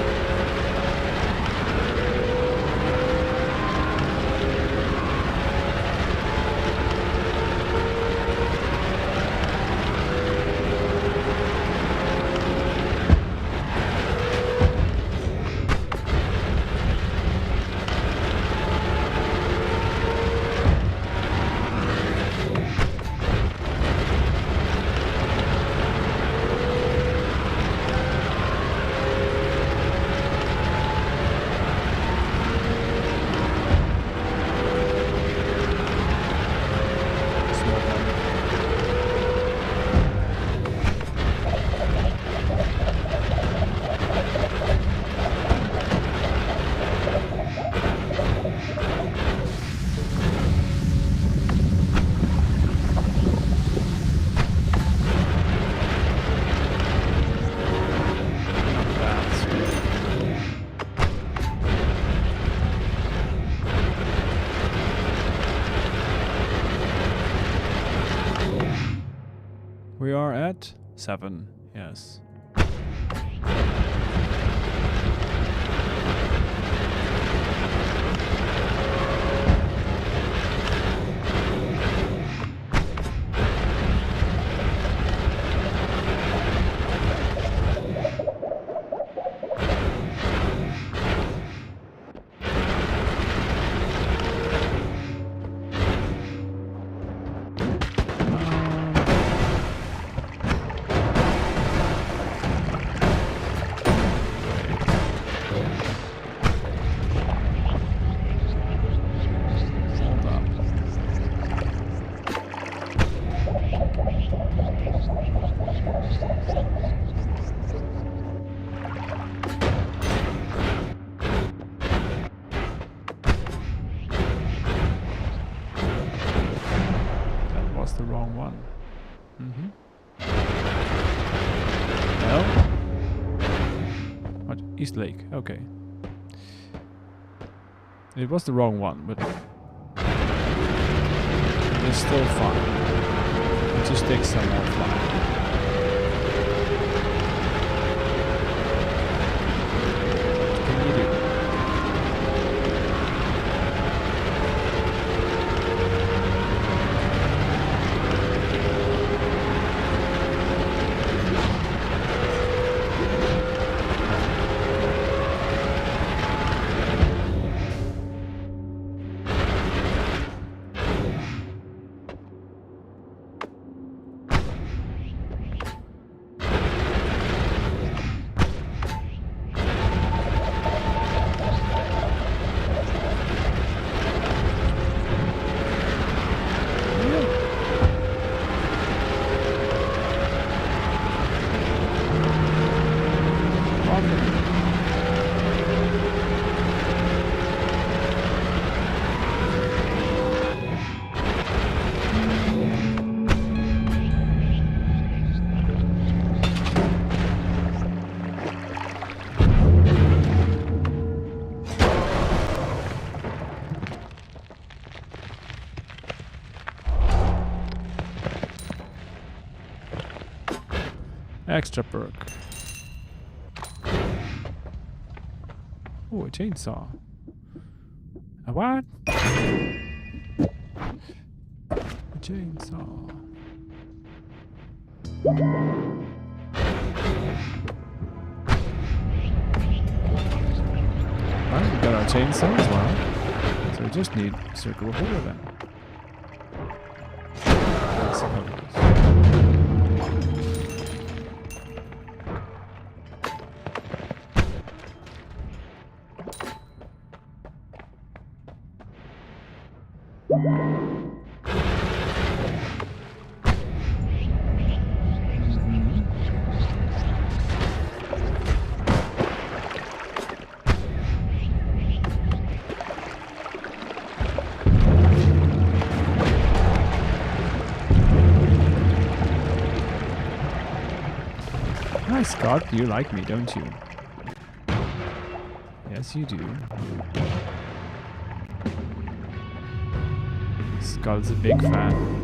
We are at 7, yes. The wrong one. No? What? East Lake. Okay. It was the wrong one, but it's still fun. It just takes some more flying. What can you do? Extra perk. Oh, a chainsaw. A what? A chainsaw. Well, we got our chainsaw as well. So we just need circle of water then. Let's see how it goes. Hi Scott, you like me, don't you? Yes, you do. Scott's a big fan.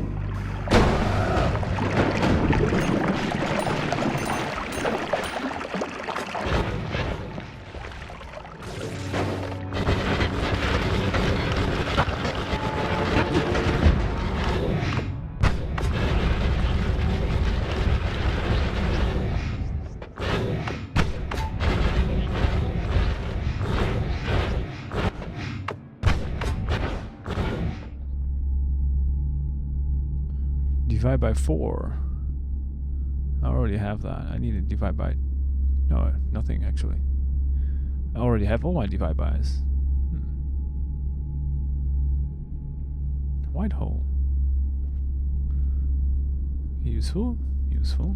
Divide by 4. I already have that. I need to divide by... No, nothing actually. I already have all my divide bys. White hole. Useful. Useful.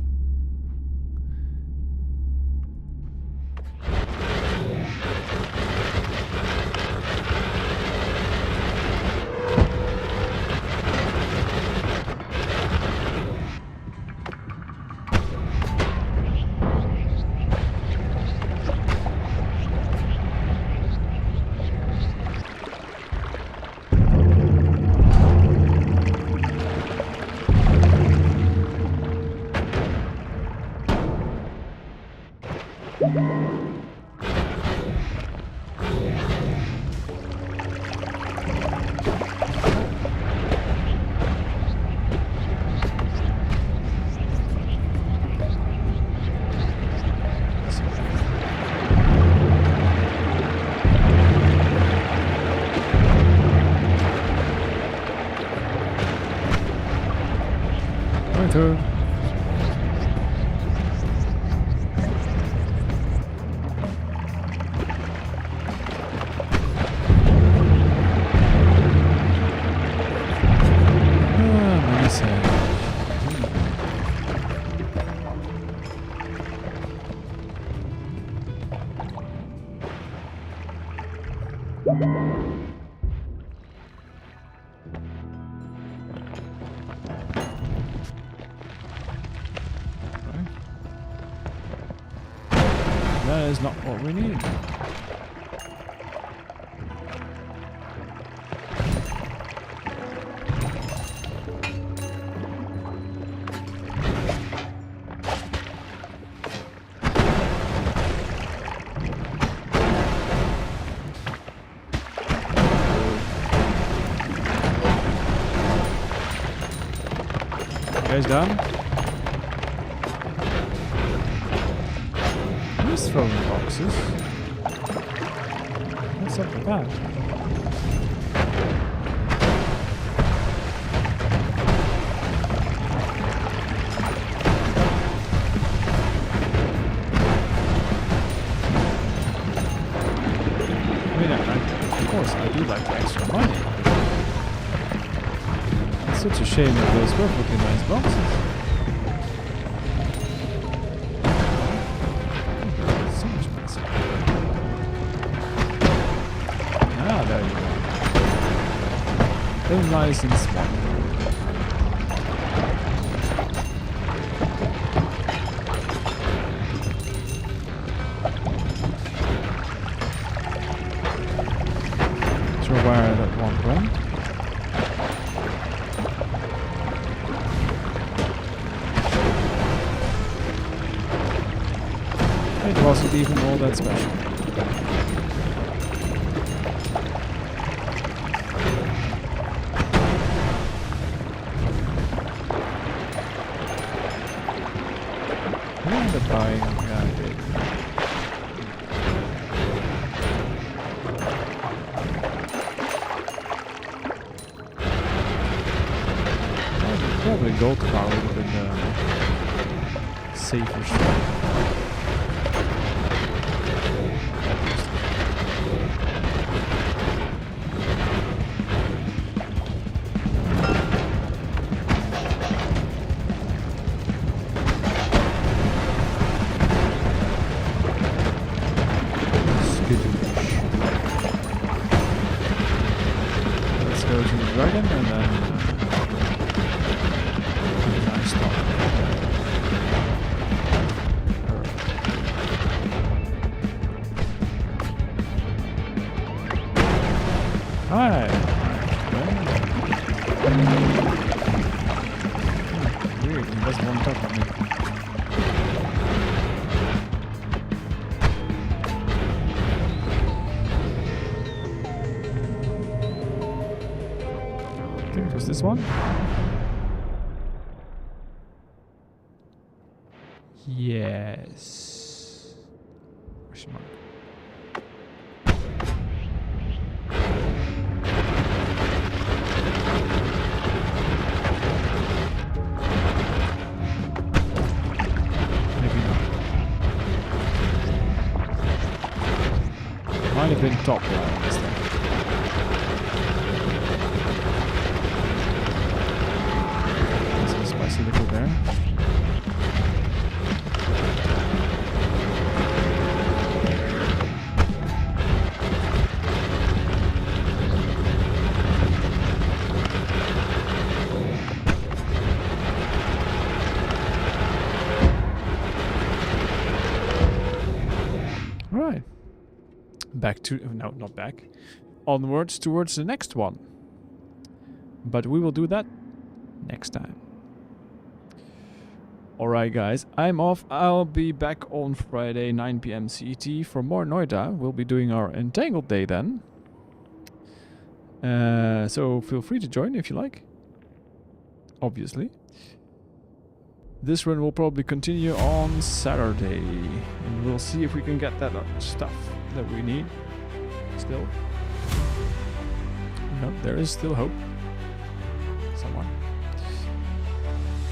Through. That is not what we need. Guys done? Who's throwing boxes? What's up with that? I mean, of course, I do like the extra money. It's such a shame that those perfectly nice boxes. So much nicer. Ah, there you go. They're nice and small. Sure where that one went. was it even all that special? I ended up buying, yeah, I did. Probably gold car would have been safer shot. Let's go to the dragon and then nice stop. Hi. Weird, he doesn't want to talk to me. I think it was this one. Yes. Question mark. Maybe not. Might have been top line this time. There's a spicy liquid there. Right. Back to... no, not back. Onwards towards the next one. But we will do that next time. Alright guys, I'm off. I'll be back on Friday 9 PM CET for more Noita. We'll be doing our Entangled Day then. So feel free to join if you like. Obviously. This run will probably continue on Saturday, and we'll see if we can get that stuff that we need. Still. No, there is still hope. Someone.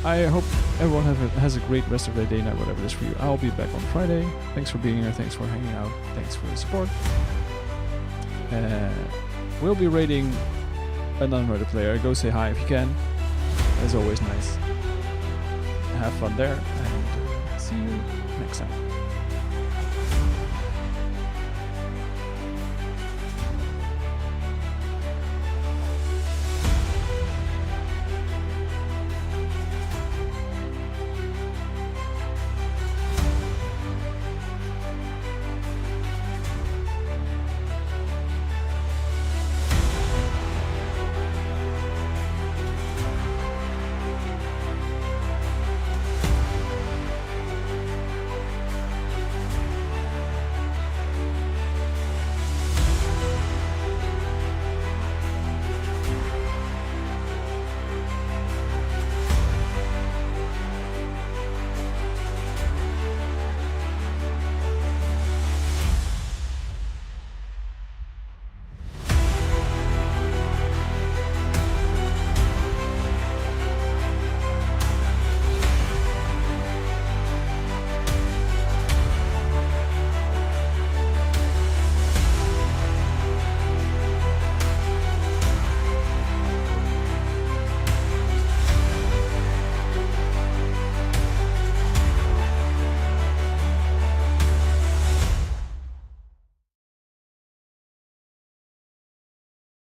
I hope everyone has a great rest of their day, night, whatever it is for you. I'll be back on Friday. Thanks for being here. Thanks for hanging out. Thanks for the support. We'll be raiding an unrated player. Go say hi if you can. It's always nice. Have fun there, and see you next time.